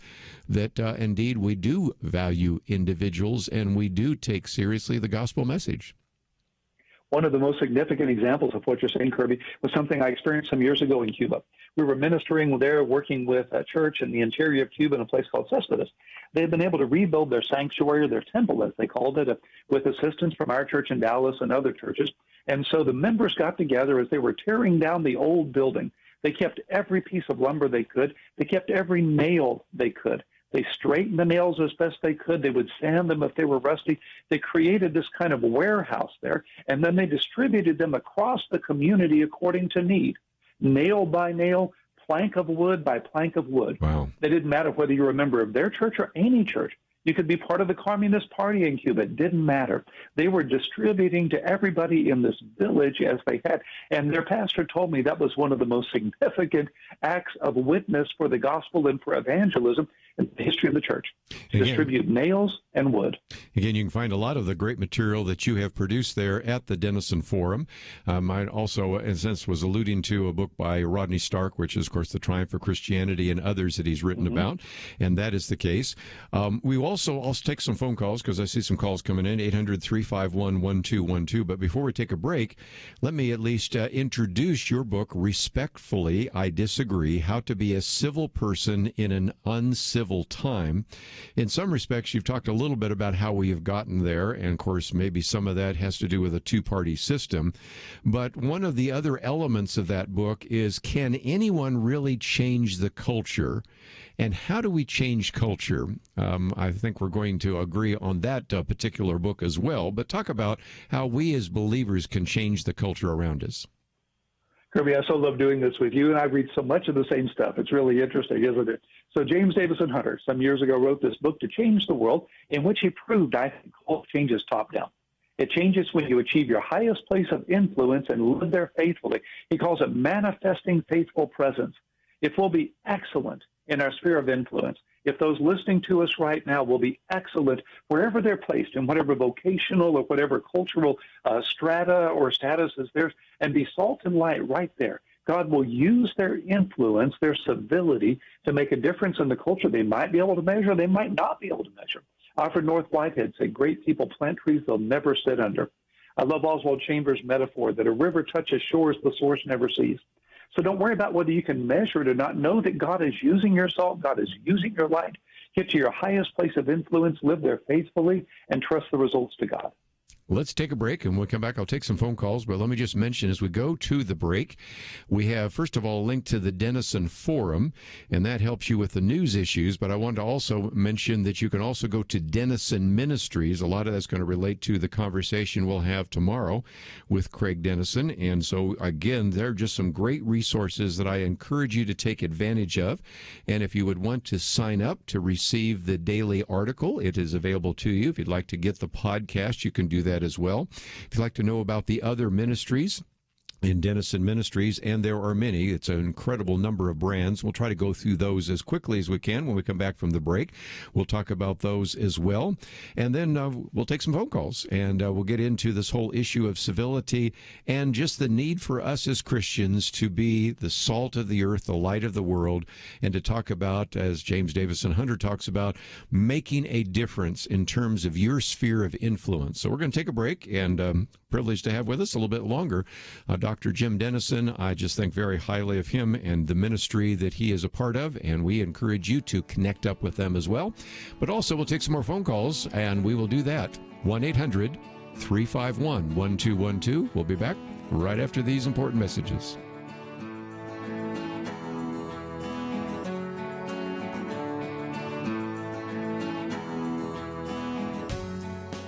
that indeed we do value individuals and we do take seriously the gospel message. One of the most significant examples of what you're saying, Kerby, was something I experienced some years ago in Cuba. We were ministering there, working with a church in the interior of Cuba in a place called Cespedes. They had been able to rebuild their sanctuary, their temple, as they called it, with assistance from our church in Dallas and other churches. And so the members got together as they were tearing down the old building. They kept every piece of lumber they could. They kept every nail they could. They straightened the nails as best they could. They would sand them if they were rusty. They created this kind of warehouse there, and then they distributed them across the community according to need, nail by nail, plank of wood by plank of wood. Wow. It didn't matter whether you were a member of their church or any church. You could be part of the Communist Party in Cuba. It didn't matter. They were distributing to everybody in this village as they had. And their pastor told me that was one of the most significant acts of witness for the gospel and for evangelism in the history of the church. To distribute nails and wood. Again, you can find a lot of the great material that you have produced there at the Denison Forum. I also, in a sense, was alluding to a book by Rodney Stark, which is, of course, The Triumph of Christianity, and others that he's written about, and that is the case. I'll take some phone calls because I see some calls coming in, 800-351-1212. But before we take a break, let me at least introduce your book, Respectfully, I Disagree, How to Be a Civil Person in an Uncivil Time. In some respects, you've talked a little bit about how we have gotten there, and of course, maybe some of that has to do with a two-party system. But one of the other elements of that book is, can anyone really change the culture? And how do we change culture? I think we're going to agree on that particular book as well. But talk about how we as believers can change the culture around us. Kerby, I so love doing this with you, and I read so much of the same stuff. It's really interesting, isn't it? So James Davison Hunter, some years ago, wrote this book to change the world, in which he proved, I think, culture changes top down. It changes when you achieve your highest place of influence and live there faithfully. He calls it manifesting faithful presence. If we'll be excellent in our sphere of influence, if those listening to us right now will be excellent wherever they're placed, in whatever vocational or whatever cultural strata or status is theirs, and be salt and light right there, God will use their influence, their civility, to make a difference in the culture. They might be able to measure, they might not be able to measure. Alfred North Whitehead said, great people plant trees they'll never sit under. I love Oswald Chambers' metaphor that a river touches shores the source never sees. So don't worry about whether you can measure it or not. Know that God is using your salt. God is using your light. Get to your highest place of influence, live there faithfully, and trust the results to God. Let's take a break, and when we come back, I'll take some phone calls. But let me just mention, as we go to the break, we have, first of all, a link to the Denison Forum, and that helps you with the news issues. But I wanted to also mention that you can also go to Denison Ministries. A lot of that's going to relate to the conversation we'll have tomorrow with Craig Denison. And so, again, there are just some great resources that I encourage you to take advantage of. And if you would want to sign up to receive the daily article, it is available to you. If you'd like to get the podcast, you can do that as well. If you'd like to know about the other ministries in Denison Ministries, and there are many. It's an incredible number of brands. We'll try to go through those as quickly as we can when we come back from the break. We'll talk about those as well. And then we'll take some phone calls, and we'll get into this whole issue of civility and just the need for us as Christians to be the salt of the earth, the light of the world, and to talk about, as James Davison Hunter talks about, making a difference in terms of your sphere of influence. So we're going to take a break, and privileged to have with us a little bit longer Dr. Jim Denison. I just think very highly of him and the ministry that he is a part of, and we encourage you to connect up with them as well. But also, we'll take some more phone calls, and we will do that. 1-800-351-1212. We'll be back right after these important messages.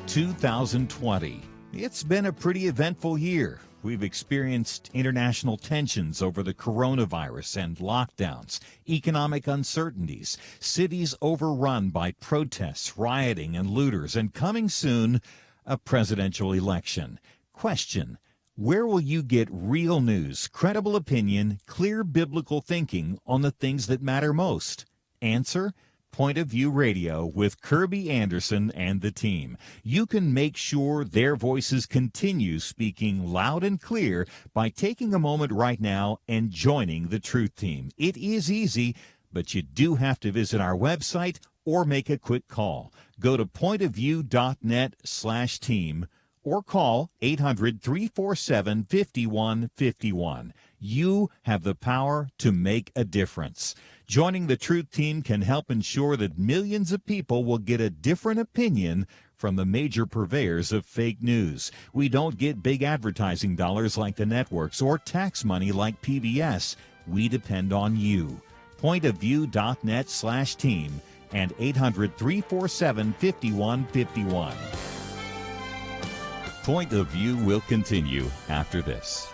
(2020). It's been a pretty eventful year. We've experienced international tensions over the coronavirus and lockdowns, economic uncertainties, cities overrun by protests, rioting, and looters, and coming soon, a presidential election. Question: where will you get real news, credible opinion, clear biblical thinking on the things that matter most? Answer: Point of View Radio with Kerby Anderson and the team. You can make sure their voices continue speaking loud and clear by taking a moment right now and joining the Truth Team. It is easy, but you do have to visit our website or make a quick call. Go to pointofview.net/team or call 800-347-5151. You have the power to make a difference. Joining the Truth Team can help ensure that millions of people will get a different opinion from the major purveyors of fake news. We don't get big advertising dollars like the networks or tax money like PBS. We depend on you. Pointofview.net/team. and 800-347-5151. Point of View will continue after this.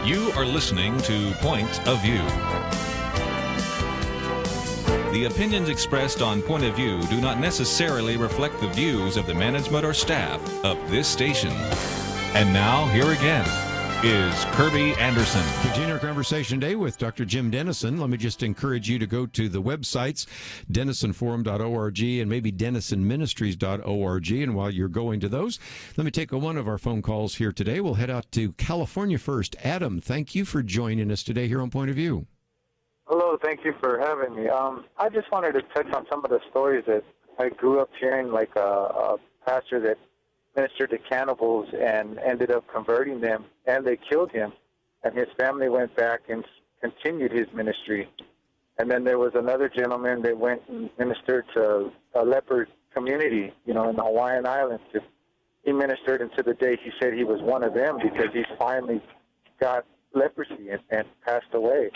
You are listening to Point of View. The opinions expressed on Point of View do not necessarily reflect the views of the management or staff of this station. And now, here again is Kerby Anderson. Continue our conversation today with Dr. Jim Denison. Let me just encourage you to go to the websites, denisonforum.org and maybe denisonministries.org. And while you're going to those, let me take one of our phone calls here today. We'll head out to California first. Adam, thank you for joining us today here on Point of View. Hello, thank you for having me. I just wanted to touch on some of the stories that I grew up hearing, like a pastor that ministered to cannibals and ended up converting them, and they killed him. and his family went back and continued his ministry. And then there was another gentleman that went and ministered to a leper community, in the Hawaiian Islands. He ministered until the day he said he was one of them because he finally got leprosy and passed away.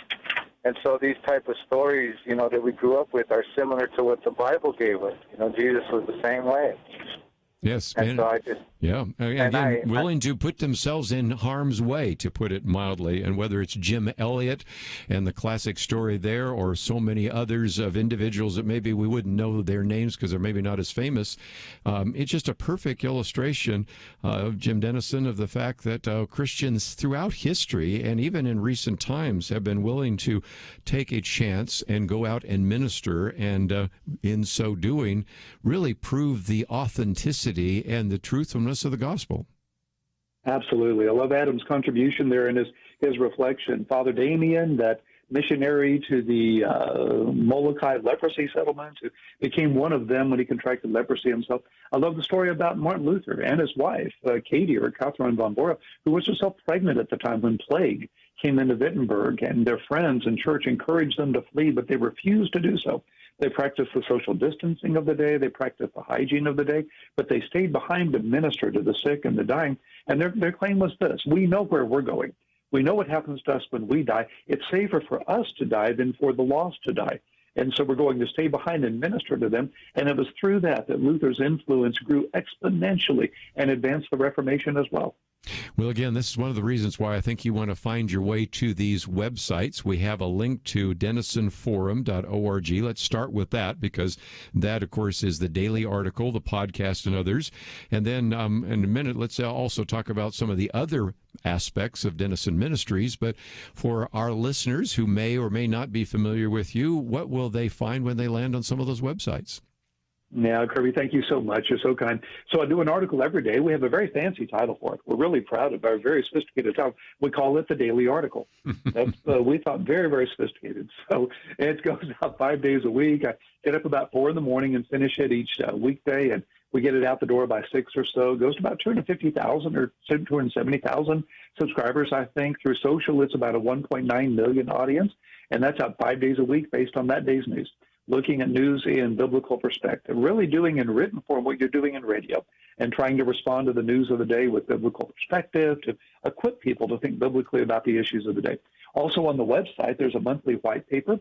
And so these type of stories, that we grew up with are similar to what the Bible gave us. Jesus was the same way. Yes, and so I just again, willing to put themselves in harm's way, to put it mildly. And whether it's Jim Elliot and the classic story there, or so many others of individuals that maybe we wouldn't know their names because they're maybe not as famous, it's just a perfect illustration of Jim Denison, of the fact that Christians throughout history and even in recent times have been willing to take a chance and go out and minister, and in so doing, really prove the authenticity and the truthfulness of the gospel. Absolutely. I love Adam's contribution there in his reflection. Father Damien, that missionary to the Molokai leprosy settlement, who became one of them when he contracted leprosy himself. I love the story about Martin Luther and his wife, Katie, or Catherine von Bora, who was herself pregnant at the time when plague came into Wittenberg, and their friends and church encouraged them to flee, but they refused to do so. They practiced the social distancing of the day. They practiced the hygiene of the day, but they stayed behind to minister to the sick and the dying. And their claim was this: we know where we're going. We know what happens to us when we die. It's safer for us to die than for the lost to die. And so we're going to stay behind and minister to them. And it was through that Luther's influence grew exponentially and advanced the Reformation as well. Well, again, this is one of the reasons why I think you want to find your way to these websites. We have a link to denisonforum.org. Let's start with that, because that, of course, is the daily article, the podcast, and others. And then in a minute, let's also talk about some of the other aspects of Denison Ministries. But for our listeners who may or may not be familiar with you, what will they find when they land on some of those websites? Yeah, Kerby, thank you so much. You're so kind. So I do an article every day. We have a very fancy title for it. We're really proud of our very sophisticated title. We call it the Daily Article. That's we thought very, very sophisticated. So it goes out 5 days a week. I get up about 4 in the morning and finish it each weekday, and we get it out the door by 6 or so. It goes to about 250,000 or 270,000 subscribers, I think. Through social, it's about a 1.9 million audience, and that's out 5 days a week based on that day's news. Looking at news in biblical perspective, really doing in written form what you're doing in radio, and trying to respond to the news of the day with biblical perspective to equip people to think biblically about the issues of the day. Also on the website, there's a monthly white paper.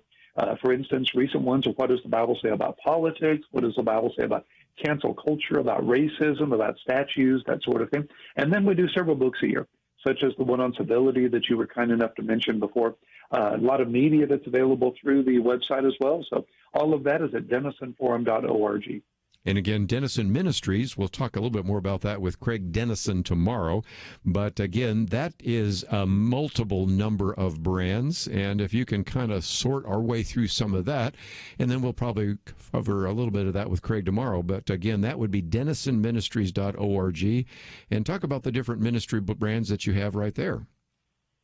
For instance, recent ones are what does the Bible say about politics? What does the Bible say about cancel culture, about racism, about statues, that sort of thing. And then we do several books a year, such as the one on civility that you were kind enough to mention before. A lot of media that's available through the website as well. So all of that is at denisonforum.org. And again, Denison Ministries, we'll talk a little bit more about that with Craig Denison tomorrow. But again, that is a multiple number of brands. And if you can kind of sort our way through some of that, and then we'll probably cover a little bit of that with Craig tomorrow. But again, that would be denisonministries.org. And talk about the different ministry brands that you have right there.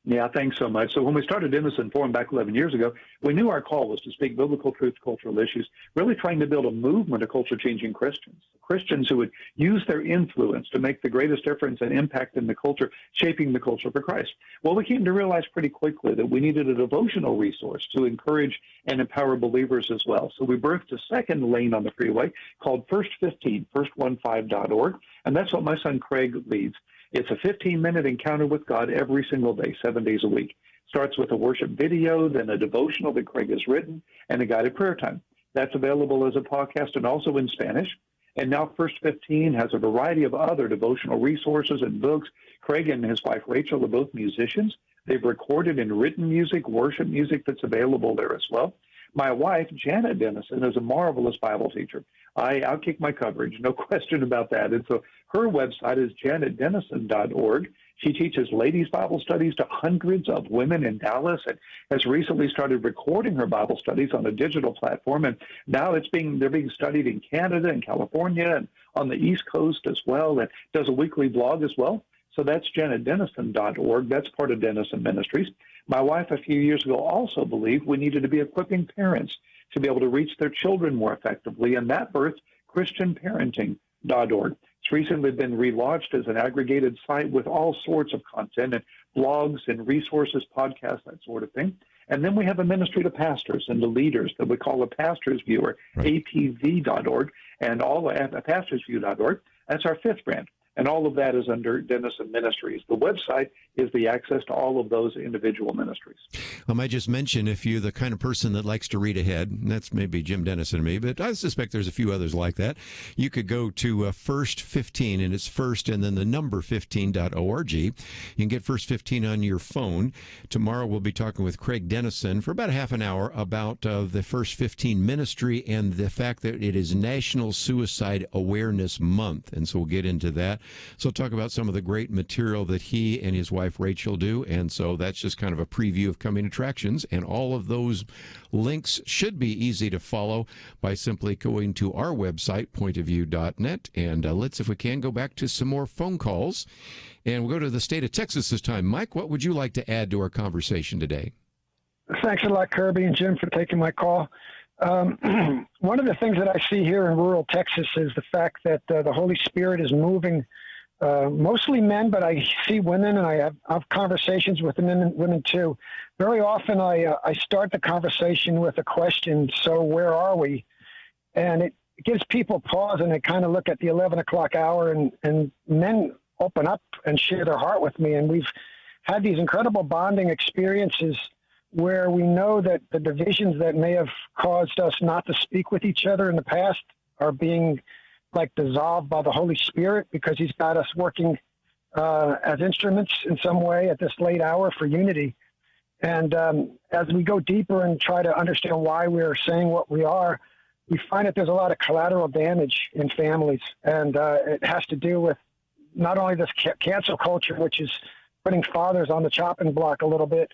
Yeah, thanks so much. So when we started Denison Forum back 11 years ago, we knew our call was to speak biblical truth, cultural issues, really trying to build a movement of culture-changing Christians who would use their influence to make the greatest difference and impact in the culture, shaping the culture for Christ. Well, we came to realize pretty quickly that we needed a devotional resource to encourage and empower believers as well. So we birthed a second lane on the freeway called First 15, first15.org, and that's what my son Craig leads. It's a 15-minute encounter with God every single day, 7 days a week. Starts with a worship video, then a devotional that Craig has written, and a guided prayer time. That's available as a podcast and also in Spanish. And now First 15 has a variety of other devotional resources and books. Craig and his wife Rachel are both musicians. They've recorded and written music, worship music that's available there as well. My wife, Janet Denison, is a marvelous Bible teacher. I outkick my coverage, no question about that. And so her website is janetdenison.org. She teaches ladies' Bible studies to hundreds of women in Dallas and has recently started recording her Bible studies on a digital platform. And now they're being studied in Canada and California and on the East Coast as well, and does a weekly blog as well. So that's janetdenison.org. That's part of Denison Ministries. My wife a few years ago also believed we needed to be equipping parents to be able to reach their children more effectively, and that birthed christianparenting.org. It's recently been relaunched as an aggregated site with all sorts of content and blogs and resources, podcasts, that sort of thing. And then we have a ministry to pastors and to leaders that we call a Pastor's Viewer, apv.org, and all at pastorsview.org. That's our fifth brand. And all of that is under Denison Ministries. The website is the access to all of those individual ministries. I might just mention, if you're the kind of person that likes to read ahead, and that's maybe Jim Denison and me, but I suspect there's a few others like that, you could go to First 15, and it's first and then the number 15.org. You can get First 15 on your phone. Tomorrow we'll be talking with Craig Denison for about a half an hour about the First 15 ministry and the fact that it is National Suicide Awareness Month, and so we'll get into that. So talk about some of the great material that he and his wife Rachel do, and so that's just kind of a preview of coming attractions, and all of those links should be easy to follow by simply going to our website, pointofview.net, and let's, if we can, go back to some more phone calls, and we'll go to the state of Texas this time. Mike, what would you like to add to our conversation today? Thanks a lot, Kirby and Jim, for taking my call. One of the things that I see here in rural Texas is the fact that the Holy Spirit is moving mostly men, but I see women, and I have conversations with the men and women too. Very often I start the conversation with a question, so where are we? And it gives people pause, and they kind of look at the 11 o'clock hour, and men open up and share their heart with me. And we've had these incredible bonding experiences where we know that the divisions that may have caused us not to speak with each other in the past are being dissolved by the Holy Spirit, because he's got us working as instruments in some way at this late hour for unity. And as we go deeper and try to understand why we're saying what we are, we find that there's a lot of collateral damage in families. And it has to do with not only this cancel culture, which is putting fathers on the chopping block a little bit,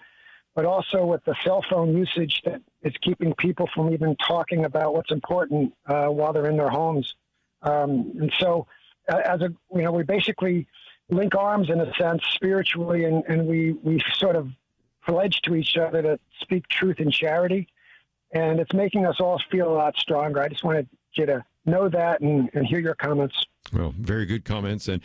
but also with the cell phone usage that is keeping people from even talking about what's important while they're in their homes. And so we basically link arms in a sense spiritually, and we sort of pledge to each other to speak truth in charity. And it's making us all feel a lot stronger. I just wanted you to know that and hear your comments. Well, very good comments. And,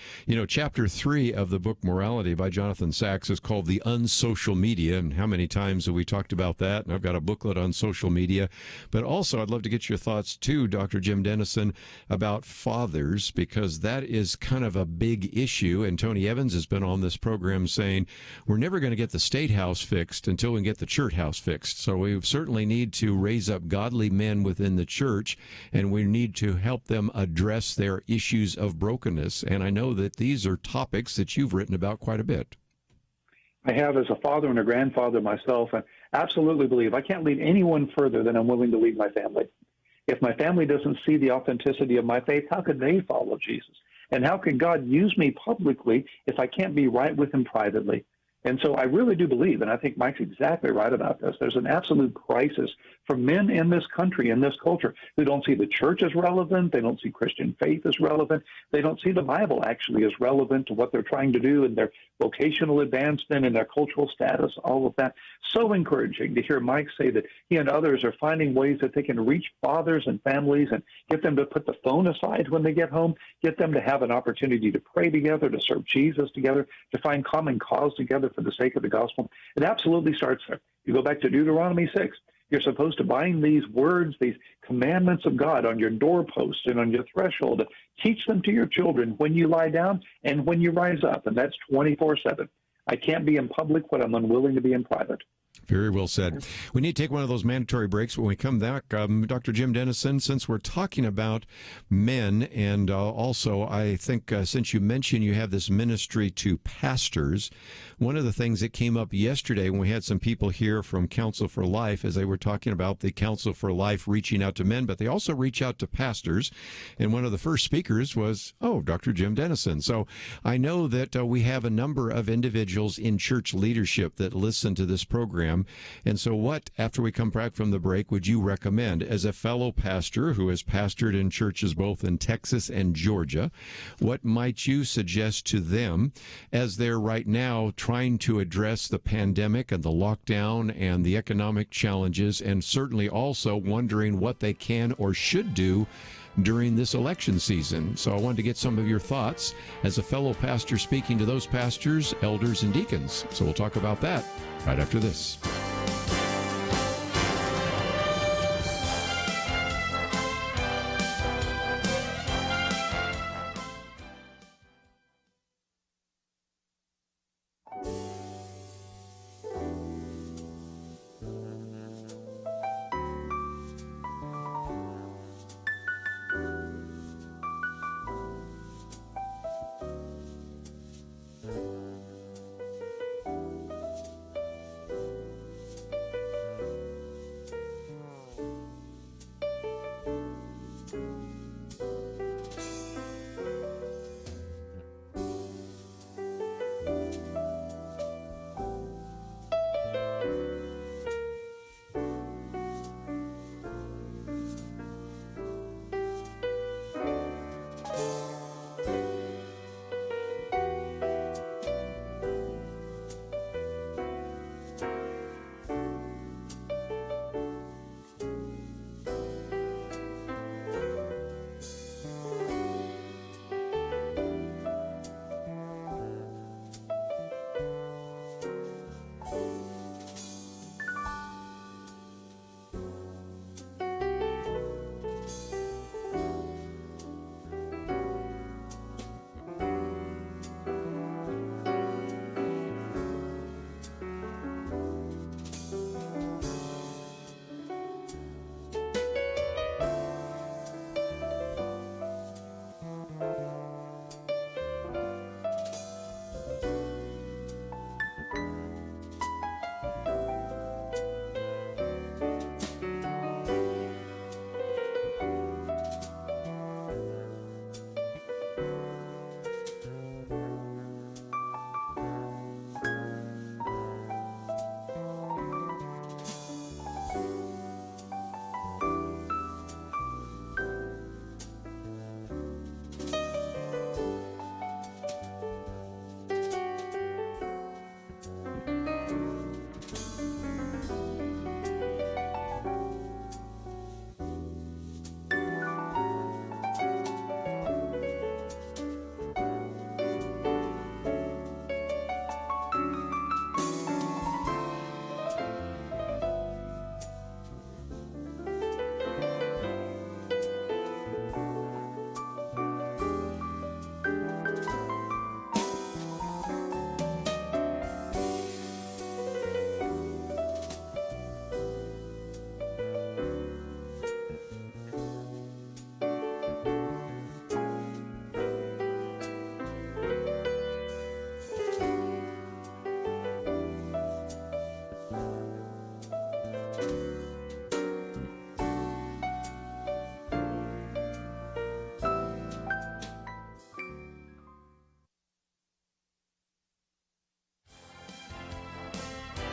chapter 3 of the book Morality by Jonathan Sacks is called The Unsocial Media. And how many times have we talked about that? And I've got a booklet on social media. But also, I'd love to get your thoughts, too, Dr. Jim Denison, about fathers, because that is kind of a big issue. And Tony Evans has been on this program saying, we're never going to get the state house fixed until we get the church house fixed. So we certainly need to raise up godly men within the church, and we need to help them address their issues of brokenness. And I know that these are topics that you've written about quite a bit. I have, as a father and a grandfather myself, and absolutely believe I can't lead anyone further than I'm willing to lead my family. If my family doesn't see the authenticity of my faith, how could they follow Jesus? And how can God use me publicly if I can't be right with him privately? And so I really do believe, and I think Mike's exactly right about this, there's an absolute crisis for men in this country, in this culture, who don't see the church as relevant, they don't see Christian faith as relevant, they don't see the Bible actually as relevant to what they're trying to do in their vocational advancement and their cultural status, all of that. So encouraging to hear Mike say that he and others are finding ways that they can reach fathers and families and get them to put the phone aside when they get home, get them to have an opportunity to pray together, to serve Jesus together, to find common cause together for the sake of the gospel. It absolutely starts there. You go back to Deuteronomy 6. You're supposed to bind these words, these commandments of God on your doorposts and on your threshold. Teach them to your children when you lie down and when you rise up, and that's 24/7. I can't be in public what I'm unwilling to be in private. Very well said. We need to take one of those mandatory breaks. When we come back, Dr. Jim Denison, since we're talking about men, and also I think since you mentioned you have this ministry to pastors, one of the things that came up yesterday when we had some people here from Counsel for Life, as they were talking about the Counsel for Life reaching out to men, but they also reach out to pastors. And one of the first speakers was, Dr. Jim Denison. So I know that we have a number of individuals in church leadership that listen to this program. And so what, after we come back from the break, would you recommend as a fellow pastor who has pastored in churches both in Texas and Georgia? What might you suggest to them as they're right now trying to address the pandemic and the lockdown and the economic challenges, and certainly also wondering what they can or should do during this election season. So I wanted to get some of your thoughts as a fellow pastor speaking to those pastors, elders, and deacons. So we'll talk about that right after this.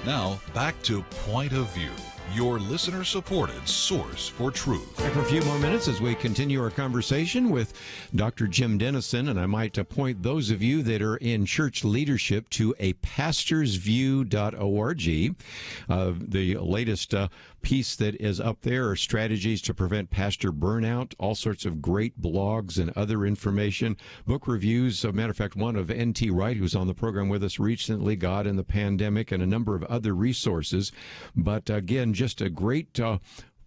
Now, back to Point of View, your listener-supported source for truth. Back for a few more minutes as we continue our conversation with Dr. Jim Denison, and I might point those of you that are in church leadership to a pastorsview.org. The latest piece that is up there are strategies to prevent pastor burnout, all sorts of great blogs and other information, book reviews. As a matter of fact, one of N.T. Wright, who's on the program with us recently, God in the Pandemic, and a number of other resources. But again, just a great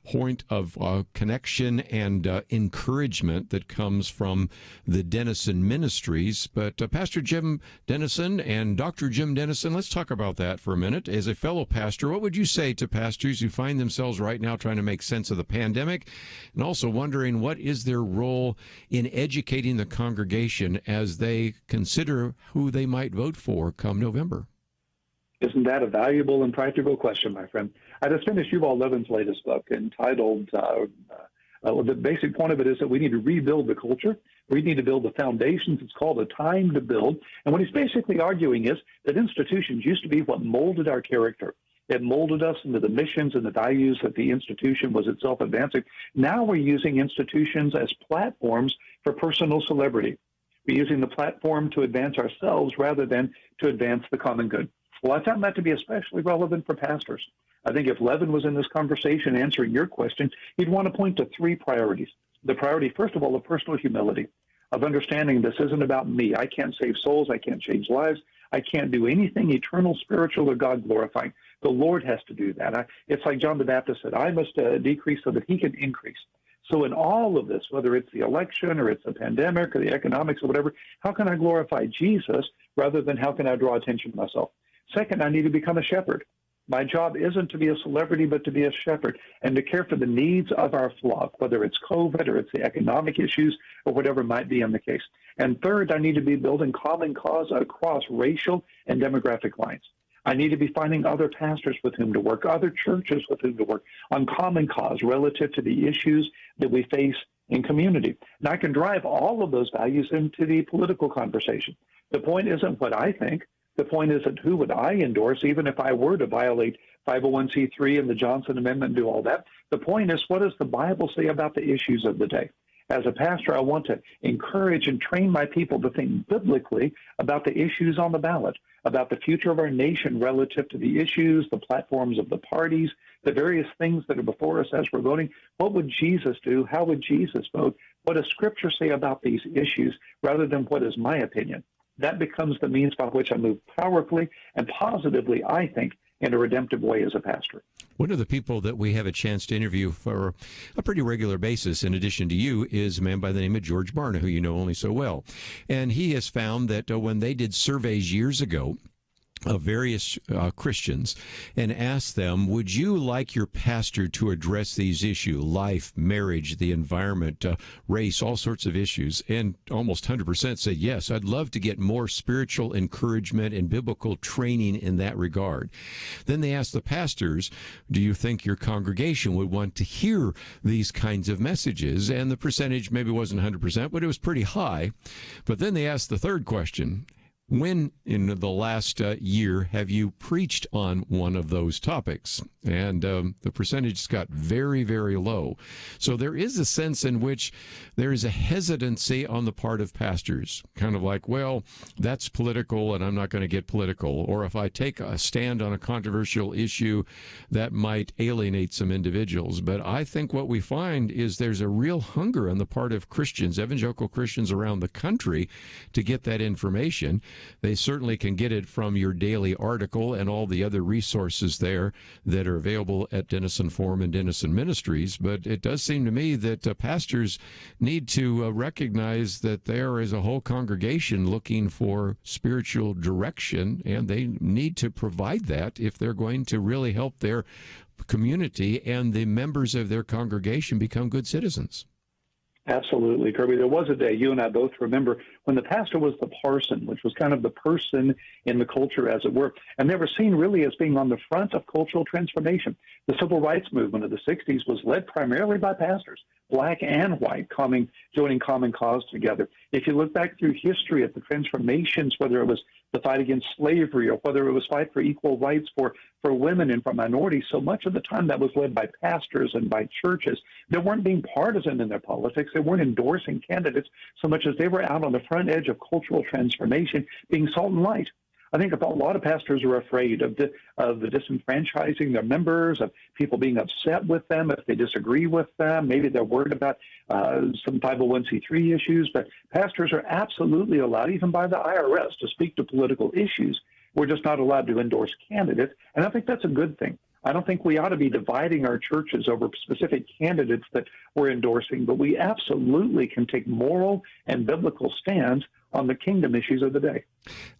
point of connection and encouragement that comes from the Denison Ministries. But Pastor Jim Denison and Dr. Jim Denison, let's talk about that for a minute. As a fellow pastor, what would you say to pastors who find themselves right now trying to make sense of the pandemic and also wondering what is their role in educating the congregation as they consider who they might vote for come November? Isn't that a valuable and practical question, my friend? I just finished Yuval Levin's latest book entitled, the basic point of it is that we need to rebuild the culture. We need to build the foundations. It's called A Time to Build. And what he's basically arguing is that institutions used to be what molded our character. It molded us into the missions and the values that the institution was itself advancing. Now we're using institutions as platforms for personal celebrity. We're using the platform to advance ourselves rather than to advance the common good. Well, I found that to be especially relevant for pastors. I think if Levin was in this conversation answering your question, he'd want to point to three priorities. the priority, first of all, of personal humility, of understanding this isn't about me. I can't save souls. I can't change lives. I can't do anything eternal, spiritual, or God-glorifying. The Lord has to do that. It's like John the Baptist said, I must decrease so that he can increase. So in all of this, whether it's the election or it's a pandemic or the economics or whatever, how can I glorify Jesus rather than how can I draw attention to myself? Second, I need to become a shepherd. My job isn't to be a celebrity, but to be a shepherd and to care for the needs of our flock, whether it's COVID or it's the economic issues or whatever might be in the case. And third, I need to be building common cause across racial and demographic lines. I need to be finding other pastors with whom to work, other churches with whom to work on common cause relative to the issues that we face in community. And I can drive all of those values into the political conversation. The point isn't what I think. The point isn't who would I endorse, even if I were to violate 501c3 and the Johnson Amendment and do all that. The point is, what does the Bible say about the issues of the day? As a pastor, I want to encourage and train my people to think biblically about the issues on the ballot, about the future of our nation relative to the issues, the platforms of the parties, the various things that are before us as we're voting. What would Jesus do? How would Jesus vote? What does Scripture say about these issues rather than what is my opinion? That becomes the means by which I move powerfully and positively, I think, in a redemptive way as a pastor. One of the people that we have a chance to interview for a pretty regular basis, in addition to you, is a man by the name of George Barna, who you know only so well. And he has found that when they did surveys years ago of various Christians and asked them, would you like your pastor to address these issues, life, marriage, the environment, race, all sorts of issues? And almost 100% said, yes, I'd love to get more spiritual encouragement and biblical training in that regard. Then they asked the pastors, do you think your congregation would want to hear these kinds of messages? And the percentage maybe wasn't 100%, but it was pretty high. But then they asked the third question, when in the last year have you preached on one of those topics? And the percentage got very, very low. So there is a sense in which there is a hesitancy on the part of pastors, kind of like, well, that's political and I'm not going to get political. Or if I take a stand on a controversial issue, that might alienate some individuals. But I think what we find is there's a real hunger on the part of Christians, evangelical Christians around the country, to get that information. They certainly can get it from your daily article and all the other resources there that are available at Denison Forum and Denison Ministries. But it does seem to me that pastors need to recognize that there is a whole congregation looking for spiritual direction, and they need to provide that if they're going to really help their community and the members of their congregation become good citizens. Absolutely, Kirby. There was a day, you and I both remember, when the pastor was the parson, which was kind of the person in the culture, as it were. And they were seen really as being on the front of cultural transformation. The civil rights movement of the 60s was led primarily by pastors, black and white, joining common cause together. If you look back through history at the transformations, whether it was the fight against slavery or whether it was fight for equal rights for women and for minorities, so much of the time that was led by pastors and by churches. They weren't being partisan in their politics. They weren't endorsing candidates so much as they were out on the front edge of cultural transformation, being salt and light. I think a lot of pastors are afraid of the disenfranchising their members, of people being upset with them if they disagree with them. Maybe they're worried about some 501c3 issues, but pastors are absolutely allowed, even by the IRS, to speak to political issues. We're just not allowed to endorse candidates, and I think that's a good thing. I don't think we ought to be dividing our churches over specific candidates that we're endorsing, but we absolutely can take moral and biblical stands on the kingdom issues of the day.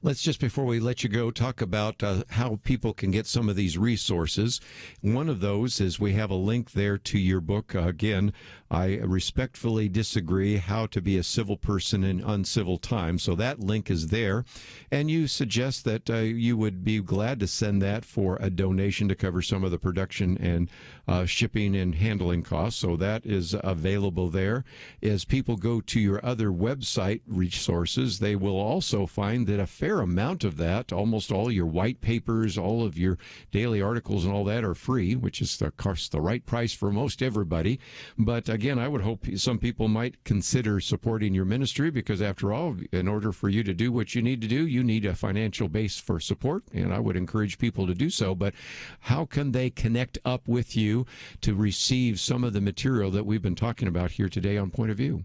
Let's just, before we let you go, talk about how people can get some of these resources. One of those is we have a link there to your book. Again, I respectfully disagree, How to Be a Civil Person in Uncivil Times. So that link is there. And you suggest that you would be glad to send that for a donation to cover some of the production and shipping and handling costs. So that is available there. As people go to your other website resources, they will also find that that a fair amount of that, almost all your white papers, all of your daily articles and all that are free, which is, of course, the right price for most everybody. But again, I would hope some people might consider supporting your ministry because, after all, in order for you to do what you need to do, you need a financial base for support, and I would encourage people to do so. But how can they connect up with you to receive some of the material that we've been talking about here today on Point of View?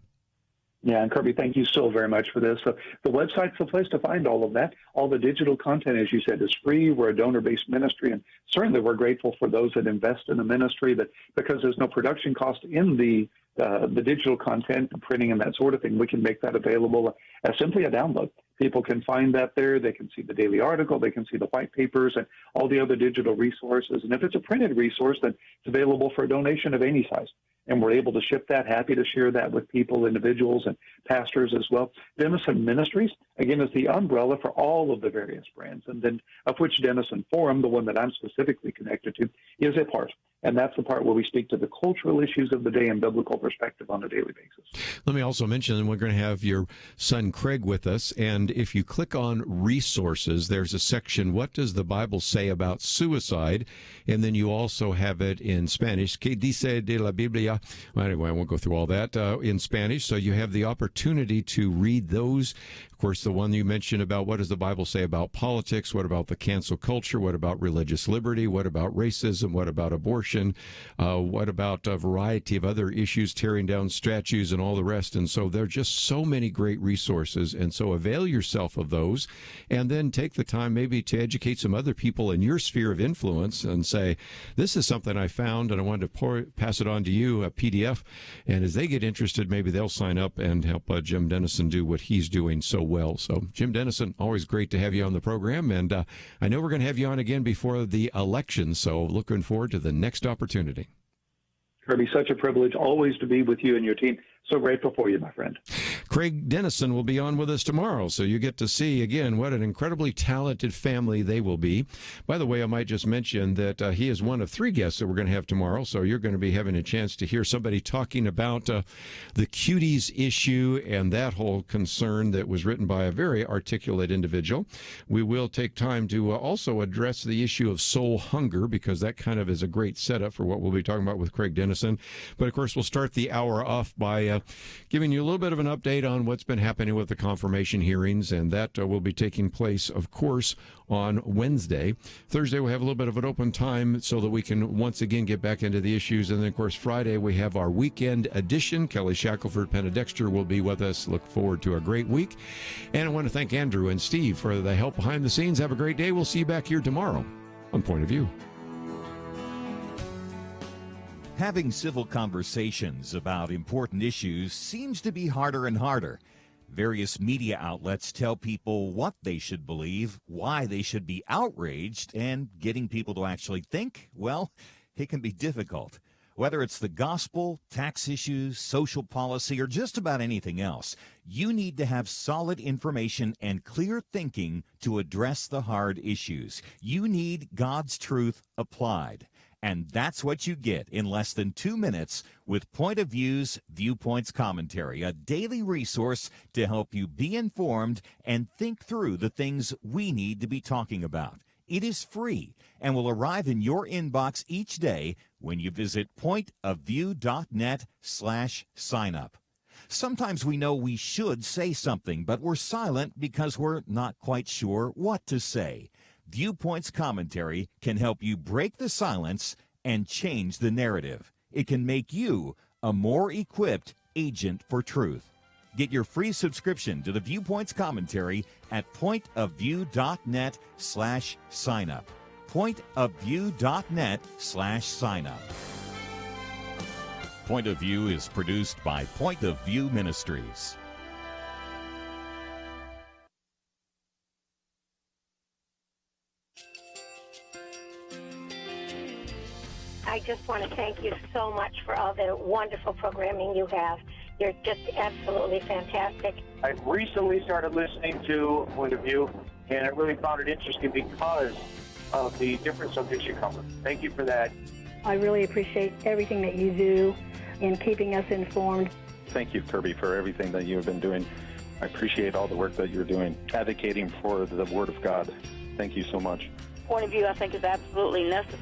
Yeah, and Kerby, thank you so very much for this. So the website's the place to find all of that. All the digital content, as you said, is free. We're a donor-based ministry, and certainly we're grateful for those that invest in the ministry, but because there's no production cost in the digital content, the printing and that sort of thing, we can make that available as simply a download. People can find that there. They can see the daily article. They can see the white papers and all the other digital resources. And if it's a printed resource, then it's available for a donation of any size. And we're able to ship that, happy to share that with people, individuals, and pastors as well. Denison Ministries, again, is the umbrella for all of the various brands, and then of which Denison Forum, the one that I'm specifically connected to, is a part. And that's the part where we speak to the cultural issues of the day and biblical perspective on a daily basis. Let me also mention that we're going to have your son Craig with us, and if you click on resources, there's a section, what does the Bible say about suicide? And then you also have it in Spanish, ¿Qué dice de la Biblia? Well, anyway, I won't go through all that in Spanish, so you have the opportunity to read those. Of course, the one you mentioned about what does the Bible say about politics, what about the cancel culture, what about religious liberty, what about racism, what about abortion, what about a variety of other issues, tearing down statues and all the rest. And so there are just so many great resources, and so avail yourself of those, and then take the time maybe to educate some other people in your sphere of influence and say, this is something I found and I wanted to pass it on to you, a PDF, and as they get interested, maybe they'll sign up and help Jim Denison do what he's doing so well. So, Jim Denison, always great to have you on the program, and I know we're going to have you on again before the election, so looking forward to the next opportunity. Kerby, such a privilege always to be with you and your team. So grateful for you, my friend. Craig Denison will be on with us tomorrow, so you get to see, again, what an incredibly talented family they will be. By the way, I might just mention that he is one of 3 guests that we're going to have tomorrow, so you're going to be having a chance to hear somebody talking about the cuties issue and that whole concern that was written by a very articulate individual. We will take time to also address the issue of soul hunger, because that kind of is a great setup for what we'll be talking about with Craig Denison. But, of course, we'll start the hour off by giving you a little bit of an update on what's been happening with the confirmation hearings, and that will be taking place, of course, on Wednesday. Thursday, we'll have a little bit of an open time so that we can once again get back into the issues. And then, of course, Friday, we have our weekend edition. Kelly Shackelford Penedexter will be with us. Look forward to a great week. And I want to thank Andrew and Steve for the help behind the scenes. Have a great day. We'll see you back here tomorrow on Point of View. Having civil conversations about important issues seems to be harder and harder. Various media outlets tell people what they should believe, why they should be outraged, and getting people to actually think, well, it can be difficult. Whether it's the gospel, tax issues, social policy, or just about anything else, you need to have solid information and clear thinking to address the hard issues. You need God's truth applied. And that's what you get in less than 2 minutes with Point of View's Viewpoints Commentary, a daily resource to help you be informed and think through the things we need to be talking about. It is free and will arrive in your inbox each day when you visit pointofview.net/signup. Sometimes we know we should say something, but we're silent because we're not quite sure what to say. Viewpoints Commentary can help you break the silence and change the narrative. It can make you a more equipped agent for truth. Get your free subscription to the Viewpoints Commentary at pointofview.net/signup. Pointofview.net/signup. Point of View is produced by Point of View Ministries. I just want to thank you so much for all the wonderful programming you have. You're just absolutely fantastic. I recently started listening to Point of View, and I really found it interesting because of the different subjects you cover. Thank you for that. I really appreciate everything that you do in keeping us informed. Thank you, Kerby, for everything that you have been doing. I appreciate all the work that you're doing, advocating for the Word of God. Thank you so much. Point of view, I think, is absolutely necessary.